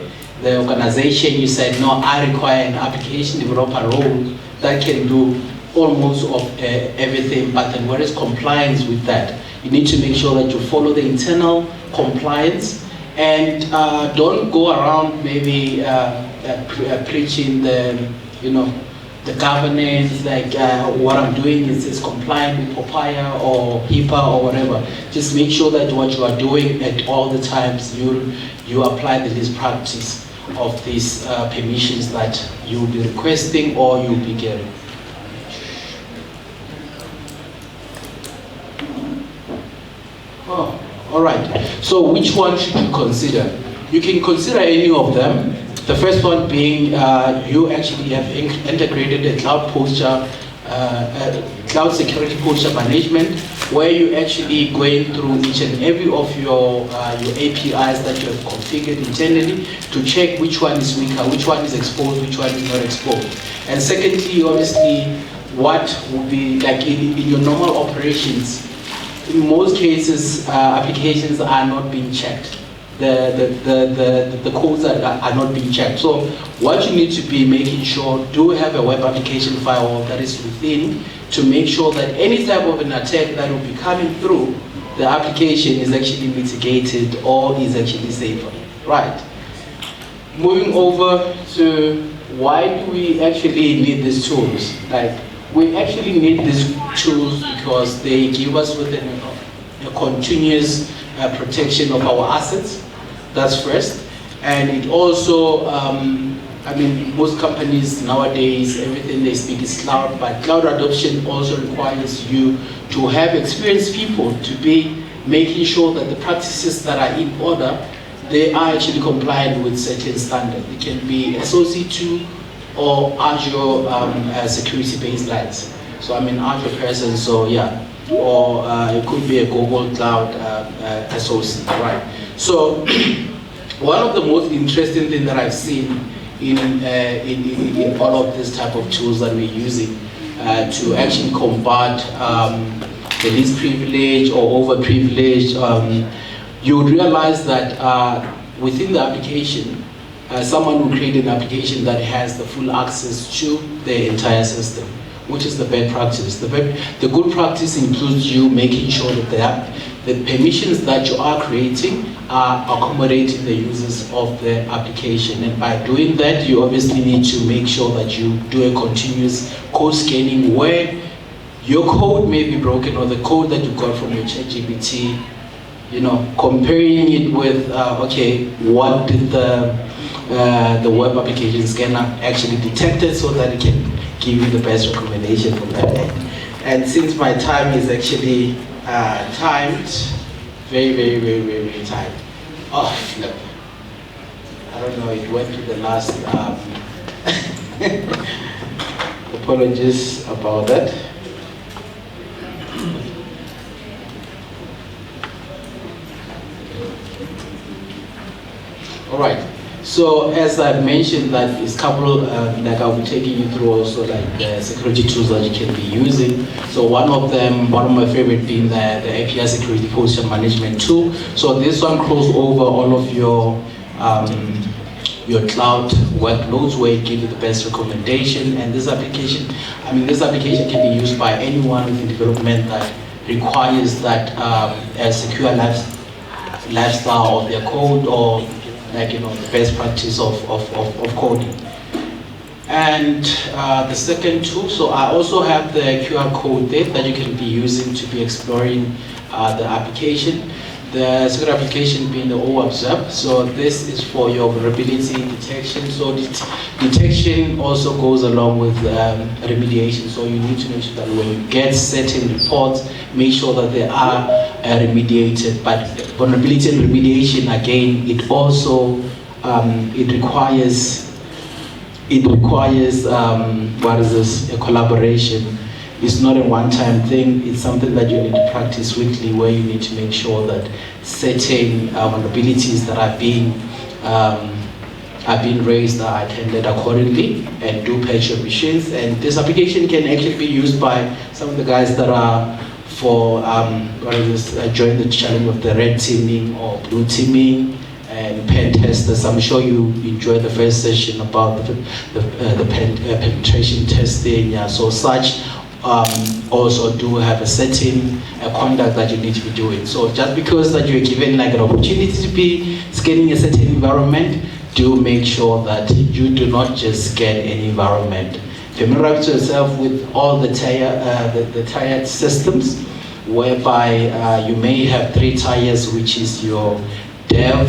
organization you said, no, I require an application developer role that can do almost of everything, but then what is compliance with that? You need to make sure that you follow the internal compliance and don't go around maybe preaching the governance, like what I'm doing is compliant with Papaya or HIPAA or whatever. Just make sure that what you are doing at all the times, you apply the least practice of these permissions that you will be requesting or you will be getting. Oh, all right. So which one should you consider? You can consider any of them. The first one being you actually have integrated a cloud posture, cloud security posture management, where you actually going through each and every of your APIs that you have configured internally to check which one is weaker, which one is exposed, which one is not exposed. And secondly, obviously, what would be like in your normal operations. In most cases, applications are not being checked. The codes are not being checked. So what you need to be making sure, do have a web application firewall that is within to make sure that any type of an attack that will be coming through, the application is actually mitigated or is actually safer. Right. moving over to why do we actually need these tools? Like, we actually need these tools because they give us with a continuous protection of our assets. That's first. And it also, I mean, most companies nowadays, everything they speak is cloud, but cloud adoption also requires you to have experienced people to be making sure that the practices that are in order, they are actually compliant with certain standards. It can be SOC2 or Azure security baselines. So I'm an Azure person, so yeah. Or it could be a Google Cloud SOC, right? So one of the most interesting things that I've seen in all of this type of tools that we're using to actually combat the least privileged or overprivileged, you would realize that within the application, someone will create an application that has the full access to the entire system, which is the best practice. The good practice includes you making sure that the permissions that you are creating are accommodating the users of the application. And by doing that, you obviously need to make sure that you do a continuous code scanning where your code may be broken or the code that you got from your ChatGPT, you know, comparing it with, okay, what did the web application scanner actually detected so that it can give you the best recommendation from that end. And since my time is actually timed, very timed. Oh, flip. I don't know, it went to the last, apologies about that. All right. So as I've mentioned, that is couple, like I'll be taking you through also like the security tools that you can be using. So one of my favorite being the API security posture management tool. So this one crawls over all of your cloud workloads where it gives you the best recommendation. And this application can be used by anyone within development that requires that a secure lifestyle of their code, or like, you know, the best practice of coding. And the second tool, so I also have the QR code there that you can be using to be exploring the application. The second application being the OAbsorb. So this is for your vulnerability detection. So detection also goes along with remediation. So you need to make sure that when you get certain reports, make sure that they are remediated. But vulnerability and remediation, again, it also it requires what is this? A collaboration. It's not a one-time thing. It's something that you need to practice weekly, where you need to make sure that certain vulnerabilities that are being raised are attended accordingly, and do patch your machines. And this application can actually be used by some of the guys that are for join the challenge of the red teaming or blue teaming and pen testers. I'm sure you enjoyed the first session about the penetration testing. Yeah, so such also do have a certain conduct that you need to be doing. So just because that you're given like an opportunity to be scanning a certain environment, do make sure that you do not just scan any environment. Familiarize yourself with all the tiered systems, whereby you may have 3 tiers, which is your dev,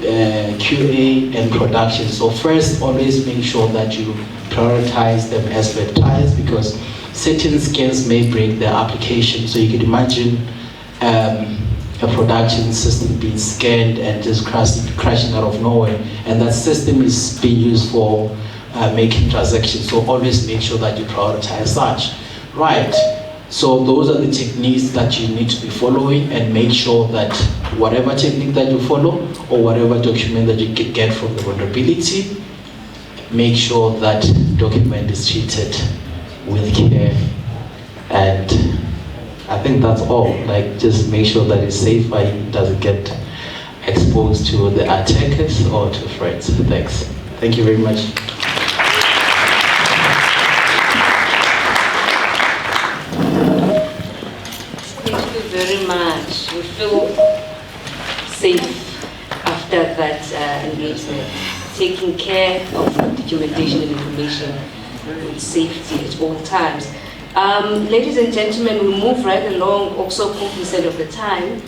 QA, and production. So first, always make sure that you prioritize them as web tiers, because certain scans may break the application. So you can imagine a production system being scanned and just crashing out of nowhere, and that system is being used for making transactions. So always make sure that you prioritize such. Right. So those are the techniques that you need to be following, and make sure that whatever technique that you follow or whatever document that you get from the vulnerability, make sure that document is treated with care. And I think that's all. Like, just make sure that it's safe and it doesn't get exposed to the attackers or to threats. Thanks. Thank you very much. Thank you very much. We feel safe after that engagement. taking care of documentation and information with safety at all times. Ladies and gentlemen, we'll move right along, also cognizant of the time,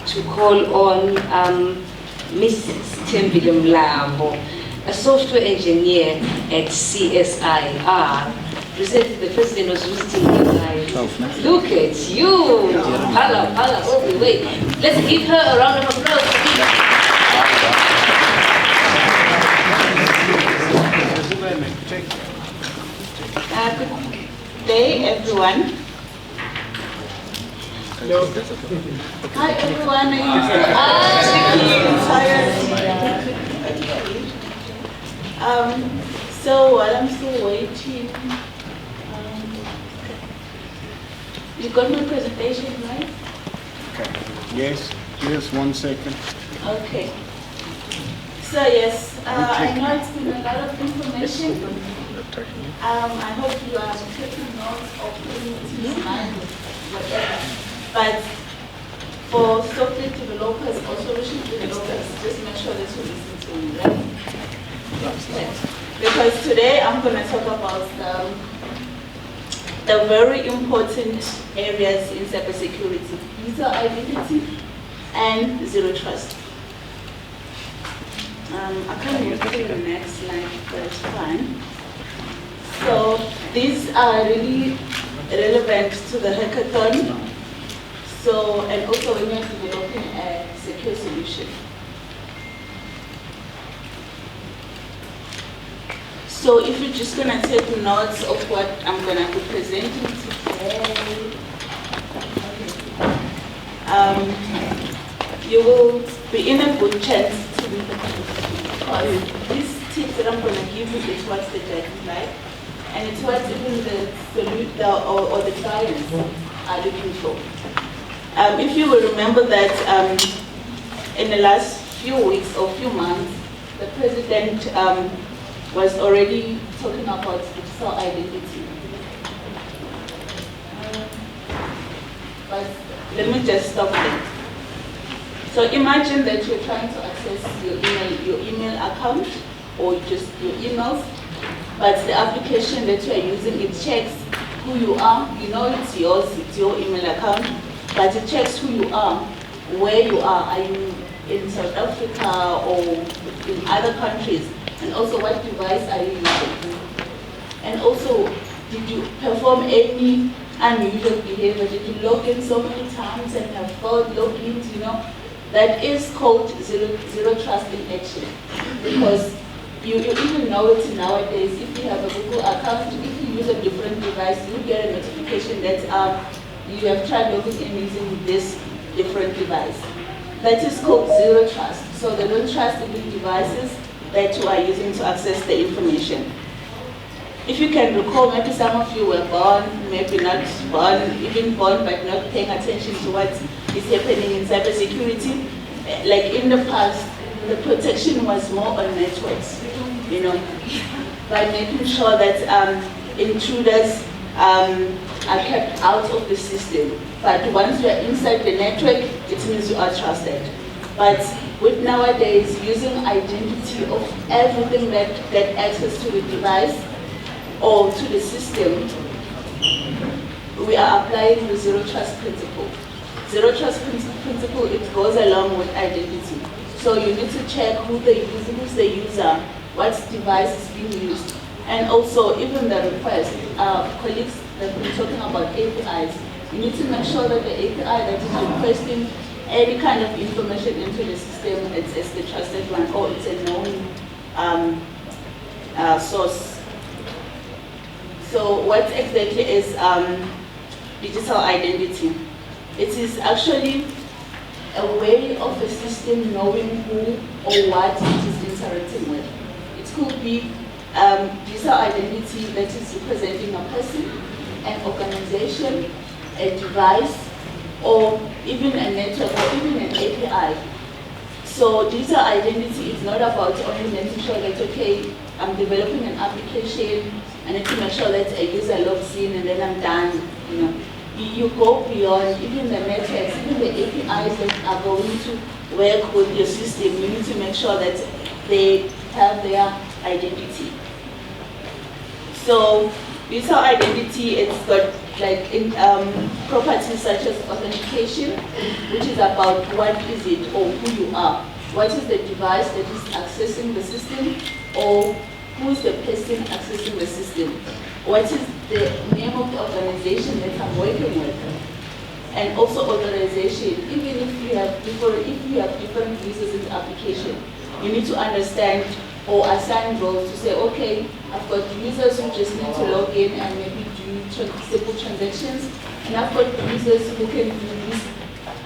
to call on Mrs. Tembile Mlambo, a software engineer at CSIR. The president was visiting you guys. Look at you! Pala, all the way. Let's give her a round of applause. Good day, everyone. Hello. Hi, everyone. So while I'm still waiting, you got my presentation, right? Okay. Yes, just 1 second. Okay. So yes, I know it's been a lot of information. I hope you are taking notes of things, whatever. But for software developers or solution developers, just make sure that you listen to me, right? Okay. Because today I'm going to talk about the very important areas in cybersecurity: user identity and zero trust. I can't move to the next slide, but it's fine. So these are really relevant to the hackathon. So, and also when you're developing a secure solution. So if you're just gonna take notes of what I'm gonna be presenting today, you will be in a good chance to be the because these tips that I'm gonna give you is what the judge is like, and it's what even the clients are looking for. If you will remember that in the last few weeks or few months, the president was already talking about digital identity. But let me just stop there. So imagine that you're trying to access your email account or just your emails, but the application that you are using, it checks who you are. You know it's yours, it's your email account, but it checks who you are, where you are. Are you in South Africa or in other countries? And also what device are you using? And also, did you perform any unusual behavior? Did you log in so many times and have failed logins, you know? That is called zero trust in action. Because you even know it nowadays. If you have a Google account, if you use a different device, you get a notification that you have tried logging in using this different device. That is called zero trust. So they don't trust in the devices that you are using to access the information. If you can recall, maybe some of you were born, maybe not born, even born but not paying attention to what is happening in cybersecurity. Like in the past, the protection was more on networks, you know, by making sure that intruders are kept out of the system. But once you are inside the network, it means you are trusted. But with nowadays, using identity of everything that get access to the device or to the system, we are applying the zero trust principle. Zero trust principle, it goes along with identity. So you need to check who's the user, what device is being used. And also, even the request, colleagues that have been talking about APIs, you need to make sure that the API that is requesting any kind of information into the system, it's the trusted one, or it's a known source. So what exactly is digital identity? It is actually a way of a system knowing who or what it is interacting with. It could be digital identity that is representing a person, an organization, a device, or even a network, or even an API. So digital identity is not about only making sure that, okay, I'm developing an application, I need to make sure that a user logs in and then I'm done. You know, you go beyond even the networks, even the APIs that are going to work with your system. You need to make sure that they have their identity. So user identity, it's got like in properties such as authentication, which is about what is it or who you are. What is the device that is accessing the system, or who's the person accessing the system? What is the name of the organization that I'm working with? And also authorization. Even if you have different users in the application, you need to understand or assign roles to say, okay, I've got users who just need to log in and maybe do simple transactions, and I've got users who can do these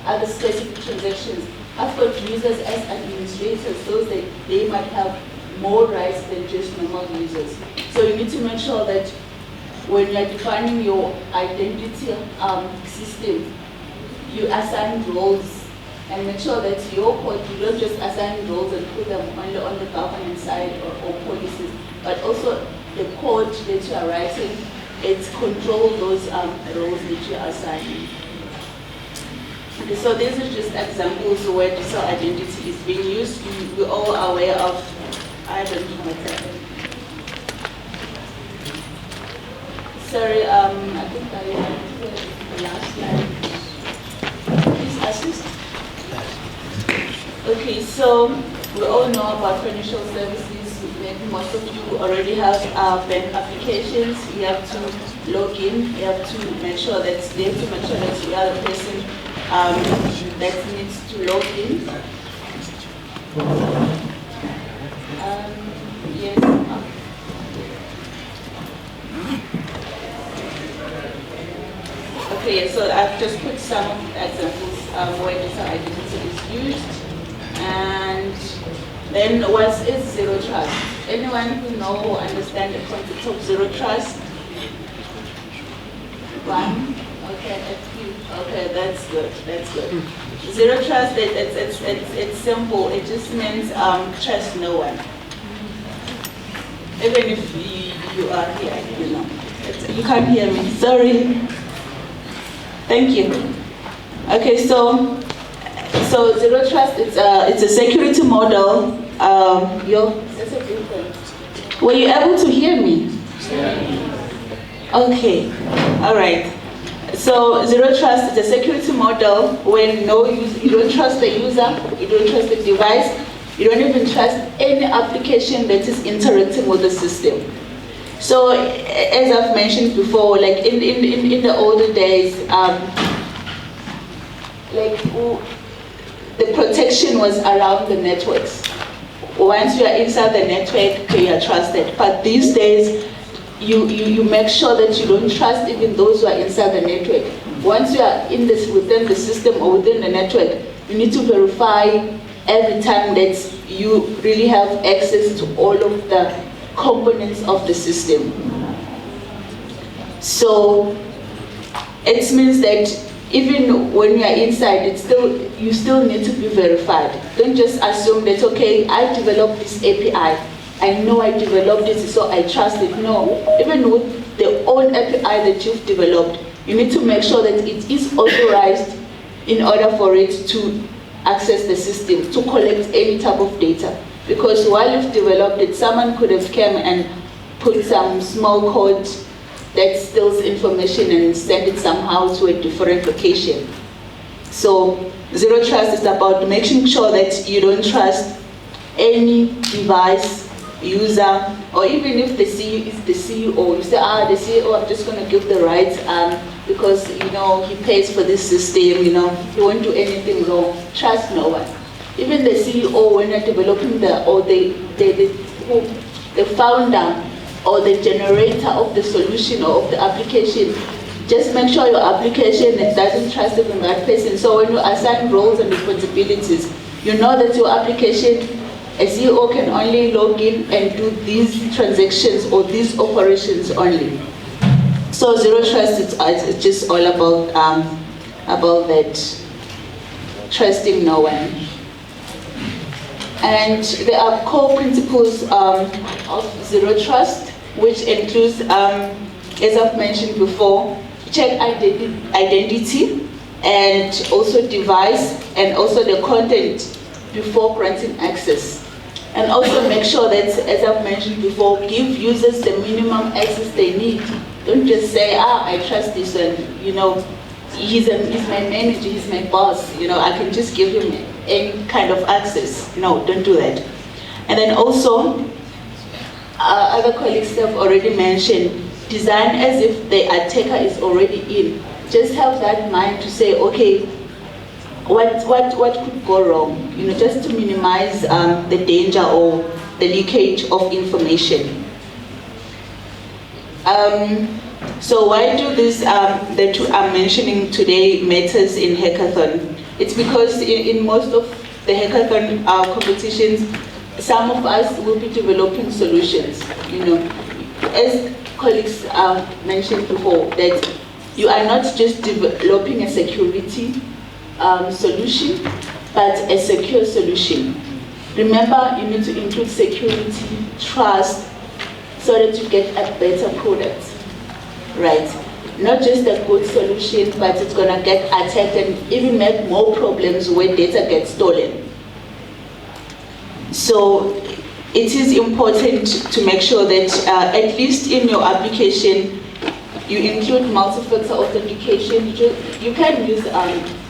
other specific transactions. I've got users as administrators, those that they might have more rights than just normal users. So you need to make sure that when you're defining your identity system, you assign roles and make sure that your code, you don't just assign roles and put them only on the governance side or policies, but also the code that you are writing, it controls those roles that you are assigning. Okay, so these are just examples where digital identity is being used. We're all aware of, I don't know what's happening. Sorry, I think I have the last slide. Please assist. Okay, so we all know about financial services. Maybe most of you already have bank applications. You have to log in. You have to make sure that you are the person that needs to log in. Yes. Okay, so I've just put some examples where digital identity is used. And then what is zero trust? Anyone who know or understand the concept of zero trust? One? Okay, a few. Okay, that's good. That's good. Zero trust, it's simple. It just means trust no one. Even if you are here, you know. You can't hear me. Sorry. Thank you. Okay, so zero trust, it's a security model. That's a good thing. Were you able to hear me? Okay, all right. So zero trust is a security model when you don't trust the user, you don't trust the device, you don't even trust any application that is interacting with the system. So as I've mentioned before, like in the older days, the protection was around the networks. Once you are inside the network, you are trusted. But these days, you make sure that you don't trust even those who are inside the network. Once you are within the system or within the network, you need to verify every time that you really have access to all of the components of the system. So it means that even when you are inside, you still need to be verified. Don't just assume that, okay, I developed this API. I know I developed it, so I trust it. No, even with the own API that you've developed, you need to make sure that it is authorized in order for it to access the system, to collect any type of data. Because while you've developed it, someone could have come and put some small code that steals information and send it somehow to a different location. So zero trust is about making sure that you don't trust any device, user, or even if the CEO is the CEO, you say, the CEO, I'm just going to give the rights because he pays for this system, he won't do anything wrong. Trust no one. Even the CEO, when you're developing the founder or the generator of the solution or of the application, just make sure your application doesn't trust even that person. So when you assign roles and responsibilities, you know that your application, a CEO can only log in and do these transactions or these operations only. So zero trust is just all about that, trusting no one. And there are core principles of zero trust, which includes, as I've mentioned before, check identity and also device and also the content before granting access. And also make sure that, as I've mentioned before, give users the minimum access they need. Don't just say, I trust this one, he's my manager, he's my boss, I can just give him any kind of access. No, don't do that. And then also, other colleagues have already mentioned, design as if the attacker is already in. Just have that mind to say, okay, what could go wrong? Just to minimize the danger or the leakage of information. So why do this, that I'm mentioning today, matters in Hackathon? It's because in most of the Hackathon competitions, some of us will be developing solutions. As colleagues mentioned before, that you are not just developing a security solution, but a secure solution. Remember, you need to include security, trust, so that you get a better product, right? Not just a good solution, but it's gonna get attacked and even make more problems when data gets stolen. So it is important to make sure that at least in your application, you include multi-factor authentication. You can use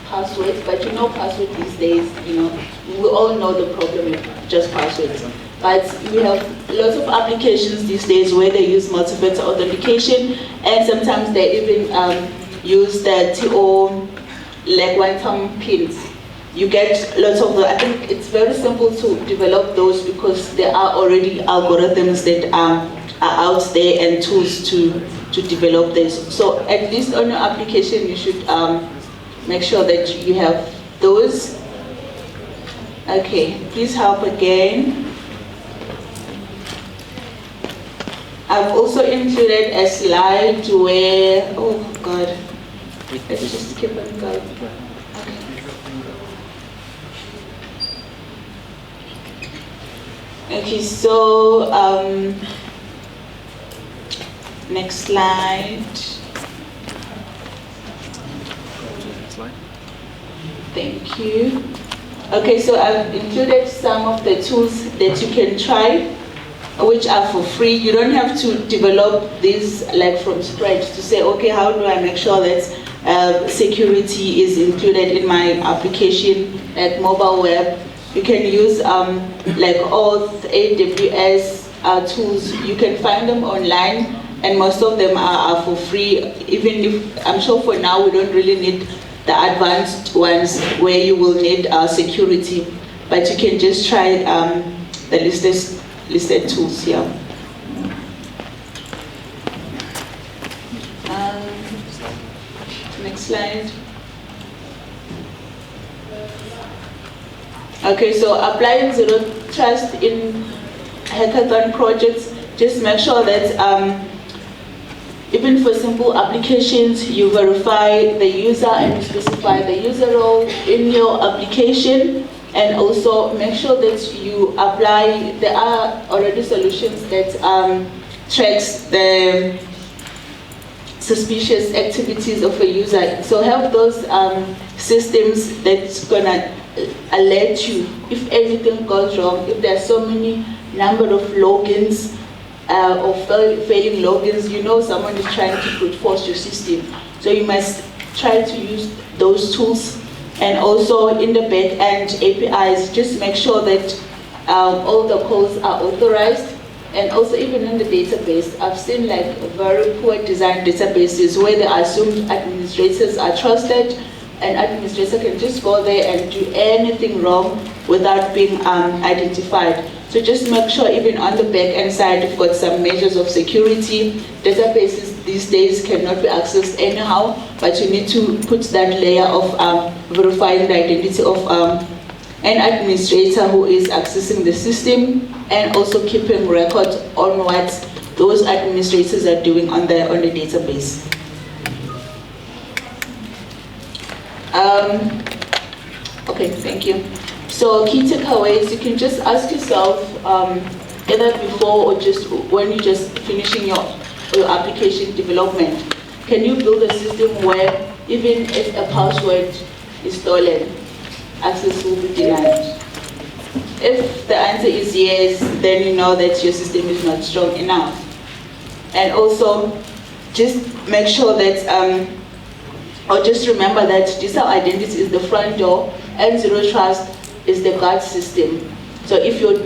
passwords, but password these days, we all know the problem with just passwords. But we have lots of applications these days where they use multi-factor authentication, and sometimes they even use the TO, like one-time pins. You get lots of I think it's very simple to develop those because there are already algorithms that are out there and tools to develop this. So at least on your application, you should make sure that you have those. Okay, please help again. I've also included a slide where, oh God, let's just keep on going. Okay, so next slide. Thank you. Okay, so I've included some of the tools that you can try, which are for free. You don't have to develop these like from scratch to say, okay, how do I make sure that security is included in my application, like mobile web. You can use like Auth, AWS tools. You can find them online, and most of them are for free. Even if, I'm sure for now we don't really need the advanced ones where you will need security, but you can just try the listed tools here. Next slide. Okay, so applying zero trust in hackathon projects, just make sure that even for simple applications, you verify the user and you specify the user role in your application, and also make sure that you apply, there are already solutions that tracks the suspicious activities of a user. So have those systems that's gonna alert you if anything goes wrong, if there are so many number of logins or failing logins, someone is trying to brute force your system. So you must try to use those tools. And also in the back end APIs, just make sure that all the calls are authorized. And also even in the database, I've seen like very poor design databases where the assumed administrators are trusted, and administrator can just go there and do anything wrong without being identified. So just make sure even on the back end side, you've got some measures of security. Databases these days cannot be accessed anyhow, but you need to put that layer of verifying the identity of an administrator who is accessing the system, and also keeping records on what those administrators are doing on the database. Okay, thank you. So key takeaways, you can just ask yourself, either before or just when you're just finishing your application development, can you build a system where even if a password is stolen, access will be denied? If the answer is yes, then you know that your system is not strong enough. And also, just make sure that, or just remember that digital identity is the front door and zero trust is the guard system. So if your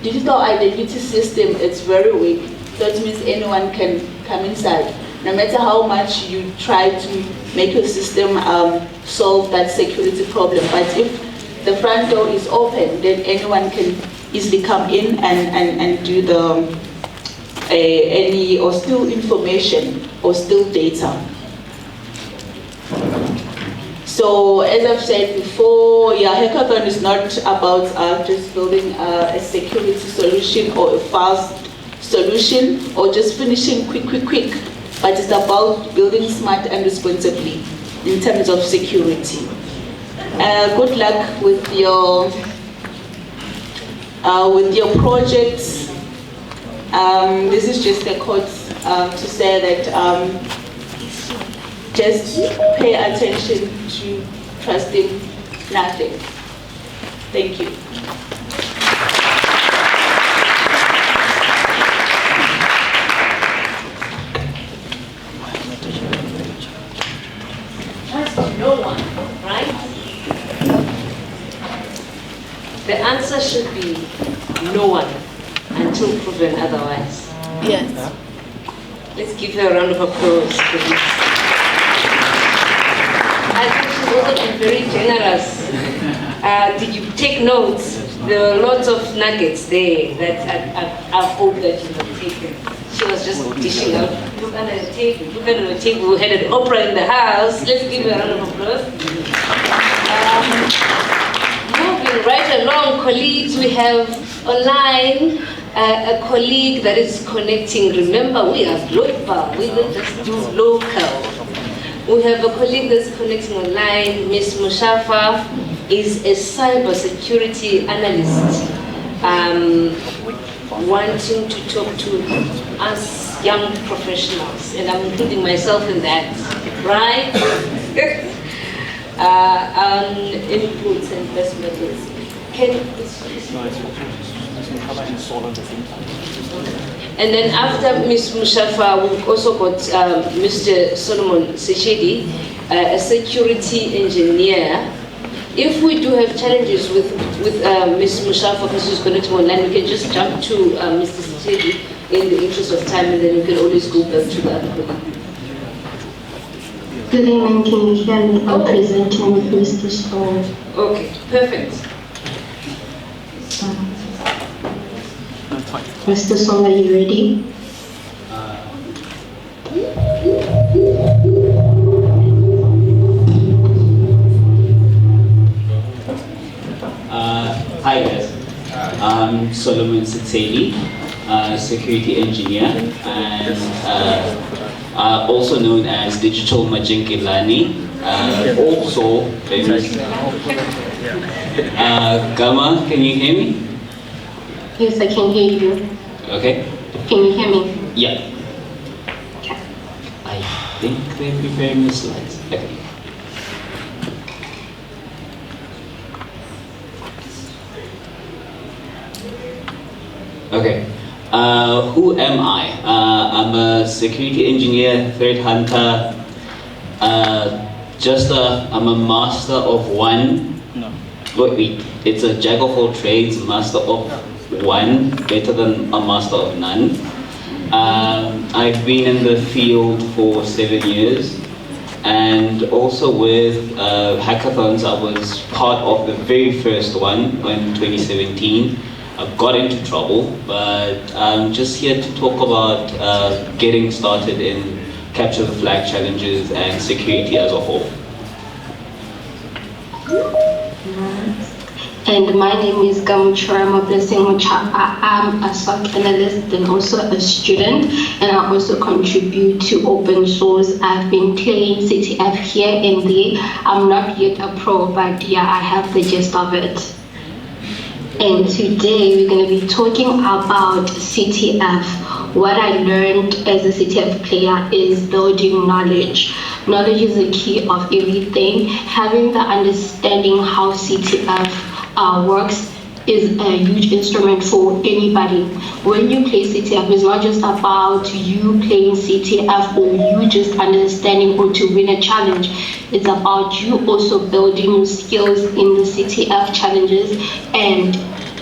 digital identity system is very weak, that means anyone can come inside. No matter how much you try to make your system solve that security problem, but if the front door is open, then anyone can easily come in and do the any or steal information or steal data. So as I've said before, yeah, Hackathon is not about just building a security solution or a fast solution or just finishing quick, but it's about building smart and responsibly in terms of security. Good luck with your projects. This is just a quote to say that just pay attention to trusting nothing. Thank you. Trust no one, right? The answer should be no one until proven otherwise. Yes. Let's give her a round of applause for this. I think she's also been very generous. Did you take notes? There were lots of nuggets there that I hope that you have taken. She was just dishing out. Look under the table. Look under the table. We had an opera in the house. Let's give her a round of applause. Moving right along, colleagues, we have online a colleague that is connecting. Remember, we are global. We don't just do local. We have a colleague that's connecting online. Ms. Mushafa is a cybersecurity analyst, wanting to talk to us young professionals, and I'm including myself in that, right? Inputs and best methods. And then after Ms. Mushafa, we've also got Mr. Solomon Sechedi, a security engineer. If we do have challenges with Ms. Mushafa, because she's connecting online, we can just jump to Mr. Sechedi in the interest of time, and then we can always go back to the other colleague. Good evening, can you hear me? I'm presenting with Mr. Stoll. Okay, perfect. Mr. Stoll, are you ready? Hi guys, I'm Solomon Setseli, security engineer, and also known as Digital Majinkilani, also famous. Gama, can you hear me? Yes, I can hear you. Okay. Can you hear me? Yeah. Okay. I think they're preparing the slides. Okay. Okay, who am I? I'm a security engineer, threat hunter, I'm a master of one. No. Wait, it's a jack of all trades, master of one, better than a master of none. I've been in the field for 7 years, and also with hackathons, I was part of the very first one in 2017. I got into trouble, but I'm just here to talk about getting started in capture the flag challenges and security as a whole. And my name is Gamuchurama Blessing Muchapa. I'm a SOC analyst and also a student, and I also contribute to open source. I've been playing CTF here and there. I'm not yet a pro, but yeah, I have the gist of it. And today we're going to be talking about CTF. What I learned as a CTF player is building knowledge. Knowledge is the key of everything. Having the understanding how CTF works is a huge instrument for anybody. When you play CTF, it's not just about you playing CTF or you just understanding or to win a challenge. It's about you also building your skills in the CTF challenges and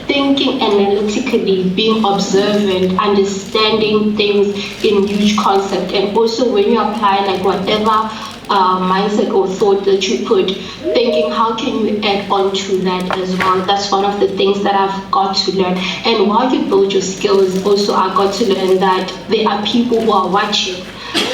thinking analytically, being observant, understanding things in huge concept. And also when you apply like whatever mindset or thought that you put, thinking how can you add on to that as well. That's one of the things that I've got to learn. And while you build your skills, also I got to learn that there are people who are watching.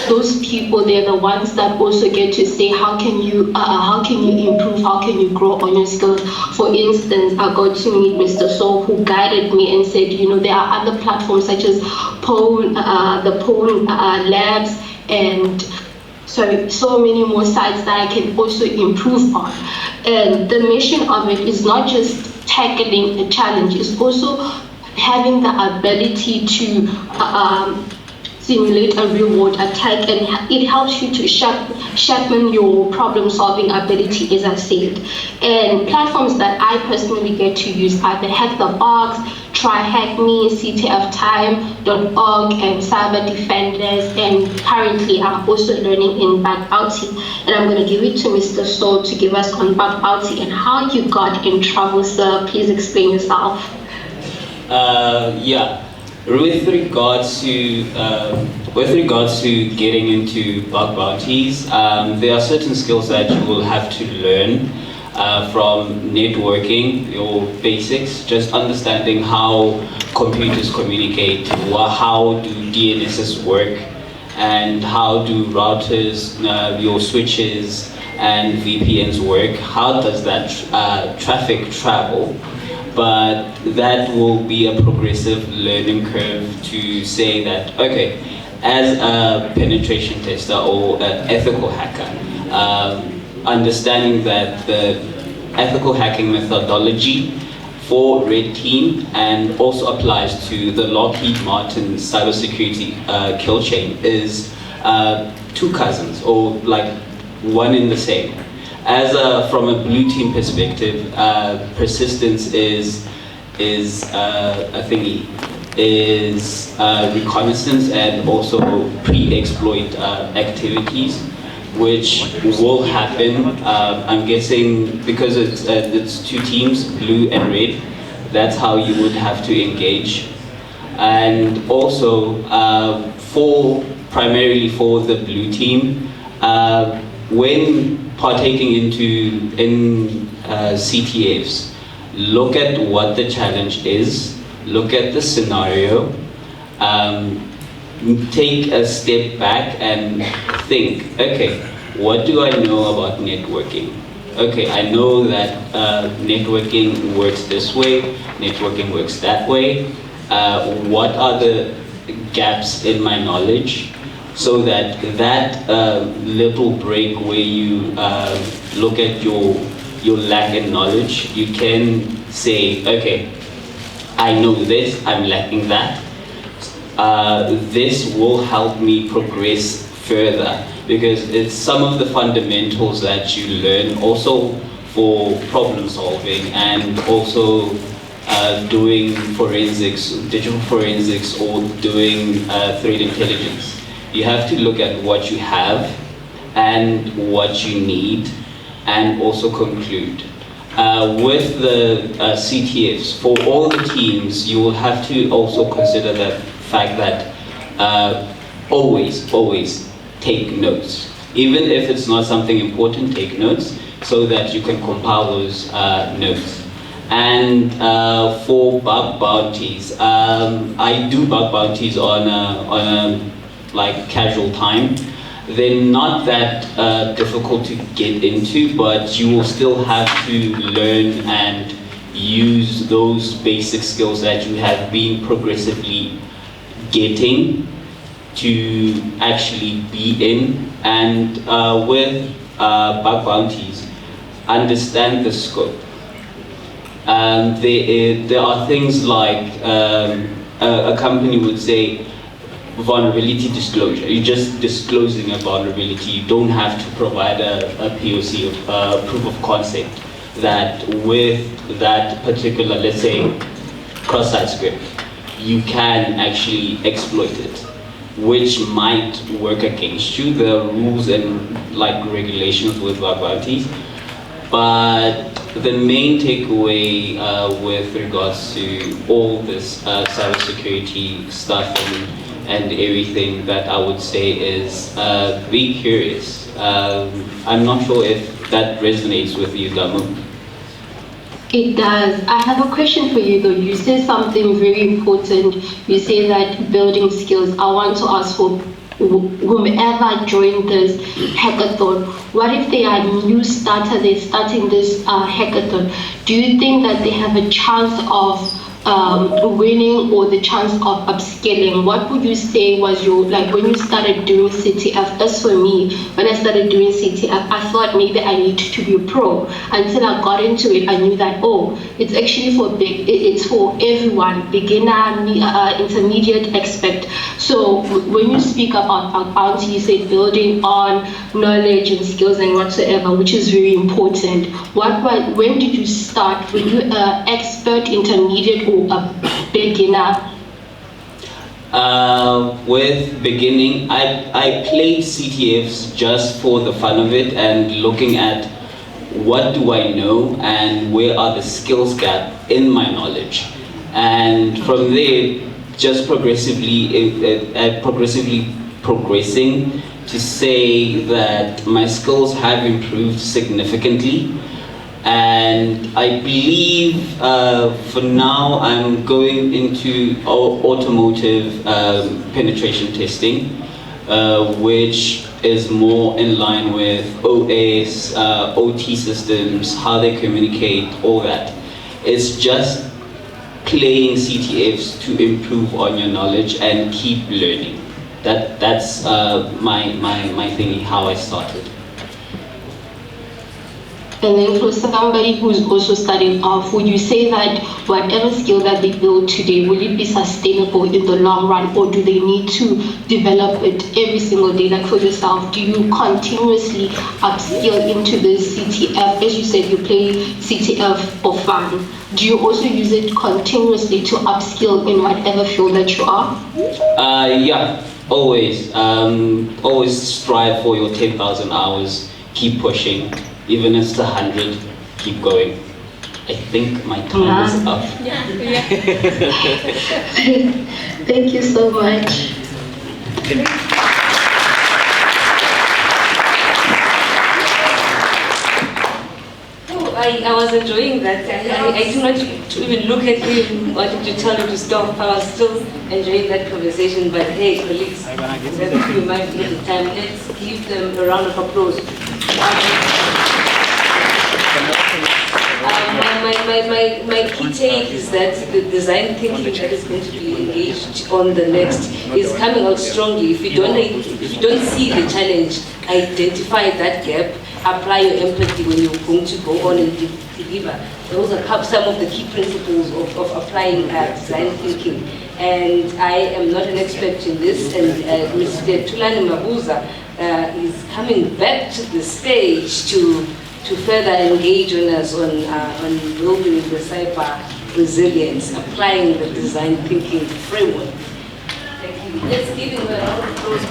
Those people, they're the ones that also get to say how can you improve, how can you grow on your skills. For instance, I got to meet Mr. Saul, who guided me and said, you know, there are other platforms such as the Pwn Labs and so many more sites that I can also improve on. And the mission of it is not just tackling a challenge, it's also having the ability to simulate a reward attack, and it helps you to sharpen your problem-solving ability, as I said. And platforms that I personally get to use are the Hack the Box, Try Hack Me, CTFtime.org, and Cyber Defenders. And currently, I'm also learning in Bug Bounty. And I'm going to give it to Mr. Saul to give us on Bug Bounty and how you got in trouble, sir. Please explain yourself. Yeah. With regards to getting into bug bounties, there are certain skills that you will have to learn from networking, your basics, just understanding how computers communicate, how do DNSs work, and how do routers, your switches and VPNs work, how does that traffic travel. But that will be a progressive learning curve to say that, okay, as a penetration tester or an ethical hacker, understanding that the ethical hacking methodology for Red Team and also applies to the Lockheed Martin cybersecurity kill chain is two cousins, or like one in the same. From a blue team perspective, persistence is a thingy, is reconnaissance and also pre-exploit activities, which will happen. I'm guessing because it's two teams, blue and red. That's how you would have to engage, and also primarily for the blue team, when partaking in CTFs, look at what the challenge is, look at the scenario, take a step back and think, okay, what do I know about networking? Okay, I know that networking works this way, networking works that way. What are the gaps in my knowledge? So that little break where you look at your lack in knowledge, you can say, okay, I know this, I'm lacking that. This will help me progress further, because it's some of the fundamentals that you learn also for problem solving and also doing forensics, digital forensics, or doing threat intelligence. You have to look at what you have and what you need and also conclude. With the CTFs, for all the teams, you will have to also consider the fact that always take notes. Even if it's not something important, take notes so that you can compile those notes. And for bug bounties, I do bug bounties on a like casual time. They're not that difficult to get into, but you will still have to learn and use those basic skills that you have been progressively getting to actually be in. And with bug bounties, understand the scope. There are things like a company would say, vulnerability disclosure. You're just disclosing a vulnerability. You don't have to provide a POC, proof of concept, that with that particular, let's say, cross-site script, you can actually exploit it, which might work against you. There are rules and regulations with vulnerabilities. But the main takeaway with regards to all this cybersecurity stuff and everything that I would say is be curious. I'm not sure if that resonates with you, Damu. It does. I have a question for you though. You said something very important. You say that building skills. I want to ask for whomever joined this hackathon, what if they are new starter, they're starting this hackathon? Do you think that they have a chance of winning or the chance of upscaling? What would you say was your, when you started doing CTF? As for me, when I started doing CTF, I thought maybe I need to be a pro. Until I got into it, I knew that, oh, it's actually it's for everyone, beginner, intermediate, expert. So when you speak about bounty, you say building on knowledge and skills and whatsoever, which is very important. When did you start? Were you expert, intermediate, or a beginner? With beginning, I played CTFs just for the fun of it and looking at what do I know and where are the skills gap in my knowledge. And from there, just progressively progressing to say that my skills have improved significantly. And I believe for now I'm going into automotive penetration testing, which is more in line with OS, OT systems, how they communicate, all that. It's just playing CTFs to improve on your knowledge and keep learning. That's my thinking, how I started. And then for somebody who's also starting off, would you say that whatever skill that they build today, will it be sustainable in the long run, or do they need to develop it every single day? Like for yourself, do you continuously upskill into the CTF? As you said, you play CTF for fun. Do you also use it continuously to upskill in whatever field that you are? Yeah, always. Always strive for your 10,000 hours. Keep pushing. Even if it's 100, keep going. I think my time is up. Yeah. Thank you so much. I was enjoying that. I did not even look at him, wanted to tell him to stop. I was still enjoying that conversation. But hey, colleagues, let's be mindful of the time. Let's give them a round of applause. My key take is that the design thinking that is going to be engaged on the next is coming out strongly. If you don't see the challenge, identify that gap, apply your empathy when you're going to go on and deliver. Those are some of the key principles of applying design thinking. And I am not an expert in this, and Mr. Tulani Mabuza is coming back to the stage to further engage on us on building the cyber resilience, applying the design thinking framework. Thank you. Let's give him a round of applause.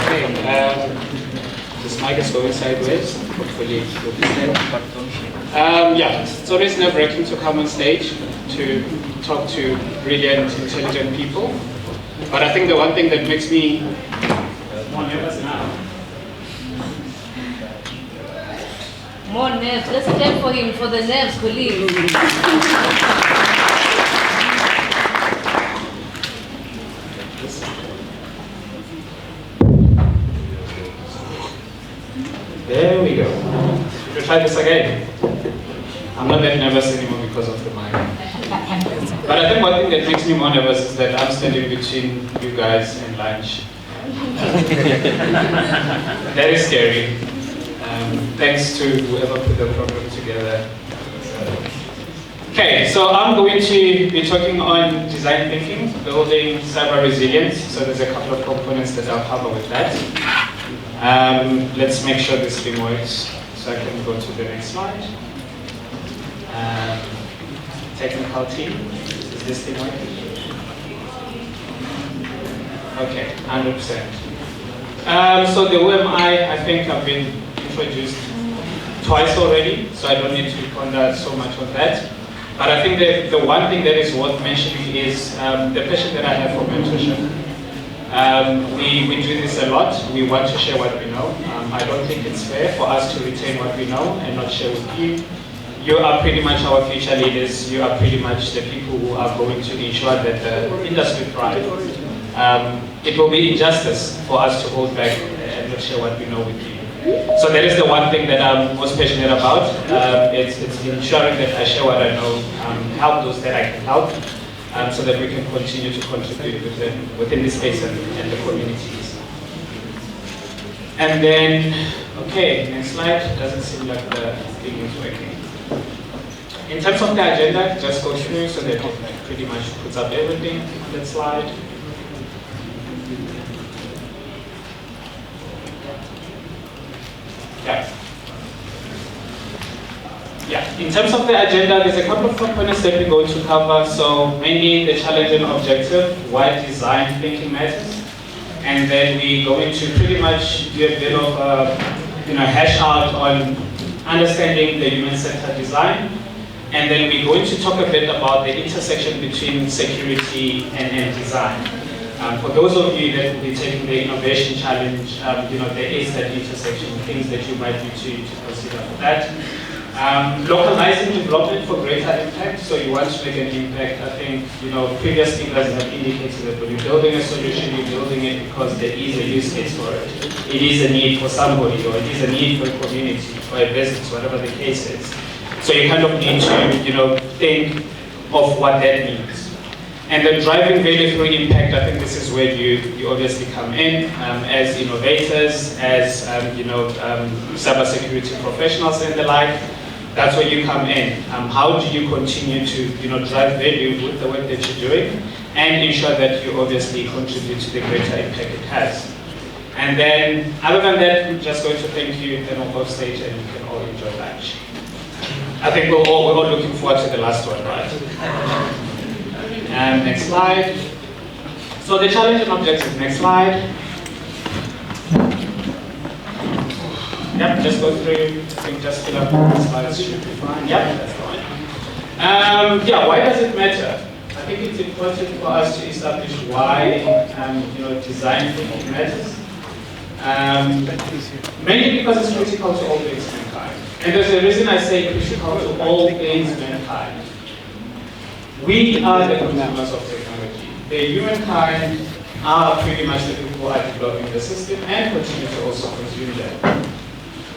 Okay, this mic is going sideways. Hopefully you'll be there. Yeah, it's always nerve-wracking to come on stage to talk to brilliant, intelligent people. But I think the one thing that makes me more nervous now. More nerves. Let's clap for him for the nerves, colleagues. There we go. We'll try this again. I'm not that nervous anymore because of the mic. But I think one thing that makes me more nervous is that I'm standing between you guys and lunch. Very scary. Thanks to whoever put the program together. Okay, so I'm going to be talking on design thinking, building cyber resilience. So there's a couple of components that I'll cover with that. Let's make sure this thing works. So I can go to the next slide. Technical team, is this thing working? Okay, 100%. So the OMI, I think I've been introduced twice already, so I don't need to ponder so much on that. But I think the one thing that is worth mentioning is the passion that I have for mentorship. We do this a lot. We want to share what we know. I don't think it's fair for us to retain what we know and not share with you. You are pretty much our future leaders. You are pretty much the people who are going to ensure that the industry thrives. It will be injustice for us to hold back and not share what we know with you. So that is the one thing that I'm most passionate about. It's ensuring that I share what I know, help those that I can help, so that we can continue to contribute within this space and the communities. And then, okay, next slide. Doesn't seem like the thing is working. In terms of the agenda, just go through so that it pretty much puts up everything on that slide. Yeah, in terms of the agenda, there's a couple of components that we're going to cover. So mainly the challenge and objective, why design thinking matters. And then we're going to pretty much do a bit of hash out on understanding the human-centered design. And then we're going to talk a bit about the intersection between security and design. For those of you that will be taking the innovation challenge, there is that intersection, things that you might need to consider for that. Localizing development for greater impact. So you want to make an impact. I think previous speakers have indicated that when you're building a solution, you're building it because there is a use case for it. It is a need for somebody, or it is a need for a community, for a business, whatever the case is. So you kind of need to think of what that means. And then driving value through impact, I think this is where you obviously come in as innovators, as cybersecurity professionals and the like. That's where you come in. How do you continue to drive value with the work that you're doing and ensure that you obviously contribute to the greater impact it has. And then, other than that, I'm just going to thank you, then we'll go off stage and you can all enjoy lunch. I think we're all looking forward to the last one, right? And next slide. So the challenge and objective, next slide. Yep, just go through, I think just fill up the slides should be fine. Yep, that's fine. Why does it matter? I think it's important for us to establish why design thinking matters. Mainly because it's critical to all things mankind. And there's a reason I say critical to all things mankind. We are the consumers of technology. The humankind are pretty much the people who are developing the system and continue to also consume them.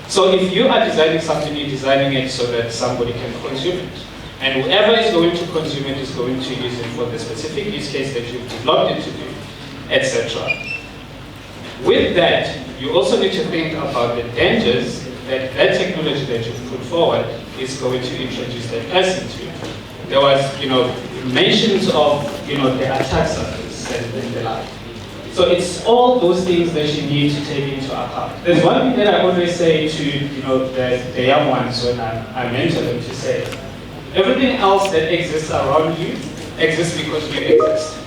So if you are designing something, you're designing it so that somebody can consume it. And whoever is going to consume it is going to use it for the specific use case that you've developed it to do, etc. With that, you also need to think about the dangers that technology that you've put forward is going to introduce that person to. There was, mentions of, the attack surface and the like. So it's all those things that you need to take into account. There's one thing that I always say to, the young ones when I mentor them to say, everything else that exists around you exists because you exist.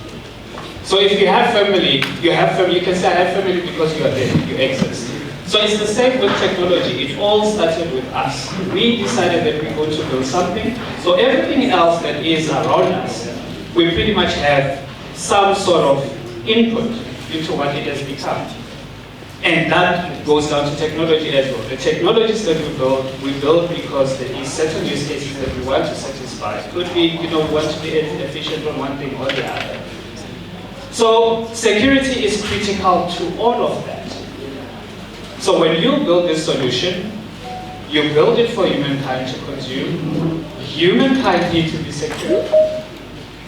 So if you have family, you can say, I have family because you are there, you exist. So it's the same with technology. It all started with us. We decided that we're going to build something. So everything else that is around us, we pretty much have some sort of input into what it has become. And that goes down to technology as well. The technologies that we build because there is certain use cases that we want to satisfy. It could be, we want to be efficient on one thing or the other. So security is critical to all of that. So when you build this solution, you build it for humankind to consume. Humankind need to be secure.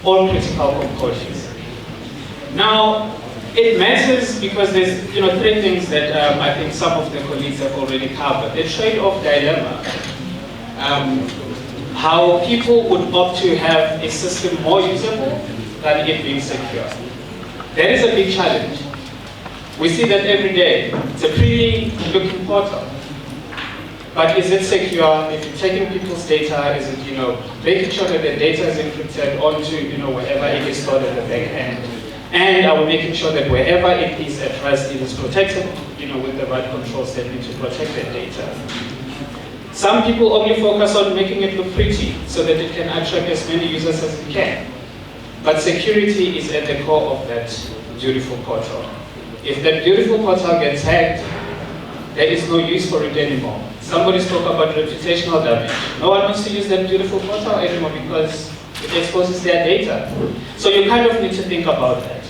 All critical components. Now, it matters because there's three things that I think some of the colleagues have already covered. The trade-off dilemma. How people would opt to have a system more usable than it being secure. That is a big challenge. We see that every day. It's a pretty looking portal. But is it secure? If you're taking people's data, is it, making sure that the data is encrypted onto, wherever it is stored at the back end? And are we making sure that wherever it is addressed, it is protected, with the right controls that need to protect the data? Some people only focus on making it look pretty so that it can attract as many users as it can. But security is at the core of that beautiful portal. If that beautiful portal gets hacked, there is no use for it anymore. Somebody spoke about reputational damage. No one wants to use that beautiful portal anymore because it exposes their data. So you kind of need to think about that.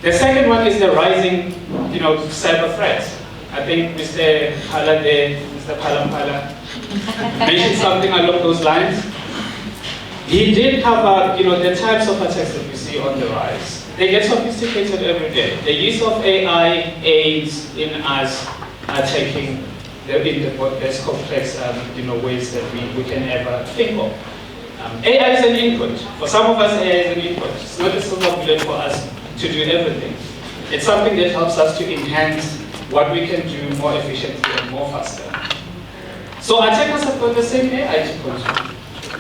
The second one is the rising, cyber threats. I think Mr. Palampala mentioned something along those lines. He did cover, the types of attacks that we see on the rise. They get sophisticated every day. The use of AI aids in us attacking the most complex, ways that we can ever think of. AI is an input. For some of us, AI is an input. It's not a silver bullet for us to do everything. It's something that helps us to enhance what we can do more efficiently and more faster. So attackers have got the same AI to consume.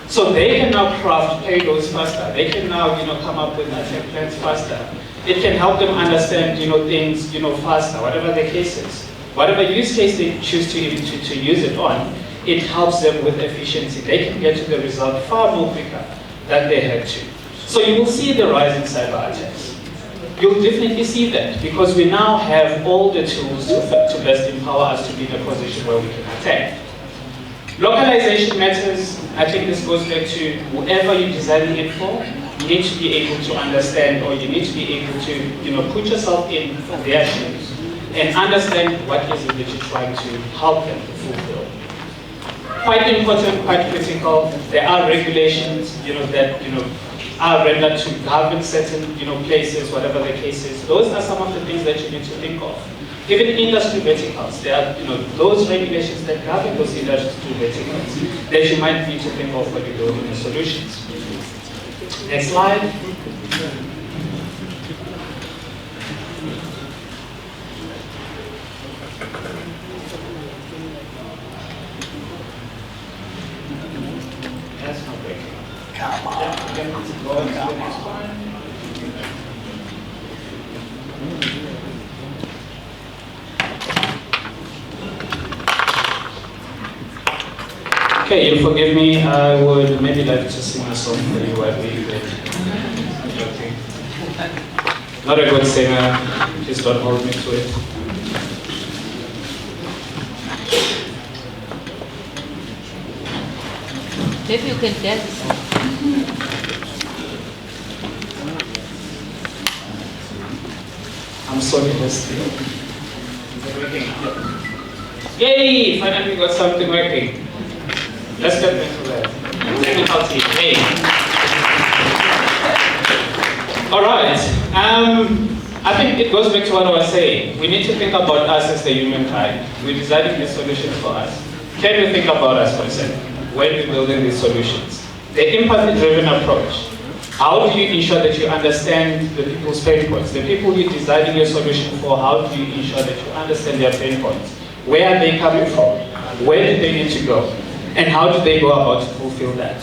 So they can now craft payloads faster. They can now, come up with attack plans faster. It can help them understand, things, faster, whatever the case is. Whatever use case they choose to use it on, it helps them with efficiency. They can get to the result far more quicker than they had to. So you will see the rise in cyber attacks. You'll definitely see that because we now have all the tools to best empower us to be in a position where we can attack. Localization matters. I think this goes back to whoever you're designing it for, you need to be able to understand, or you need to be able to, put yourself in their shoes and understand what is it that you're trying to help them to fulfill. Quite important, quite critical. There are regulations, that, are rendered to govern certain, places, whatever the case is. Those are some of the things that you need to think of. Even industry verticals, there are, those regulations that govern those industry verticals that you might need to think of when you're building the solutions. Next slide. That's not breaking. Come on. Yeah, go to the next one. Okay, you'll forgive me. I would maybe like to sing a song for you while we wait. Okay. Not a good singer. Please don't hold me to it. Maybe you can dance. I'm sorry, Leslie. Yay! Finally, we got something working. Let's get into that. Technical team. Hey. All right. I think it goes back to what I was saying. We need to think about us as the humankind. We're designing these solutions for us. Can we think about us for a second when we're building these solutions? The empathy-driven approach. How do you ensure that you understand the people's pain points? The people you're designing your solution for, how do you ensure that you understand their pain points? Where are they coming from? Where do they need to go? And how do they go about to fulfill that?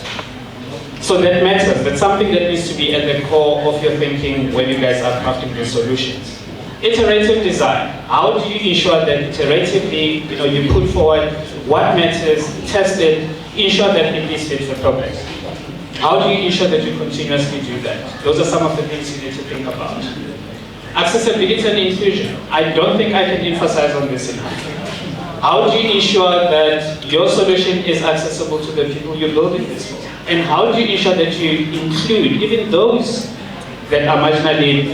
So that matters. That's something that needs to be at the core of your thinking when you guys are crafting the solutions. Iterative design. How do you ensure that iteratively, you put forward what matters, test it, ensure that it is fit for purpose? How do you ensure that you continuously do that? Those are some of the things you need to think about. Accessibility and inclusion. I don't think I can emphasize on this enough. How do you ensure that your solution is accessible to the people you're building this for? And how do you ensure that you include even those that are marginally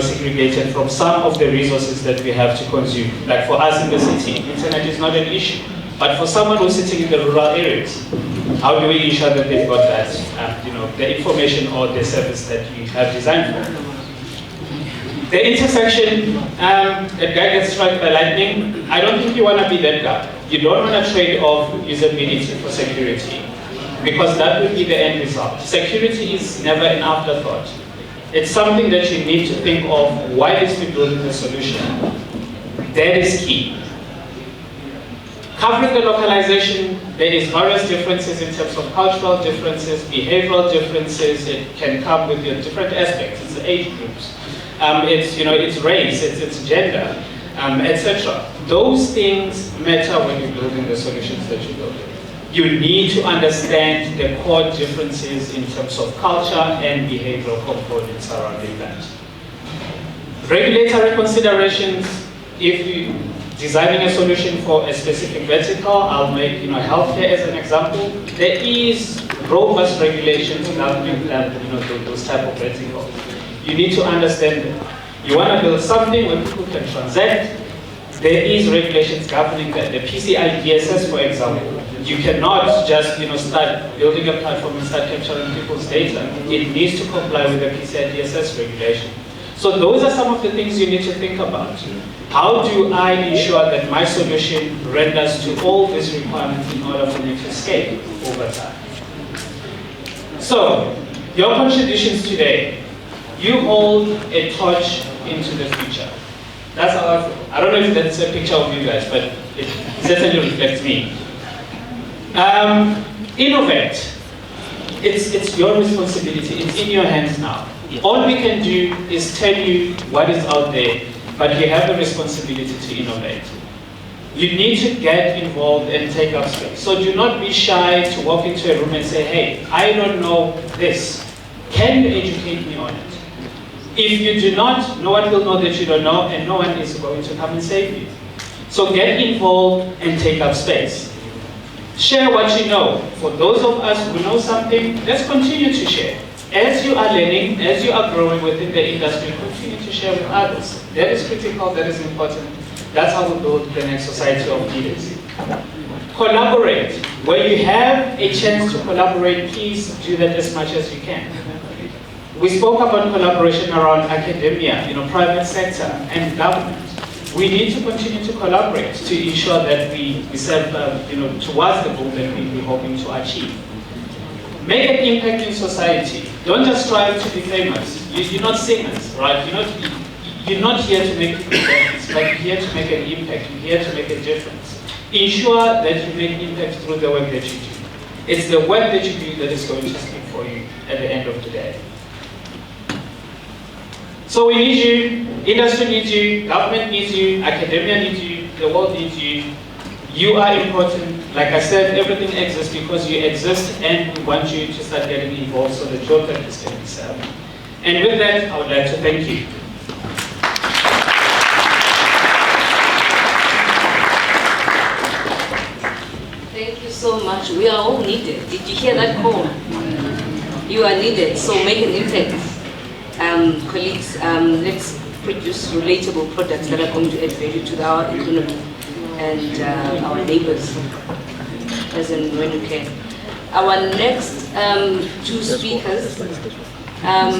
segregated from some of the resources that we have to consume? Like for us in the city, internet is not an issue. But for someone who's sitting in the rural areas, how do we ensure that they've got that, the information or the service that we have designed for? The intersection, that guy gets struck by lightning. I don't think you want to be that guy. You don't want to trade off usability for security, because that will be the end result. Security is never an afterthought. It's something that you need to think of while you're building the solution. That is key. Covering the localization, there is various differences in terms of cultural differences, behavioral differences. It can come with your different aspects. It's age groups, it's race, it's gender, etc. Those things matter when you're building the solutions that you're building. You need to understand the core differences in terms of culture and behavioral components surrounding that. Regulatory considerations, if you designing a solution for a specific vertical, I'll make healthcare as an example. There is robust regulations governing that, those type of verticals. You need to understand that. You want to build something where people can transact. There is regulations governing that. The PCI DSS, for example, you cannot just start building a platform and start capturing people's data. It needs to comply with the PCI DSS regulation. So those are some of the things you need to think about. How do I ensure that my solution renders to all these requirements in order for me to scale over time? So, your contributions today, you hold a torch into the future. That's how I feel. I don't know if that's a picture of you guys, but it certainly reflects me. Innovate. It's your responsibility. It's in your hands now. All we can do is tell you what is out there, but you have the responsibility to innovate. You need to get involved and take up space. So do not be shy to walk into a room and say, hey, I don't know this. Can you educate me on it? If you do not, no one will know that you don't know, and no one is going to come and save you. So get involved and take up space. Share what you know. For those of us who know something, let's continue to share. As you are learning, as you are growing within the industry, continue to share with others. That is critical, that is important. That's how we build the next society of leaders. Collaborate. Where you have a chance to collaborate, please do that as much as you can. We spoke about collaboration around academia, private sector, and government. We need to continue to collaborate to ensure that we serve, towards the goal that we're hoping to achieve. Make an impact in society. Don't just strive to be famous. You're not singers, right? You're not here to make people famous, but you're here to make an impact. You're here to make a difference. Ensure that you make impact through the work that you do. It's the work that you do that is going to speak for you at the end of the day. So we need you, industry needs you, government needs you, academia needs you, the world needs you. You are important. Like I said, everything exists because you exist, and we want you to start getting involved so that your purpose can be served. And with that, I would like to thank you. Thank you so much. We are all needed. Did you hear that call? You are needed, so make an impact. Colleagues, let's produce relatable products that are going to add value to our economy and our neighbors, as and when we can. Our next two speakers,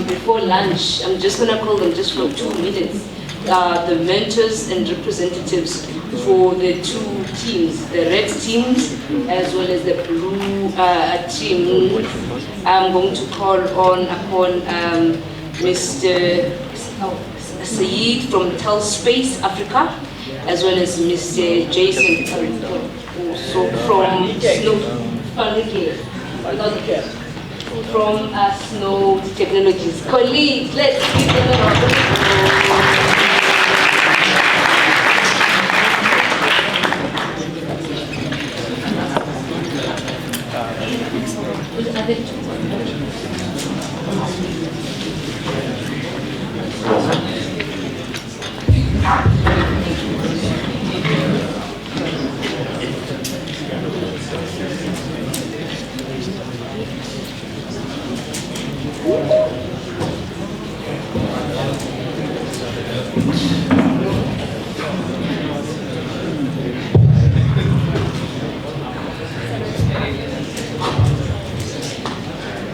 before lunch, I'm just going to call them just for 2 minutes, the mentors and representatives for the two teams, the red teams as well as the blue team. I'm going to call upon Mr. Saeed from Telspace Africa, as well as Mr. Jason also from Snow Technologies. Colleagues, let's give them a round of applause.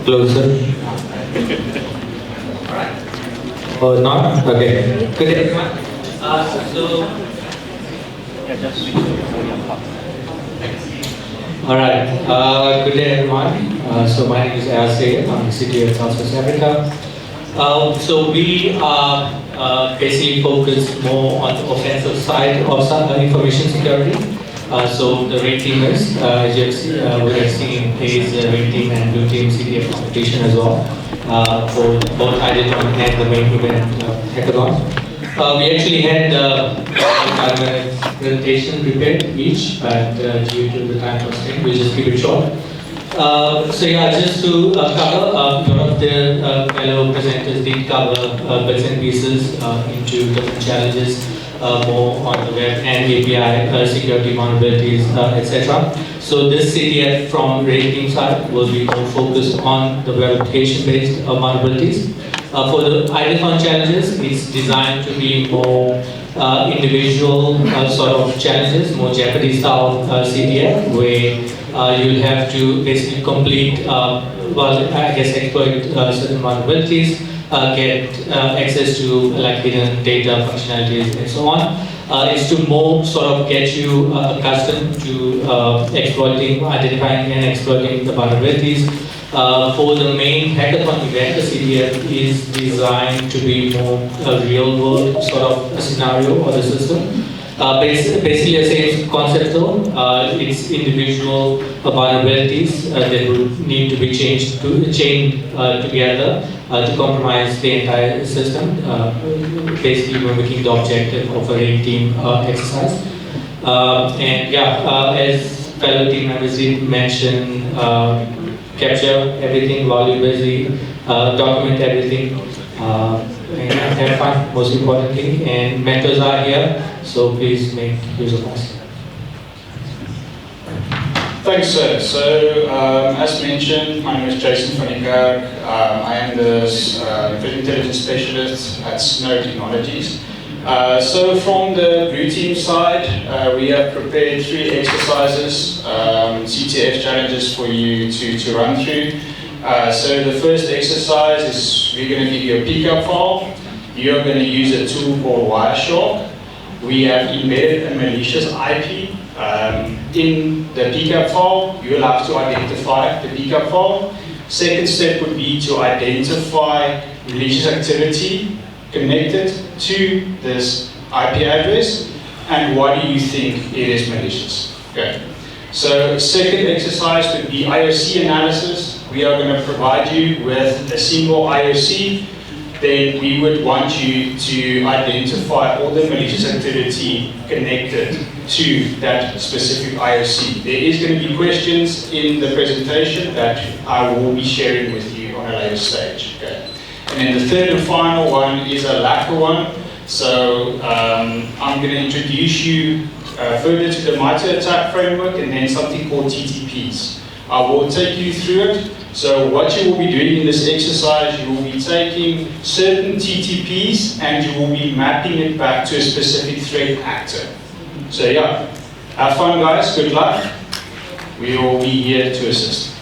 Closer. Oh, not? Okay. Good day, everyone. Alright. Good day, everyone. So my name is Al Sayed. I'm the CTF of South Africa. So we are basically focused more on the offensive side of information security. So the red teamers, as you have seen, we have seen is red team and blue team CTF competition as well for both Ideathon and the main event Hackathon. We actually had 5-minute presentation prepared each, but due to the time constraint, we'll just keep it short. So yeah, just to cover, one of the fellow presenters did cover bits and pieces into different challenges, more on the web and API security vulnerabilities, etc. So this CTF from red team side will be more focused on the web application-based vulnerabilities. For the Ideathon challenges, it's designed to be more individual sort of challenges, more Jeopardy-style CTF, where you'll have to basically complete, exploit certain vulnerabilities, get access to like hidden data functionalities and so on. It's to more sort of get you accustomed to identifying and exploiting the vulnerabilities. For the main hackathon event, the CTF is designed to be more a real-world sort of a scenario or the system. Basically, the same concept though. It's individual vulnerabilities that would need to be chained together to compromise the entire system. Basically, mimicking the objective of a red team exercise. And yeah, as fellow team members did mention, capture everything while you're busy, document everything, and have fun, most importantly. And mentors are here, so please make use of us. Thanks, sir. So, as mentioned, my name is Jason van Niekerk. I am the Threat Intelligence Specialist at Snow Technologies. So from the blue team side, we have prepared 3 exercises, CTF challenges for you to run through. So the first exercise is we're going to give you a pickup file. You're going to use a tool called Wireshark. We have embedded a malicious IP in the pickup file. You'll have to identify the pickup file. Second step would be to identify malicious activity connected to this IP address, and why do you think it is malicious? Okay. So second exercise would be IOC analysis. We are going to provide you with a single IOC. Then we would want you to identify all the malicious activity connected to that specific IOC. There is going to be questions in the presentation that I will be sharing with you on a later stage. Okay. And then the third and final one is a lacquer one. So I'm going to introduce you further to the MITRE ATT&CK framework and then something called TTPs. I will take you through it. So what you will be doing in this exercise, you will be taking certain TTPs and you will be mapping it back to a specific threat actor. So yeah, have fun guys, good luck. We will be here to assist.